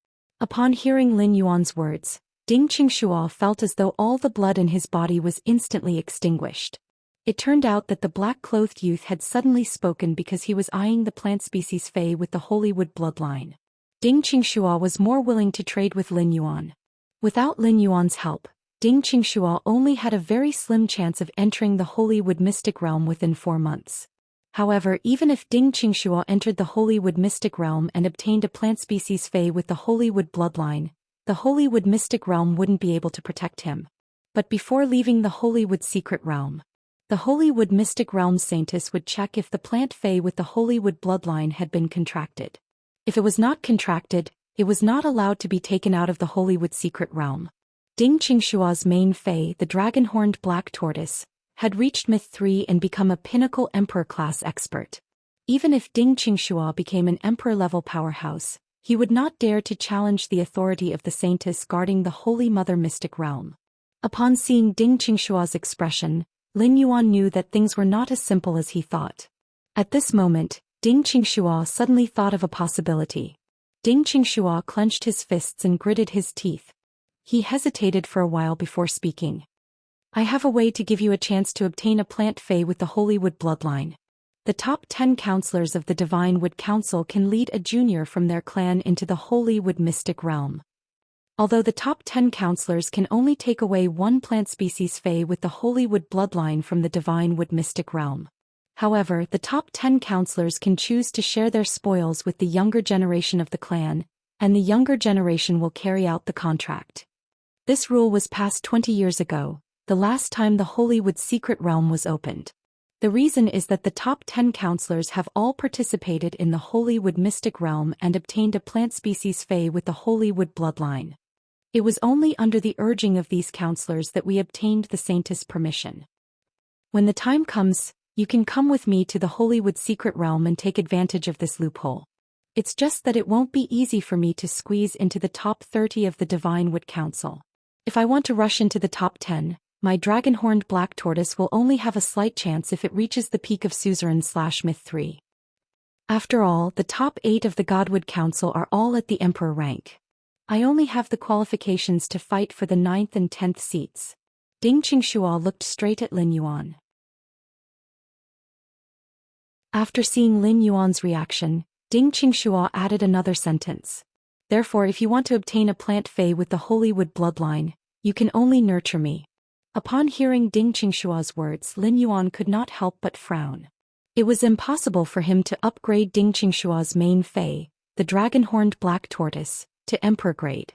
Upon hearing Lin Yuan's words, Ding Qingshua felt as though all the blood in his body was instantly extinguished. It turned out that the black-clothed youth had suddenly spoken because he was eyeing the plant species Fei with the Holy Wood bloodline. Ding Qingshua was more willing to trade with Lin Yuan. Without Lin Yuan's help, Ding Qingshua only had a very slim chance of entering the Holy Wood mystic realm within 4 months. However, even if Ding Qingshua entered the Holy Wood mystic realm and obtained a plant species Fei with the Holy Wood bloodline, the Holy Wood mystic realm wouldn't be able to protect him. But before leaving the Holy Wood secret realm, the Holy Wood mystic realm scientists would check if the plant Fei with the Holy Wood bloodline had been contracted. If it was not contracted, it was not allowed to be taken out of the Holy Wood secret realm. Ding Qingshua's main Fei, the dragon-horned black tortoise, had reached Myth 3 and become a pinnacle emperor-class expert. Even if Ding Qingshua became an emperor-level powerhouse, he would not dare to challenge the authority of the saintess guarding the Holy Mother mystic realm. Upon seeing Ding Qingshua's expression, Lin Yuan knew that things were not as simple as he thought. At this moment, Ding Qingshua suddenly thought of a possibility. Ding Qingshua clenched his fists and gritted his teeth. He hesitated for a while before speaking. I have a way to give you a chance to obtain a plant Fei with the Holy Wood bloodline. The top 10 counselors of the Divine Wood Council can lead a junior from their clan into the Holy Wood mystic realm. Although the top 10 counselors can only take away one plant species Fei with the Holy Wood bloodline from the Divine Wood mystic realm. However, the top 10 counselors can choose to share their spoils with the younger generation of the clan, and the younger generation will carry out the contract. This rule was passed 20 years ago, the last time the Holy Wood secret realm was opened. The reason is that the top 10 counselors have all participated in the Holy Wood mystic realm and obtained a plant species Fei with the Holy Wood bloodline. It was only under the urging of these counselors that we obtained the saintess' permission. When the time comes, you can come with me to the Holy Wood secret realm and take advantage of this loophole. It's just that it won't be easy for me to squeeze into the top 30 of the Divine Wood Council. If I want to rush into the top 10, my dragon-horned black tortoise will only have a slight chance if it reaches the peak of Suzerain/Myth 3. After all, the top 8 of the Godwood Council are all at the Emperor rank. I only have the qualifications to fight for the 9th and 10th seats. Ding Qingshua looked straight at Lin Yuan. After seeing Lin Yuan's reaction, Ding Qingshua added another sentence. Therefore, if you want to obtain a plant Fei with the Holy Wood bloodline, you can only nurture me. Upon hearing Ding Qingshua's words, Lin Yuan could not help but frown. It was impossible for him to upgrade Ding Qingshua's main Fei, the dragon-horned black tortoise, to emperor grade.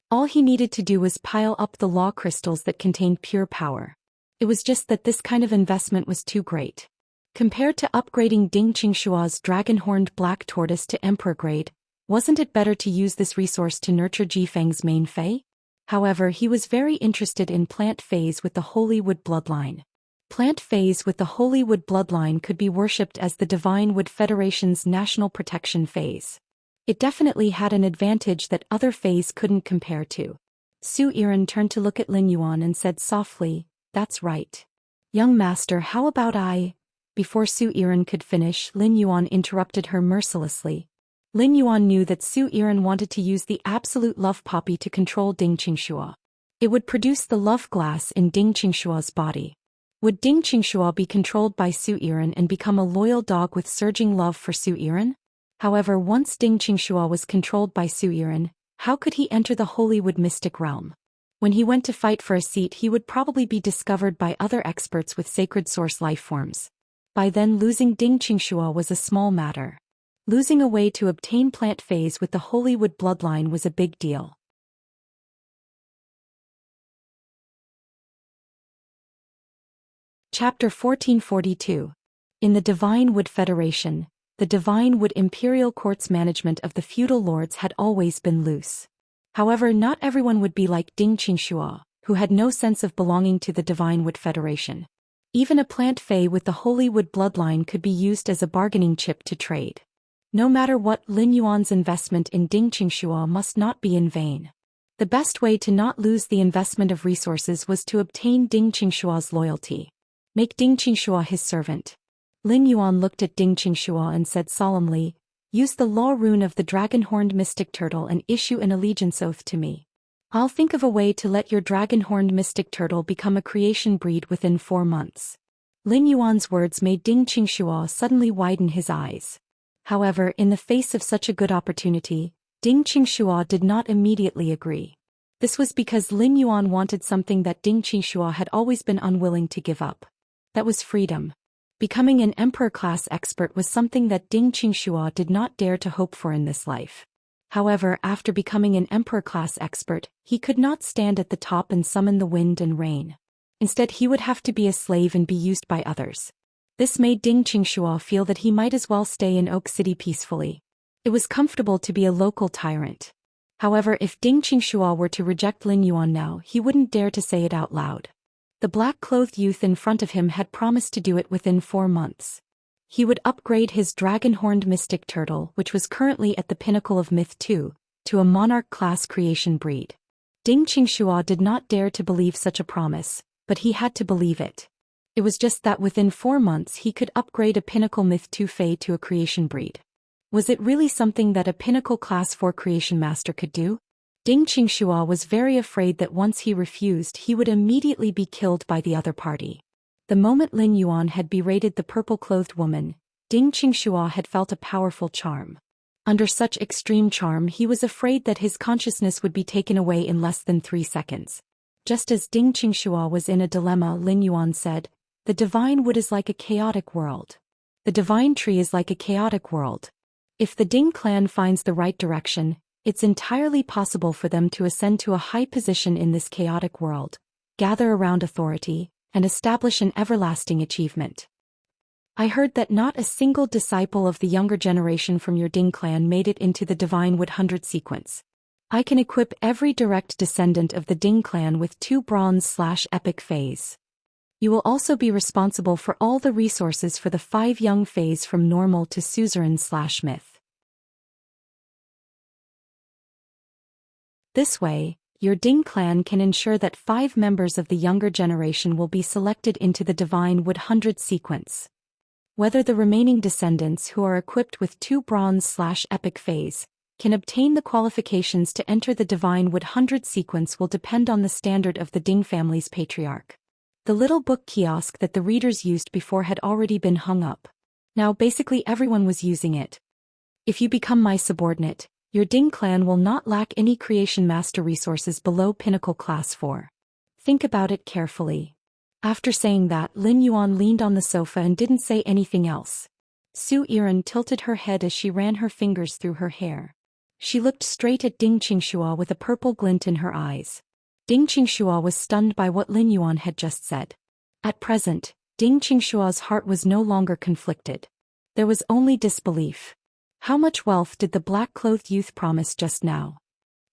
All he needed to do was pile up the law crystals that contained pure power. It was just that this kind of investment was too great. Compared to upgrading Ding Qingshua's dragon-horned black tortoise to emperor grade, wasn't it better to use this resource to nurture Jifeng's main Fei? However, he was very interested in plant Feis with the Holy Wood bloodline. Plant Feis with the Holy Wood bloodline could be worshipped as the Divine Wood Federation's national protection Feis. It definitely had an advantage that other Feis couldn't compare to. Su Yiren turned to look at Lin Yuan and said softly, "That's right. Young master, how about I?" Before Su Yiren could finish, Lin Yuan interrupted her mercilessly. Lin Yuan knew that Su Yiren wanted to use the absolute love poppy to control Ding Qingshua. It would produce the love glass in Ding Qingshua's body. Would Ding Qingshua be controlled by Su Yiren and become a loyal dog with surging love for Su Yiren? However, once Ding Qingshua was controlled by Su Yiren, how could he enter the Holy Wood mystic realm? When he went to fight for a seat, he would probably be discovered by other experts with sacred source lifeforms. By then, losing Ding Qingxua was a small matter. Losing a way to obtain plant phase with the Holy Wood bloodline was a big deal. Chapter 1442. In the Divine Wood Federation, the Divine Wood Imperial Court's management of the feudal lords had always been loose. However, not everyone would be like Ding Qingxua, who had no sense of belonging to the Divine Wood Federation. Even a plant fey with the Holy Wood bloodline could be used as a bargaining chip to trade. No matter what, Lin Yuan's investment in Ding Qingxua must not be in vain. The best way to not lose the investment of resources was to obtain Ding Qingxua's loyalty. Make Ding Qingxua his servant. Lin Yuan looked at Ding Qingxua and said solemnly, "Use the law rune of the dragon-horned mystic turtle and issue an allegiance oath to me. I'll think of a way to let your dragon-horned mystic turtle become a creation breed within 4 months." Lin Yuan's words made Ding Qingxua suddenly widen his eyes. However, in the face of such a good opportunity, Ding Qingxua did not immediately agree. This was because Lin Yuan wanted something that Ding Qingxua had always been unwilling to give up. That was freedom. Becoming an emperor-class expert was something that Ding Qingxua did not dare to hope for in this life. However, after becoming an emperor-class expert, he could not stand at the top and summon the wind and rain. Instead, he would have to be a slave and be used by others. This made Ding Qingxua feel that he might as well stay in Oak City peacefully. It was comfortable to be a local tyrant. However, if Ding Qingxua were to reject Lin Yuan now, he wouldn't dare to say it out loud. The black-clothed youth in front of him had promised to do it within 4 months. He would upgrade his dragon-horned mystic turtle, which was currently at the pinnacle of Myth 2, to a monarch-class creation breed. Ding Qingxua did not dare to believe such a promise, but he had to believe it. It was just that within 4 months he could upgrade a pinnacle Myth 2 Fey to a creation breed. Was it really something that a pinnacle Class 4 creation master could do? Ding Qingxua was very afraid that once he refused, he would immediately be killed by the other party. The moment Lin Yuan had berated the purple-clothed woman, Ding Qingxua had felt a powerful charm. Under such extreme charm, he was afraid that his consciousness would be taken away in less than 3 seconds. Just as Ding Qingxua was in a dilemma, Lin Yuan said, "The divine wood is like a chaotic world. The divine tree is like a chaotic world. If the Ding clan finds the right direction, it's entirely possible for them to ascend to a high position in this chaotic world, gather around authority, and establish an everlasting achievement. I heard that not a single disciple of the younger generation from your Ding clan made it into the Divine Wood 100 sequence. I can equip every direct descendant of the Ding clan with 2 bronze/epic phase. You will also be responsible for all the resources for the 5 young phase from normal to suzerain/myth. This way, your Ding clan can ensure that 5 members of the younger generation will be selected into the Divine Wood 100 sequence. Whether the remaining descendants who are equipped with 2 bronze/epic phase can obtain the qualifications to enter the Divine Wood 100 sequence will depend on the standard of the Ding family's patriarch. The little book kiosk that the readers used before had already been hung up. Now basically everyone was using it. If you become my subordinate, your Ding clan will not lack any creation master resources below pinnacle class 4. Think about it carefully. After saying that, Lin Yuan leaned on the sofa and didn't say anything else. Su Yiren tilted her head as she ran her fingers through her hair. She looked straight at Ding Qingxua with a purple glint in her eyes. Ding Qingxua was stunned by what Lin Yuan had just said. At present, Ding Qingxua's heart was no longer conflicted. There was only disbelief. How much wealth did the black-clothed youth promise just now?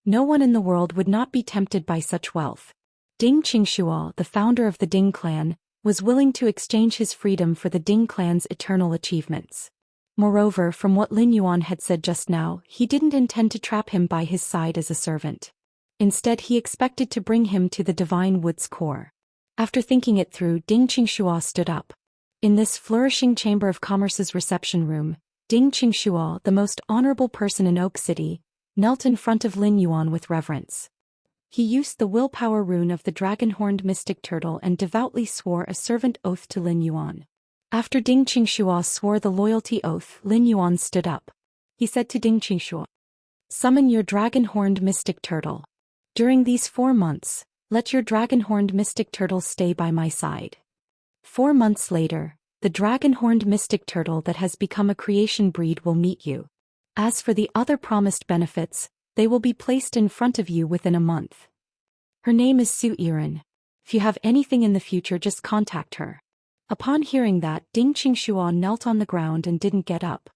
No one in the world would not be tempted by such wealth. Ding Qingxua, the founder of the Ding clan, was willing to exchange his freedom for the Ding clan's eternal achievements. Moreover, from what Lin Yuan had said just now, he didn't intend to trap him by his side as a servant. Instead, he expected to bring him to the Divine Wood's core. After thinking it through, Ding Qingxua stood up. In this flourishing Chamber of Commerce's reception room, Ding Qingxua, the most honorable person in Oak City, knelt in front of Lin Yuan with reverence. He used the willpower rune of the dragon-horned mystic turtle and devoutly swore a servant oath to Lin Yuan. After Ding Qingxua swore the loyalty oath, Lin Yuan stood up. He said to Ding Qingxua, "Summon your dragon-horned mystic turtle. During these 4 months, Let your dragon-horned mystic turtle stay by my side. 4 months later, the dragon-horned mystic turtle that has become a creation breed will meet you. As for the other promised benefits, they will be placed in front of you within a month. Her name is Zhou Xian. If you have anything in the future, just contact her. Upon hearing that, Ding Qingxuo knelt on the ground and didn't get up.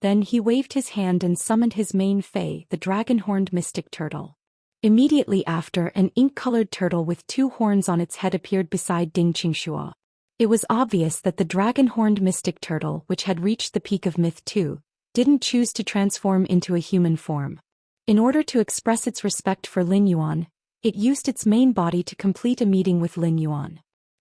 Then he waved his hand and summoned his main fei, the dragon-horned mystic turtle. Immediately after, an ink-colored turtle with 2 horns on its head appeared beside Ding Qingxuo. It was obvious that the dragon-horned mystic turtle, which had reached the peak of myth 2, didn't choose to transform into a human form. In order to express its respect for Lin Yuan, it used its main body to complete a meeting with Lin Yuan.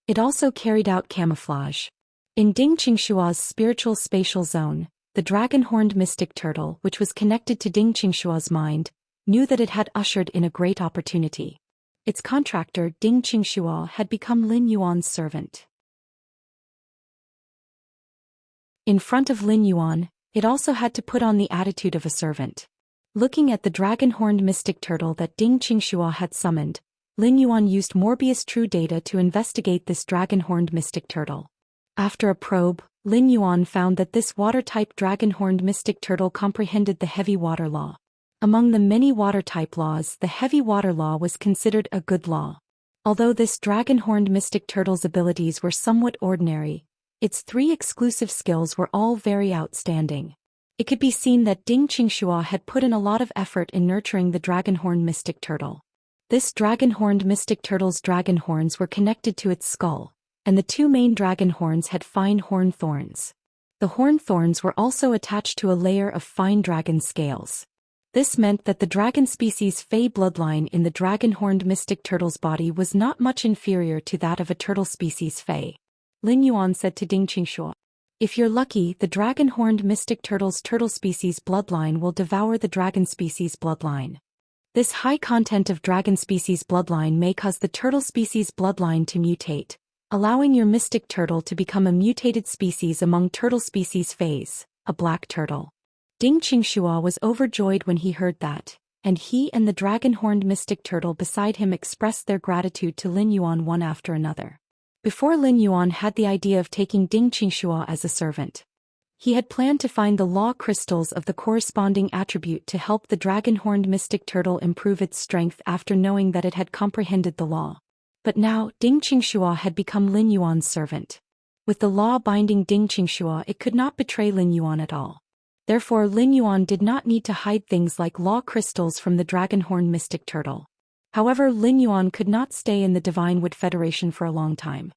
It also carried out camouflage. In Ding Qingxuo's spiritual spatial zone, the dragon-horned mystic turtle, which was connected to Ding Qingxuo's mind, knew that it had ushered in a great opportunity. Its contractor, Ding Qingxuo, had become Lin Yuan's servant. In front of Lin Yuan, it also had to put on the attitude of a servant. Looking at the dragon-horned mystic turtle that Ding Qingxuo had summoned, Lin Yuan used Morbius True Data to investigate this dragon-horned mystic turtle. After a probe, Lin Yuan found that this water-type dragon-horned mystic turtle comprehended the heavy water law. Among the many water-type laws, the heavy water law was considered a good law. Although this dragon-horned mystic turtle's abilities were somewhat ordinary, its 3 exclusive skills were all very outstanding. It could be seen that Ding Qingxuo had put in a lot of effort in nurturing the dragon-horned mystic turtle. This dragon-horned mystic turtle's dragon horns were connected to its skull, and the 2 main dragon horns had fine horn thorns. The horn thorns were also attached to a layer of fine dragon scales. This meant that the dragon species Fey bloodline in the dragon-horned mystic turtle's body was not much inferior to that of a turtle species Fey. Lin Yuan said to Ding Qingxuo, "If you're lucky, the dragon-horned mystic turtle's turtle species bloodline will devour the dragon species bloodline. This high content of dragon species bloodline may cause the turtle species bloodline to mutate, allowing your mystic turtle to become a mutated species among turtle species Feis, a black turtle." Ding Qingxuo was overjoyed when he heard that, and he and the dragon-horned mystic turtle beside him expressed their gratitude to Lin Yuan one after another. Before Lin Yuan had the idea of taking Ding Qingxuo as a servant. He had planned to find the law crystals of the corresponding attribute to help the dragon-horned mystic turtle improve its strength after knowing that it had comprehended the law. But now, Ding Qingxuo had become Lin Yuan's servant. With the law binding Ding Qingxuo, it could not betray Lin Yuan at all. Therefore, Lin Yuan did not need to hide things like law crystals from the dragon-horned mystic turtle. However, Lin Yuan could not stay in the Divine Wood Federation for a long time.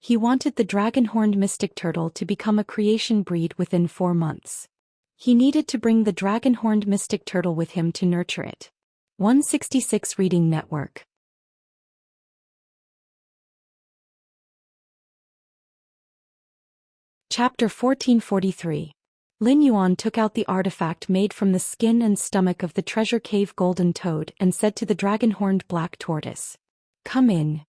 He wanted the dragon-horned mystic turtle to become a creation breed within 4 months. He needed to bring the dragon-horned mystic turtle with him to nurture it. 166 Reading Network. Chapter 1443. Lin Yuan took out the artifact made from the skin and stomach of the treasure cave golden toad and said to the dragon-horned black tortoise, "Come in."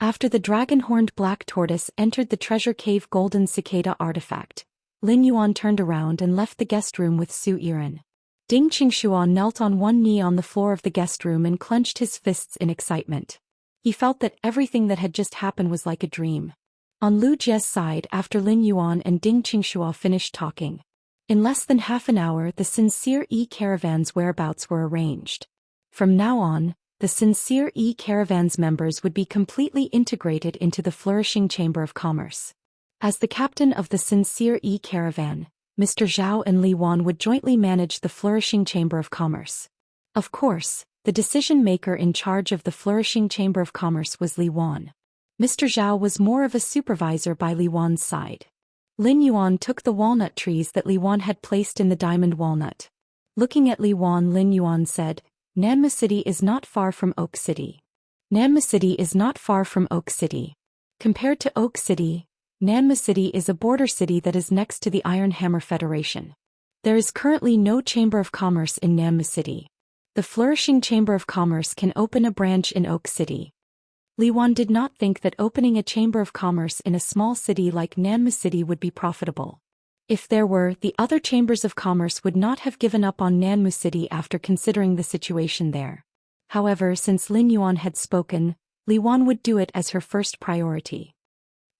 After the dragon-horned black tortoise entered the treasure cave golden cicada artifact, Lin Yuan turned around and left the guest room with Zhou Xian. Ding Qingxuo knelt on one knee on the floor of the guest room and clenched his fists in excitement. He felt that everything that had just happened was like a dream. On Lu Jie's side, after Lin Yuan and Ding Qingxuo finished talking, in less than half an hour the Sincere E-Caravan's whereabouts were arranged. From now on, the Sincere E-Caravan's members would be completely integrated into the flourishing Chamber of Commerce. As the captain of the Sincere E-Caravan, Mr. Zhao and Li Wan would jointly manage the flourishing Chamber of Commerce. Of course, the decision-maker in charge of the flourishing Chamber of Commerce was Li Wan. Mr. Zhao was more of a supervisor by Li Wan's side. Lin Yuan took the walnut trees that Li Wan had placed in the diamond walnut. Looking at Li Wan, Lin Yuan said, "Nanmu City is not far from Oak City. Nanmu City is not far from Oak City. Compared to Oak City, Nanmu City is a border city that is next to the Iron Hammer Federation. There is currently no Chamber of Commerce in Nanmu City. The flourishing Chamber of Commerce can open a branch in Oak City." Li Wan did not think that opening a Chamber of Commerce in a small city like Nanmu City would be profitable. If there were, the other chambers of commerce would not have given up on Nanmu City after considering the situation there. However, since Lin Yuan had spoken, Li Wan would do it as her first priority.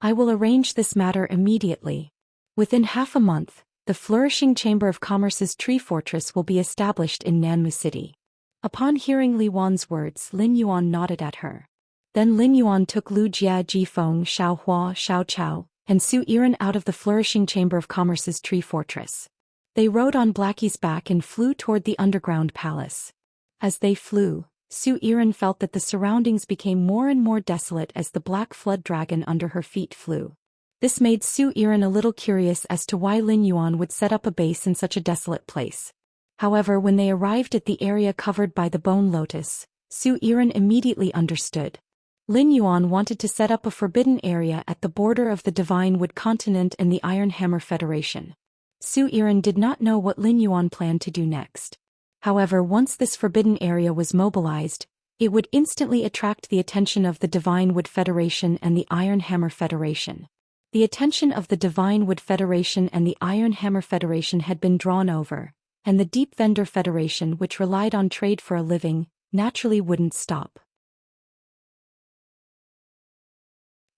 I will arrange this matter immediately. Within half a month, the flourishing Chamber of Commerce's tree fortress will be established in Nanmu City. Upon hearing Li Wan's words, Lin Yuan nodded at her. Then Lin Yuan took Lu Jia, Jifeng, Xiao Hua, Xiao Chao, and Su Yiren out of the flourishing Chamber of Commerce's tree fortress. They rode on Blackie's back and flew toward the underground palace. As they flew, Su Yiren felt that the surroundings became more and more desolate as the black flood dragon under her feet flew. This made Su Yiren a little curious as to why Lin Yuan would set up a base in such a desolate place. However, when they arrived at the area covered by the bone lotus, Su Yiren immediately understood. Lin Yuan wanted to set up a forbidden area at the border of the Divine Wood Continent and the Iron Hammer Federation. Su Yiren did not know what Lin Yuan planned to do next. However, once this forbidden area was mobilized, it would instantly attract the attention of the Divine Wood Federation and the Iron Hammer Federation. The attention of the Divine Wood Federation and the Iron Hammer Federation had been drawn over, and the Deep Vendor Federation, which relied on trade for a living, naturally wouldn't stop.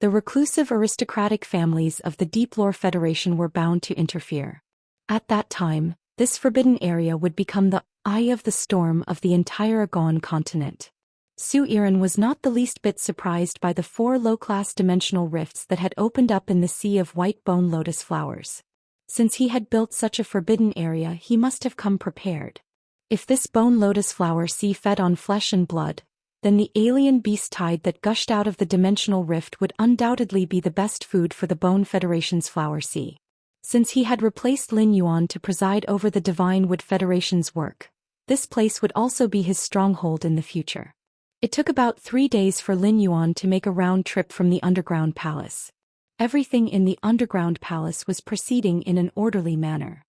The reclusive aristocratic families of the Deep Lore Federation were bound to interfere. At that time, this forbidden area would become the eye of the storm of the entire Agon continent. Su Yiren was not the least bit surprised by the 4 low-class dimensional rifts that had opened up in the sea of white bone lotus flowers. Since he had built such a forbidden area, he must have come prepared. If this bone lotus flower sea fed on flesh and blood, then the alien beast tide that gushed out of the dimensional rift would undoubtedly be the best food for the Bone Federation's flower sea. Since he had replaced Lin Yuan to preside over the Divine Wood Federation's work, this place would also be his stronghold in the future. It took about 3 days for Lin Yuan to make a round trip from the underground palace. Everything in the underground palace was proceeding in an orderly manner.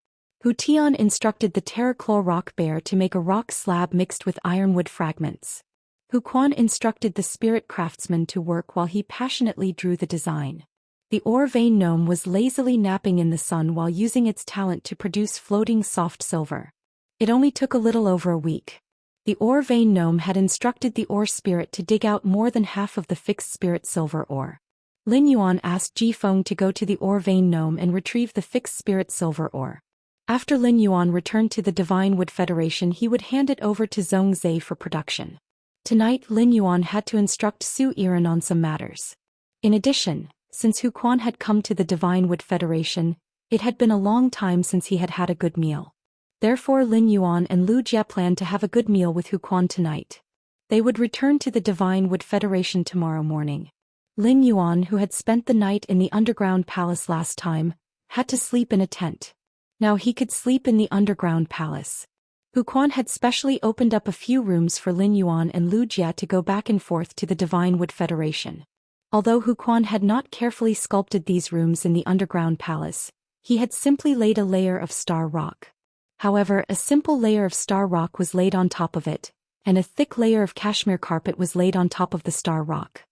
Hu Tian instructed the Terraclaw rock bear to make a rock slab mixed with ironwood fragments. Hu Quan instructed the spirit craftsman to work while he passionately drew the design. The ore vein gnome was lazily napping in the sun while using its talent to produce floating soft silver. It only took a little over a week. The ore vein gnome had instructed the ore spirit to dig out more than half of the fixed spirit silver ore. Lin Yuan asked Jifeng to go to the ore vein gnome and retrieve the fixed spirit silver ore. After Lin Yuan returned to the Divine Wood Federation, he would hand it over to Zhong Zhe for production. Tonight, Lin Yuan had to instruct Su Yiren on some matters. In addition, since Hu Quan had come to the Divine Wood Federation, it had been a long time since he had had a good meal. Therefore Lin Yuan and Lu Jia planned to have a good meal with Hu Quan tonight. They would return to the Divine Wood Federation tomorrow morning. Lin Yuan, who had spent the night in the underground palace last time, had to sleep in a tent. Now he could sleep in the underground palace. Hu Quan had specially opened up a few rooms for Lin Yuan and Lu Jia to go back and forth to the Divine Wood Federation. Although Hu Quan had not carefully sculpted these rooms in the underground palace, he had simply laid a layer of star rock. However, a simple layer of star rock was laid on top of it, and a thick layer of cashmere carpet was laid on top of the star rock.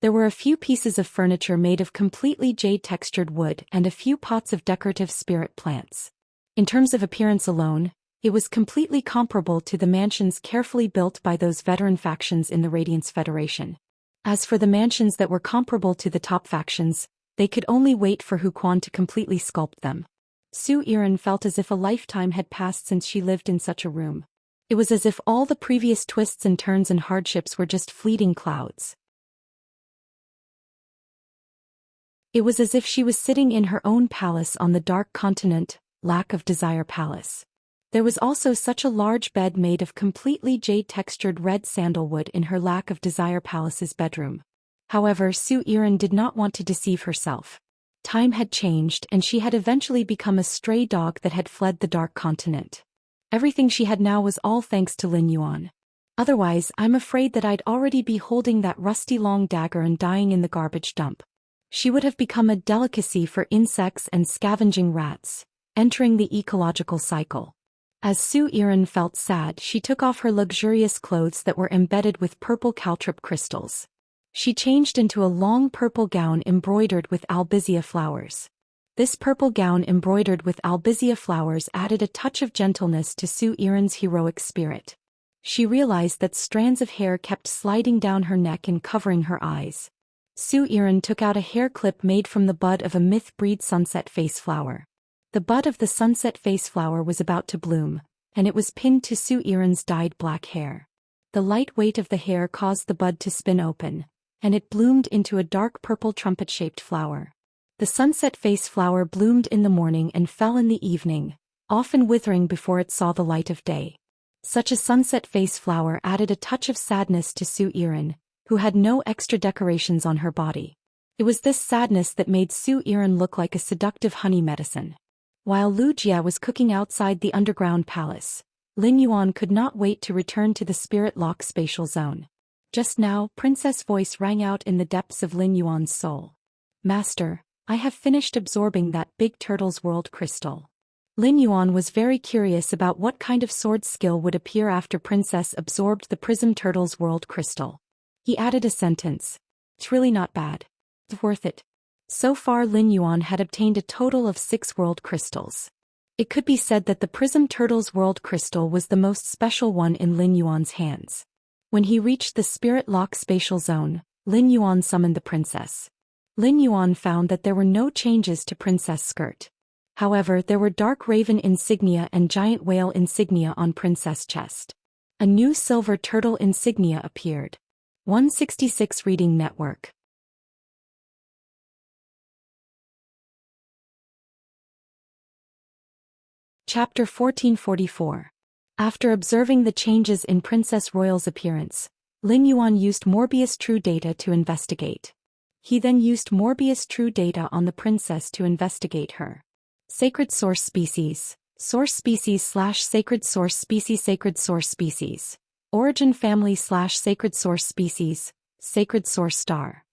There were a few pieces of furniture made of completely jade-textured wood and a few pots of decorative spirit plants. In terms of appearance alone, it was completely comparable to the mansions carefully built by those veteran factions in the Radiance Federation. As for the mansions that were comparable to the top factions, they could only wait for Hu Quan to completely sculpt them. Su Yiren felt as if a lifetime had passed since she lived in such a room. It was as if all the previous twists and turns and hardships were just fleeting clouds. It was as if she was sitting in her own palace on the dark continent, Lack of Desire Palace. There was also such a large bed made of completely jade-textured red sandalwood in her Lack of Desire Palace's bedroom. However, Su Yiren did not want to deceive herself. Time had changed and she had eventually become a stray dog that had fled the dark continent. Everything she had now was all thanks to Lin Yuan. Otherwise, I'm afraid that I'd already be holding that rusty long dagger and dying in the garbage dump. She would have become a delicacy for insects and scavenging rats, entering the ecological cycle. As Su Yiren felt sad, she took off her luxurious clothes that were embedded with purple caltrip crystals. She changed into a long purple gown embroidered with albizia flowers. This purple gown embroidered with albizia flowers added a touch of gentleness to Su Yiren's heroic spirit. She realized that strands of hair kept sliding down her neck and covering her eyes. Zhou Xian took out a hair clip made from the bud of a myth-breed sunset face flower. The bud of the sunset face flower was about to bloom, and it was pinned to Zhou Xian's dyed black hair. The light weight of the hair caused the bud to spin open, and it bloomed into a dark purple trumpet-shaped flower. The sunset face flower bloomed in the morning and fell in the evening, often withering before it saw the light of day. Such a sunset face flower added a touch of sadness to Zhou Xian, who had no extra decorations on her body. It was this sadness that made Zhou Xian look like a seductive honey medicine. While Wuxia was cooking outside the underground palace, Lin Yuan could not wait to return to the spirit lock spatial zone. Just now, Princess' voice rang out in the depths of Lin Yuan's soul. "Master, I have finished absorbing that big turtle's world crystal." Lin Yuan was very curious about what kind of sword skill would appear after Princess absorbed the prism turtle's world crystal. He added a sentence. "It's really not bad. It's worth it." So far Lin Yuan had obtained a total of 6 world crystals. It could be said that the prism turtle's world crystal was the most special one in Lin Yuan's hands. When he reached the spirit lock spatial zone, Lin Yuan summoned the princess. Lin Yuan found that there were no changes to Princess' skirt. However, there were dark raven insignia and giant whale insignia on Princess' chest. A new silver turtle insignia appeared. 166 Reading Network. Chapter 1444. After observing the changes in Princess Royal's appearance, Lin Yuan used Morbius True Data to investigate. He then used Morbius True Data on the princess to investigate her. Sacred Source Species, Source Species / Sacred Source Species, Sacred Source Species, Origin Family / Sacred Source Species, Sacred Source Star.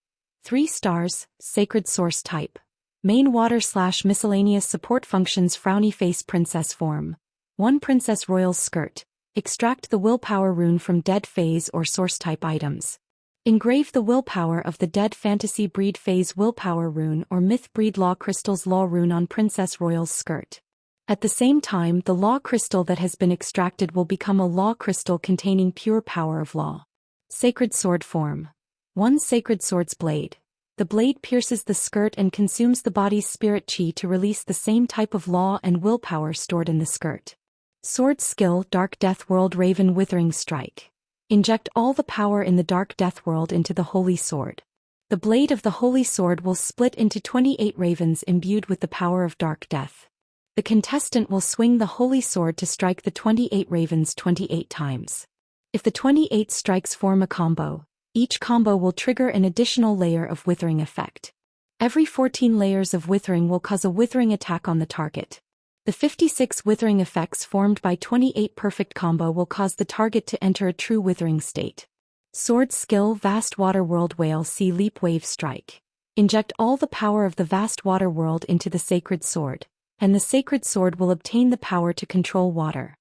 3 stars, Sacred Source Type. Main Water / Miscellaneous Support Functions Frowny Face Princess Form. 1 Princess Royal's Skirt. Extract the Willpower Rune from Dead Phase or Source Type items. Engrave the willpower of the Dead Fantasy Breed Phase Willpower Rune or Myth Breed Law Crystal's Law Rune on Princess Royal's skirt. At the same time, the Law Crystal that has been extracted will become a Law Crystal containing pure power of Law. Sacred Sword Form. 1 Sacred Sword's Blade. The blade pierces the skirt and consumes the body's spirit chi to release the same type of law and willpower stored in the skirt. Sword Skill Dark Death World Raven Withering Strike. Inject all the power in the Dark Death World into the Holy Sword. The blade of the Holy Sword will split into 28 ravens imbued with the power of Dark Death. The contestant will swing the Holy Sword to strike the 28 ravens 28 times. If the 28 strikes form a combo, each combo will trigger an additional layer of withering effect. Every 14 layers of withering will cause a withering attack on the target. The 56 withering effects formed by 28 perfect combo will cause the target to enter a true withering state. Sword Skill Vast Water World Whale Sea Leap Wave Strike. Inject all the power of the vast water world into the sacred sword, and the sacred sword will obtain the power to control water.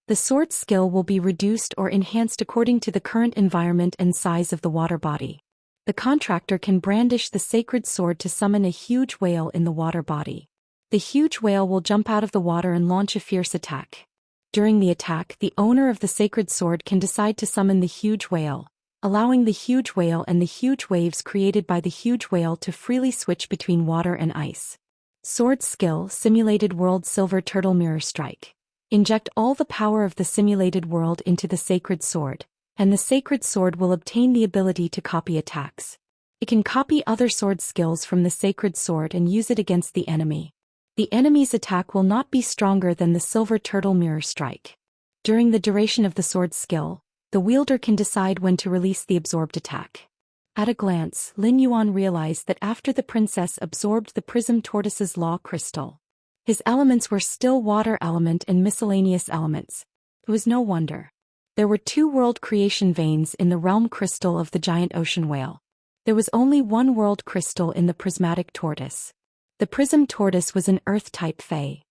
The sword skill will be reduced or enhanced according to the current environment and size of the water body. The contractor can brandish the sacred sword to summon a huge whale in the water body. The huge whale will jump out of the water and launch a fierce attack. During the attack, the owner of the sacred sword can decide to summon the huge whale, allowing the huge whale and the huge waves created by the huge whale to freely switch between water and ice. Sword Skill Simulated World Silver Turtle Mirror Strike. Inject all the power of the simulated world into the sacred sword, and the sacred sword will obtain the ability to copy attacks. It can copy other sword skills from the sacred sword and use it against the enemy. The enemy's attack will not be stronger than the Silver Turtle Mirror Strike. During the duration of the sword skill, the wielder can decide when to release the absorbed attack. At a glance, Lin Yuan realized that after the princess absorbed the Prism Tortoise's Law Crystal, his elements were still water element and miscellaneous elements. It was no wonder. There were 2 world creation veins in the realm crystal of the giant ocean whale. There was only 1 world crystal in the prismatic tortoise. The prism tortoise was an earth-type fae.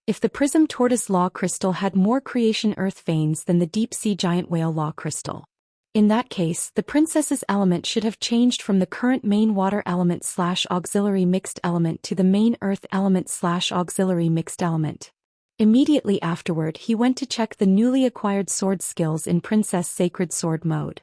If the prism tortoise law crystal had more creation earth veins than the deep-sea giant whale law crystal, in that case, the princess's element should have changed from the current main water element / auxiliary mixed element to the main earth element / auxiliary mixed element. Immediately afterward he went to check the newly acquired sword skills in Princess Sacred Sword mode.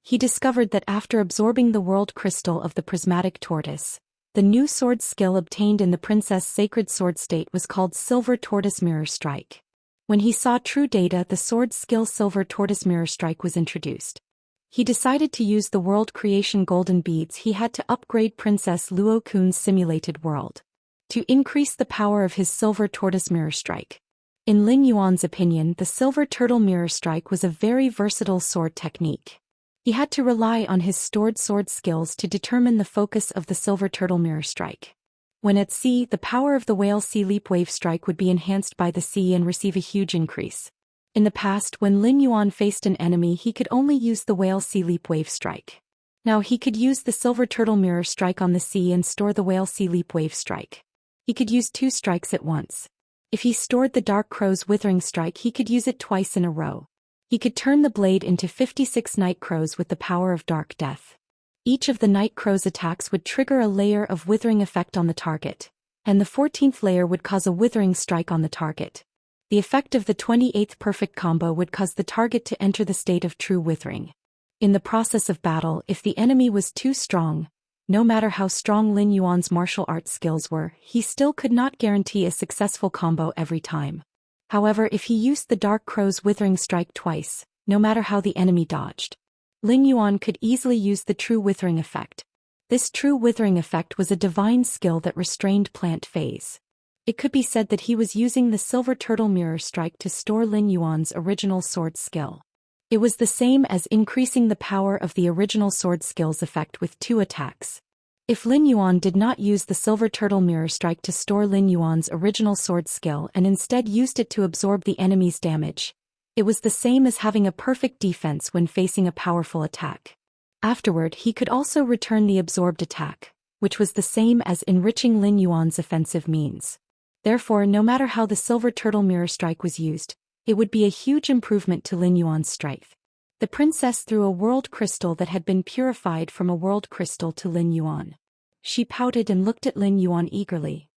He discovered that after absorbing the world crystal of the prismatic tortoise, the new sword skill obtained in the Princess Sacred Sword state was called Silver Tortoise Mirror Strike. When he saw true data, the sword skill Silver Tortoise Mirror Strike was introduced. He decided to use the world creation golden beads he had to upgrade Princess Luo Kun's simulated world, to increase the power of his Silver Tortoise Mirror Strike. In Lin Yuan's opinion, the Silver Turtle Mirror Strike was a very versatile sword technique. He had to rely on his stored sword skills to determine the focus of the Silver Turtle Mirror Strike. When at sea, the power of the Whale Sea Leap Wave Strike would be enhanced by the sea and receive a huge increase. In the past, when Lin Yuan faced an enemy, he could only use the Whale Sea Leap Wave Strike. Now he could use the Silver Turtle Mirror Strike on the sea and store the Whale Sea Leap Wave Strike. He could use 2 strikes at once. If he stored the Dark Crow's Withering Strike, he could use it twice in a row. He could turn the blade into 56 Night Crows with the power of Dark Death. Each of the Night Crow's attacks would trigger a layer of withering effect on the target, and the 14th layer would cause a withering strike on the target. The effect of the 28th perfect combo would cause the target to enter the state of true withering. In the process of battle, if the enemy was too strong, no matter how strong Lin Yuan's martial arts skills were, he still could not guarantee a successful combo every time. However, if he used the Dark Crow's Withering Strike twice, no matter how the enemy dodged, Lin Yuan could easily use the True Withering Effect. This True Withering Effect was a divine skill that restrained plant phase. It could be said that he was using the Silver Turtle Mirror Strike to store Lin Yuan's original sword skill. It was the same as increasing the power of the original sword skill's effect with 2 attacks. If Lin Yuan did not use the Silver Turtle Mirror Strike to store Lin Yuan's original sword skill and instead used it to absorb the enemy's damage, it was the same as having a perfect defense when facing a powerful attack. Afterward, he could also return the absorbed attack, which was the same as enriching Lin Yuan's offensive means. Therefore, no matter how the Silver Turtle Mirror Strike was used, it would be a huge improvement to Lin Yuan's strength. The princess threw a world crystal that had been purified from a world crystal to Lin Yuan. She pouted and looked at Lin Yuan eagerly.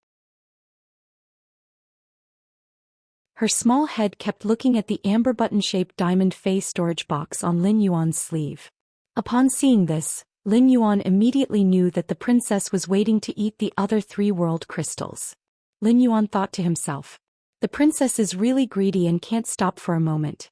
Her small head kept looking at the amber button-shaped diamond phase storage box on Lin Yuan's sleeve. Upon seeing this, Lin Yuan immediately knew that the princess was waiting to eat the other 3 world crystals. Lin Yuan thought to himself, "The princess is really greedy and can't stop for a moment."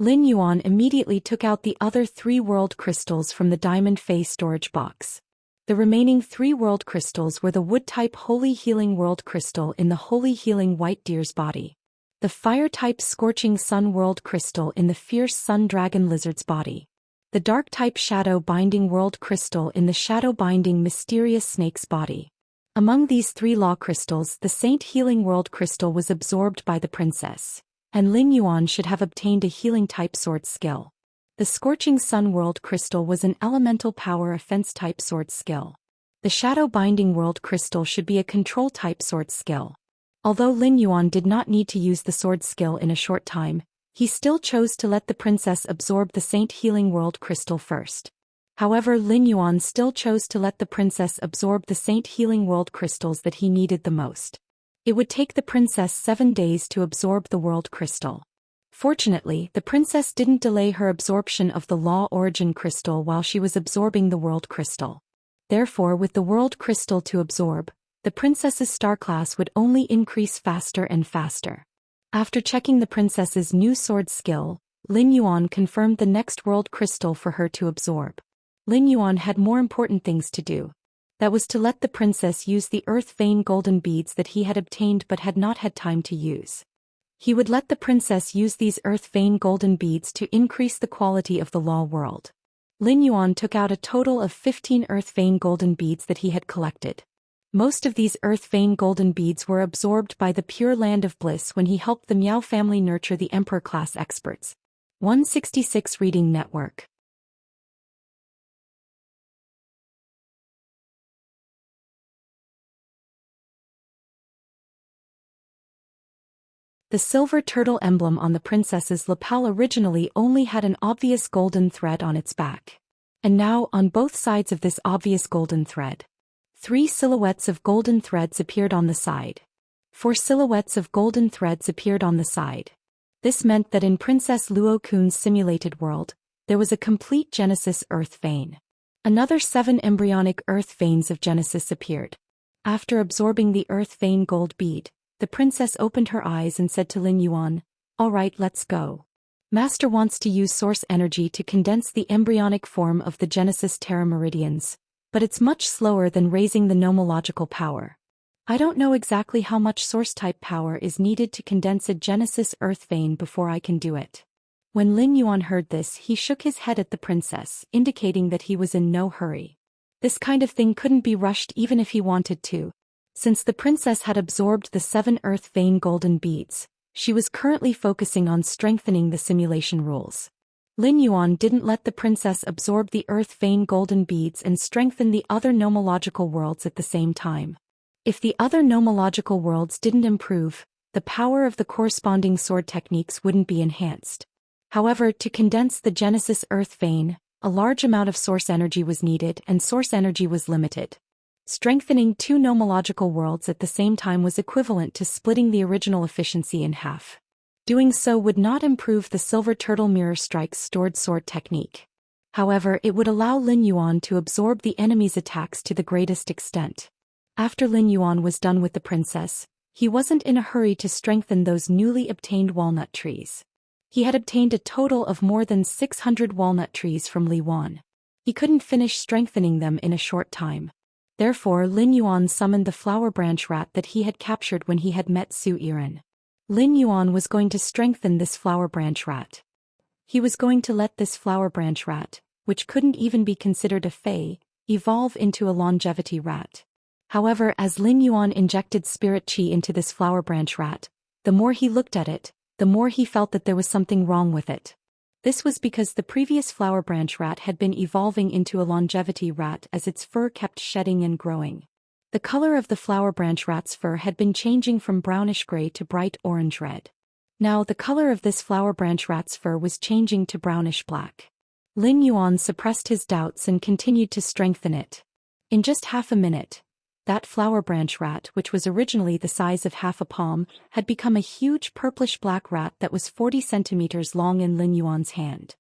Lin Yuan immediately took out the other 3 world crystals from the diamond phase storage box. The remaining 3 world crystals were the wood-type Holy Healing World Crystal in the Holy Healing White Deer's body, the fire-type Scorching Sun World Crystal in the Fierce Sun Dragon Lizard's body, the dark-type Shadow Binding World Crystal in the Shadow Binding Mysterious Snake's body. Among these 3 law crystals, the Saint Healing World Crystal was absorbed by the princess, and Lin Yuan should have obtained a healing-type sword skill. The Scorching Sun World Crystal was an elemental power offense-type sword skill. The Shadow Binding World Crystal should be a control-type sword skill. Although Lin Yuan did not need to use the sword skill in a short time, he still chose to let the princess absorb the Saint Healing World Crystal first. However, Lin Yuan still chose to let the princess absorb the Saint Healing World Crystals that he needed the most. It would take the princess 7 days to absorb the world crystal. Fortunately, the princess didn't delay her absorption of the Law Origin Crystal while she was absorbing the world crystal. Therefore, with the world crystal to absorb, the princess's star class would only increase faster and faster. After checking the princess's new sword skill, Lin Yuan confirmed the next world crystal for her to absorb. Lin Yuan had more important things to do. That was to let the princess use the Earth Vein golden beads that he had obtained but had not had time to use. He would let the princess use these Earth Vein golden beads to increase the quality of the law world. Lin Yuan took out a total of 15 Earth Vein golden beads that he had collected. Most of these Earth Vein golden beads were absorbed by the Pure Land of Bliss when he helped the Miao family nurture the Emperor-class experts. 166 Reading Network. The silver turtle emblem on the princess's lapel originally only had an obvious golden thread on its back. And now, on both sides of this obvious golden thread, 3 silhouettes of golden threads appeared on the side. 4 silhouettes of golden threads appeared on the side. This meant that in Princess Luo Kun's simulated world, there was a complete Genesis Earth vein. Another 7 embryonic Earth veins of Genesis appeared. After absorbing the Earth vein gold bead, the princess opened her eyes and said to Lin Yuan, "All right, let's go. Master wants to use source energy to condense the embryonic form of the Genesis Terra Meridians, but it's much slower than raising the nomological power. I don't know exactly how much source-type power is needed to condense a Genesis Earth vein before I can do it." When Lin Yuan heard this, he shook his head at the princess, indicating that he was in no hurry. This kind of thing couldn't be rushed even if he wanted to. Since the princess had absorbed the 7 Earth vein golden beads, she was currently focusing on strengthening the simulation rules. Lin Yuan didn't let the princess absorb the Earth vein golden beads and strengthen the other nomological worlds at the same time. If the other nomological worlds didn't improve, the power of the corresponding sword techniques wouldn't be enhanced. However, to condense the Genesis Earth vein, a large amount of source energy was needed and source energy was limited. Strengthening 2 nomological worlds at the same time was equivalent to splitting the original efficiency in half. Doing so would not improve the Silver Turtle Mirror Strike's stored sword technique. However, it would allow Lin Yuan to absorb the enemy's attacks to the greatest extent. After Lin Yuan was done with the princess, he wasn't in a hurry to strengthen those newly obtained walnut trees. He had obtained a total of more than 600 walnut trees from Li Wan. He couldn't finish strengthening them in a short time. Therefore, Lin Yuan summoned the flower branch rat that he had captured when he had met Zhou Xian. Lin Yuan was going to strengthen this flower branch rat. He was going to let this flower branch rat, which couldn't even be considered a fey, evolve into a longevity rat. However, as Lin Yuan injected spirit qi into this flower branch rat, the more he looked at it, the more he felt that there was something wrong with it. This was because the previous flower branch rat had been evolving into a longevity rat as its fur kept shedding and growing. The color of the flower branch rat's fur had been changing from brownish gray to bright orange red. Now the color of this flower branch rat's fur was changing to brownish black. Lin Yuan suppressed his doubts and continued to strengthen it. In just half a minute, that flower branch rat, which was originally the size of half a palm, had become a huge purplish-black rat that was 40 centimeters long in Lin Yuan's hand.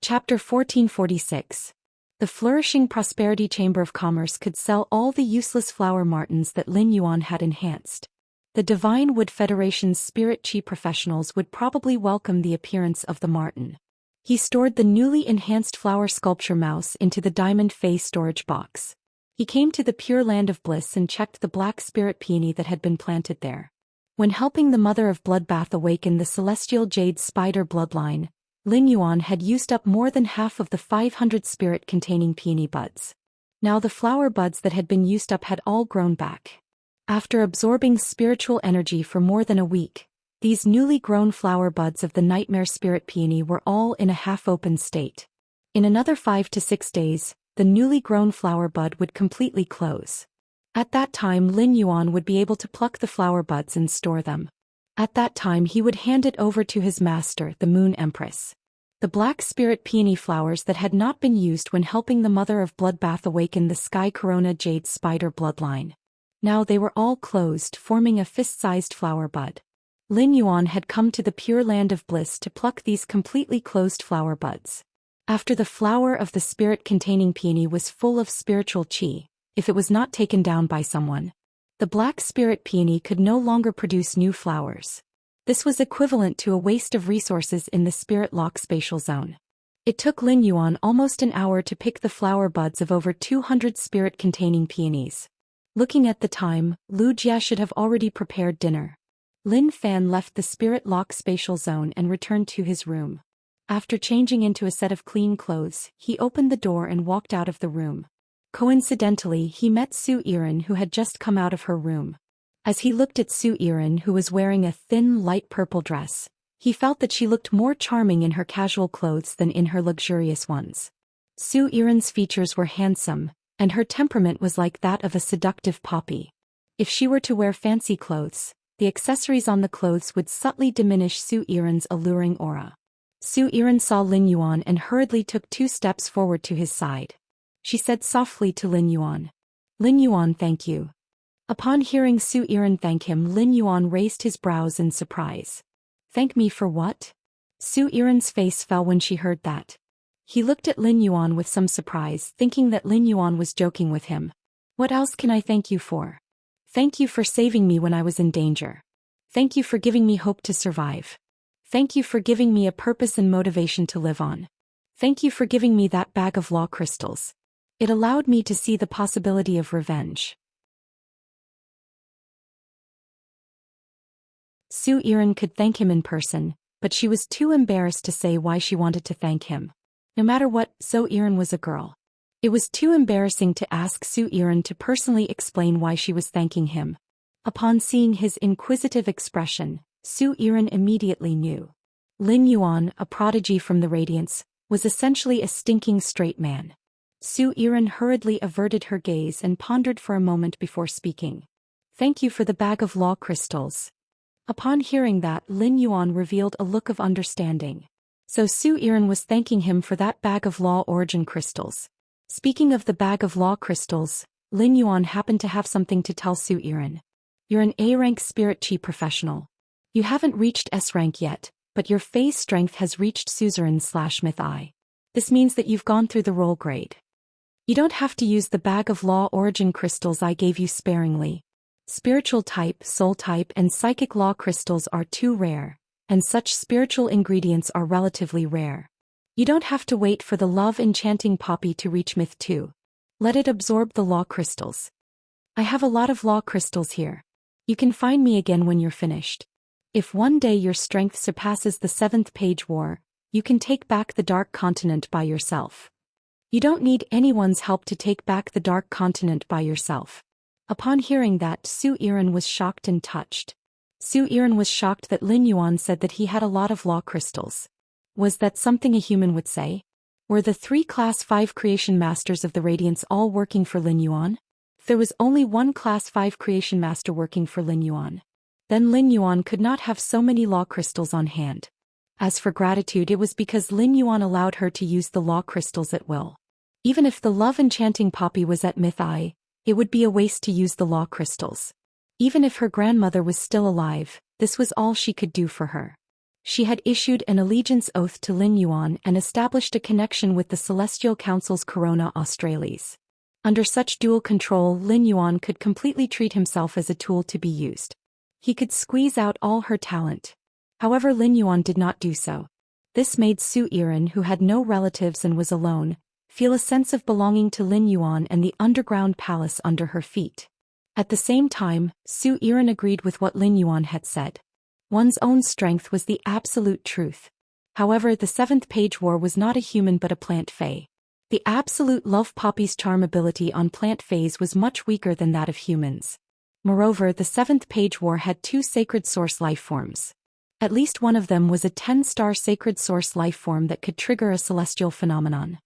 Chapter 1446. The flourishing prosperity chamber of commerce could sell all the useless flower martins that Lin Yuan had enhanced. The Divine Wood Federation's spirit chi professionals would probably welcome the appearance of the martin. He stored the newly enhanced flower sculpture mouse into the diamond face storage box. He came to the Pure Land of Bliss and checked the black spirit peony that had been planted there. When helping the Mother of Bloodbath awaken the celestial jade spider bloodline, Lin Yuan had used up more than half of the 500 spirit-containing peony buds. Now the flower buds that had been used up had all grown back. After absorbing spiritual energy for more than a week, these newly grown flower buds of the nightmare spirit peony were all in a half-open state. In another 5 to 6 days, the newly grown flower bud would completely close. At that time Lin Yuan would be able to pluck the flower buds and store them. At that time he would hand it over to his master, the Moon Empress. The black spirit peony flowers that had not been used when helping the Mother of Bloodbath awaken the Sky Corona Jade Spider bloodline. Now they were all closed, forming a fist-sized flower bud. Lin Yuan had come to the Pure Land of Bliss to pluck these completely closed flower buds. After the flower of the spirit-containing peony was full of spiritual qi, if it was not taken down by someone, the black spirit peony could no longer produce new flowers. This was equivalent to a waste of resources in the spirit lock spatial zone. It took Lin Yuan almost an hour to pick the flower buds of over 200 spirit-containing peonies. Looking at the time, Lu Jia should have already prepared dinner. Lin Fan left the spirit lock spatial zone and returned to his room. After changing into a set of clean clothes, he opened the door and walked out of the room. Coincidentally, he met Zhou Xian, who had just come out of her room. As he looked at Zhou Xian, who was wearing a thin light purple dress, he felt that she looked more charming in her casual clothes than in her luxurious ones. Zhou Xian's features were handsome, and her temperament was like that of a seductive poppy. If she were to wear fancy clothes, the accessories on the clothes would subtly diminish Zhou Xian's alluring aura. Su Yiren saw Lin Yuan and hurriedly took 2 steps forward to his side. She said softly to Lin Yuan, "Lin Yuan, thank you." Upon hearing Su Yiren thank him, Lin Yuan raised his brows in surprise. "Thank me for what?" Su Yiren's face fell when she heard that. He looked at Lin Yuan with some surprise, thinking that Lin Yuan was joking with him. "What else can I thank you for?" "Thank you for saving me when I was in danger. Thank you for giving me hope to survive. Thank you for giving me a purpose and motivation to live on. Thank you for giving me that bag of law crystals. It allowed me to see the possibility of revenge." Su Yiren could thank him in person, but she was too embarrassed to say why she wanted to thank him. No matter what, Su Yiren was a girl. It was too embarrassing to ask Su Yiren to personally explain why she was thanking him. Upon seeing his inquisitive expression, Su Yiren immediately knew. Lin Yuan, a prodigy from the Radiance, was essentially a stinking straight man. Su Yiren hurriedly averted her gaze and pondered for a moment before speaking. "Thank you for the bag of law crystals." Upon hearing that, Lin Yuan revealed a look of understanding. So Su Yiren was thanking him for that bag of law origin crystals. Speaking of the bag of law crystals, Lin Yuan happened to have something to tell Su Yiren. "You're an A-rank spirit chi professional. You haven't reached S-rank yet, but your phase strength has reached suzerain/myth I. This means that you've gone through the role grade. You don't have to use the bag of law origin crystals I gave you sparingly. Spiritual type, soul type, and psychic law crystals are too rare, and such spiritual ingredients are relatively rare. You don't have to wait for the love enchanting poppy to reach myth 2. Let it absorb the law crystals. I have a lot of law crystals here. You can find me again when you're finished. If one day your strength surpasses the 7th page war, you can take back the Dark Continent by yourself. You don't need anyone's help to take back the Dark Continent by yourself." Upon hearing that, Su Yiren was shocked and touched. Su Yiren was shocked that Lin Yuan said that he had a lot of law crystals. Was that something a human would say? Were the 3 Class 5 creation masters of the Radiance all working for Lin Yuan? There was only one Class 5 creation master working for Lin Yuan. Then Lin Yuan could not have so many law crystals on hand. As for gratitude, it was because Lin Yuan allowed her to use the law crystals at will. Even if the love enchanting poppy was at myth I, it would be a waste to use the law crystals. Even if her grandmother was still alive, this was all she could do for her. She had issued an allegiance oath to Lin Yuan and established a connection with the Celestial Council's Corona Australis. Under such dual control, Lin Yuan could completely treat himself as a tool to be used. He could squeeze out all her talent. However, Lin Yuan did not do so. This made Su Yiren, who had no relatives and was alone, feel a sense of belonging to Lin Yuan and the underground palace under her feet. At the same time, Su Yiren agreed with what Lin Yuan had said. One's own strength was the absolute truth. However, the 7th page war was not a human but a plant fae. The absolute love poppy's charm ability on plant phase was much weaker than that of humans. Moreover, the 7th page war had 2 sacred source life forms. At least one of them was a 10-star sacred source life form that could trigger a celestial phenomenon.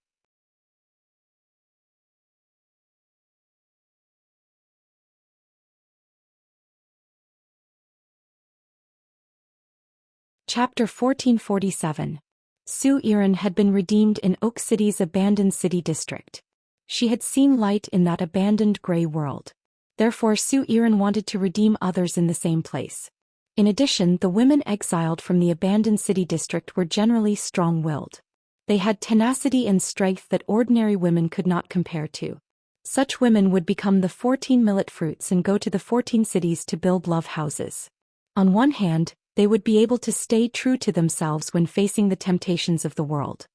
Chapter 1447. Su Yiren had been redeemed in Oak City's abandoned city district. She had seen light in that abandoned gray world. Therefore, Su Yiren wanted to redeem others in the same place. In addition, the women exiled from the abandoned city district were generally strong-willed. They had tenacity and strength that ordinary women could not compare to. Such women would become the 14 millet fruits and go to the 14 cities to build love houses. On one hand, they would be able to stay true to themselves when facing the temptations of the world.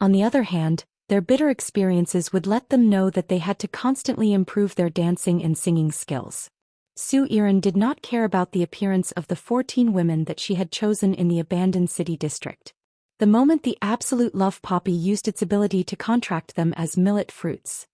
On the other hand, their bitter experiences would let them know that they had to constantly improve their dancing and singing skills. Su Yiren did not care about the appearance of the 14 women that she had chosen in the abandoned city district. The moment the absolute love poppy used its ability to contract them as millet fruits,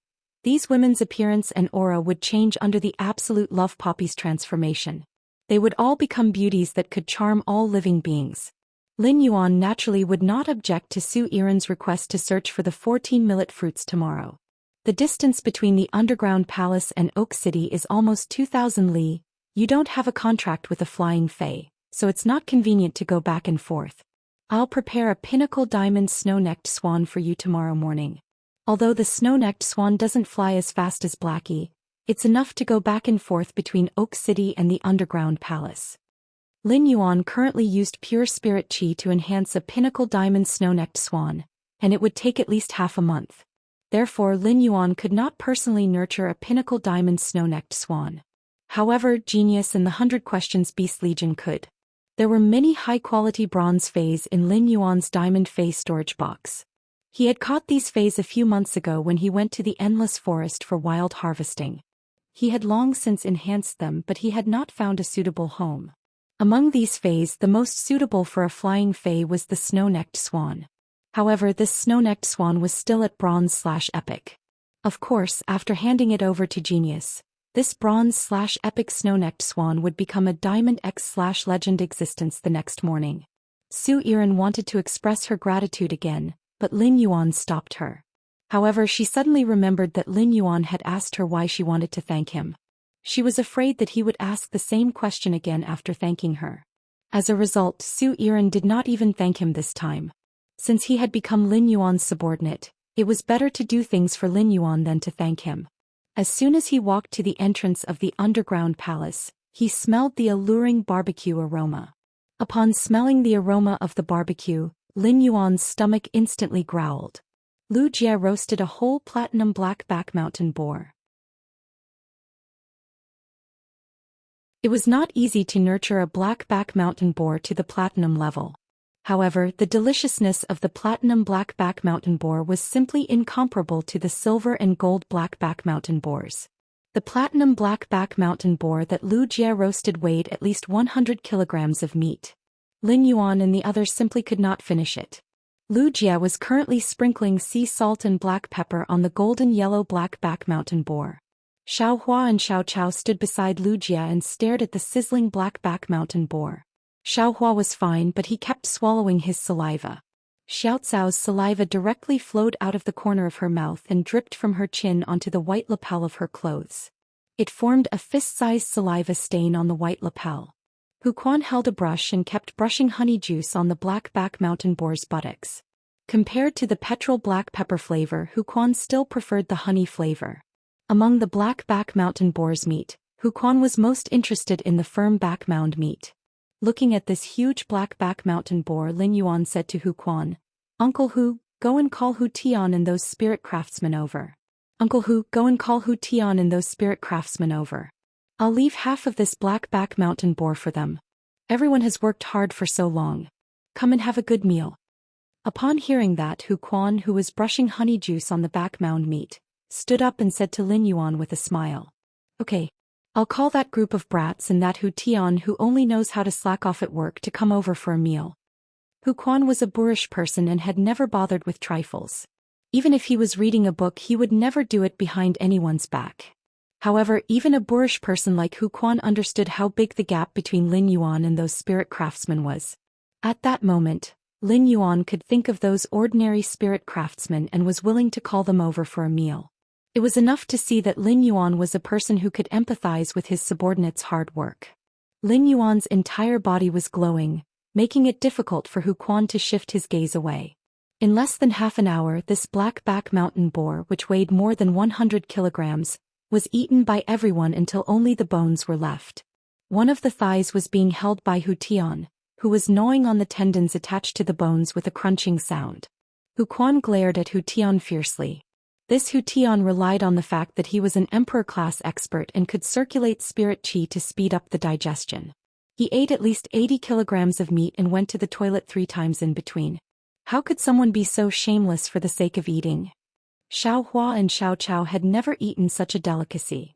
these women's appearance and aura would change under the absolute love poppy's transformation. They would all become beauties that could charm all living beings. Lin Yuan naturally would not object to Su Yiren's request to search for the 14 millet fruits tomorrow. The distance between the underground palace and Oak City is almost 2,000 li. You don't have a contract with a flying fae, so it's not convenient to go back and forth. I'll prepare a pinnacle diamond snow-necked swan for you tomorrow morning. Although the snow-necked swan doesn't fly as fast as Blackie, it's enough to go back and forth between Oak City and the underground palace. Lin Yuan currently used pure spirit qi to enhance a pinnacle diamond snow-necked swan, and it would take at least half a month. Therefore Lin Yuan could not personally nurture a pinnacle diamond snow-necked swan. However, Genius and the 100 Questions Beast Legion could. There were many high-quality bronze fays in Lin Yuan's diamond fay storage box. He had caught these fays a few months ago when he went to the Endless Forest for wild harvesting. He had long since enhanced them, but he had not found a suitable home. Among these fays, the most suitable for a flying fay was the snow-necked swan. However, this snow-necked swan was still at bronze/epic. Of course, after handing it over to Genius, this bronze/epic snow-necked swan would become a diamond X/legend existence the next morning. Zhou Xian wanted to express her gratitude again, but Lin Yuan stopped her. However, she suddenly remembered that Lin Yuan had asked her why she wanted to thank him. She was afraid that he would ask the same question again after thanking her. As a result, Zhou Xian did not even thank him this time. Since he had become Lin Yuan's subordinate, it was better to do things for Lin Yuan than to thank him. As soon as he walked to the entrance of the underground palace, he smelled the alluring barbecue aroma. Upon smelling the aroma of the barbecue, Lin Yuan's stomach instantly growled. Lu Jie roasted a whole platinum black-back mountain boar. It was not easy to nurture a black-back mountain boar to the platinum level. However, the deliciousness of the platinum black-back mountain boar was simply incomparable to the silver and gold black-back mountain boars. The platinum black-back mountain boar that Lu Jie roasted weighed at least 100 kilograms of meat. Lin Yuan and the others simply could not finish it. Lu Jie was currently sprinkling sea salt and black pepper on the golden yellow black-back mountain boar. Xiao Hua and Xiao Chao stood beside Lu Jie and stared at the sizzling black-back mountain boar. Xiao Hua was fine, but he kept swallowing his saliva. Xiao Cao's saliva directly flowed out of the corner of her mouth and dripped from her chin onto the white lapel of her clothes. It formed a fist-sized saliva stain on the white lapel. Hu Quan held a brush and kept brushing honey juice on the black-back mountain boar's buttocks. Compared to the petrol black pepper flavor, Hu Quan still preferred the honey flavor. Among the black-back mountain boar's meat, Hu Quan was most interested in the firm back mound meat. Looking at this huge black-back mountain boar, Lin Yuan said to Hu Quan, "Uncle Hu, go and call Hu Tian and those spirit craftsmen over. Uncle Hu, go and call Hu Tian and those spirit craftsmen over. I'll leave half of this black-back mountain boar for them. Everyone has worked hard for so long. Come and have a good meal." Upon hearing that, Hu Quan, who was brushing honey juice on the back mound meat, stood up and said to Lin Yuan with a smile, "Okay. I'll call that group of brats and that Hu Tian who only knows how to slack off at work to come over for a meal." Hu Quan was a boorish person and had never bothered with trifles. Even if he was reading a book, he would never do it behind anyone's back. However, even a boorish person like Hu Quan understood how big the gap between Lin Yuan and those spirit craftsmen was. At that moment, Lin Yuan could think of those ordinary spirit craftsmen and was willing to call them over for a meal. It was enough to see that Lin Yuan was a person who could empathize with his subordinates' hard work. Lin Yuan's entire body was glowing, making it difficult for Hu Quan to shift his gaze away. In less than half an hour, this black-back mountain boar, which weighed more than 100 kilograms, was eaten by everyone until only the bones were left. One of the thighs was being held by Hu Tian, who was gnawing on the tendons attached to the bones with a crunching sound. Hu Quan glared at Hu Tian fiercely. This Hu Tian relied on the fact that he was an emperor-class expert and could circulate spirit qi to speed up the digestion. He ate at least 80 kilograms of meat and went to the toilet 3 times in between. How could someone be so shameless for the sake of eating? Xiao Hua and Xiao Chao had never eaten such a delicacy.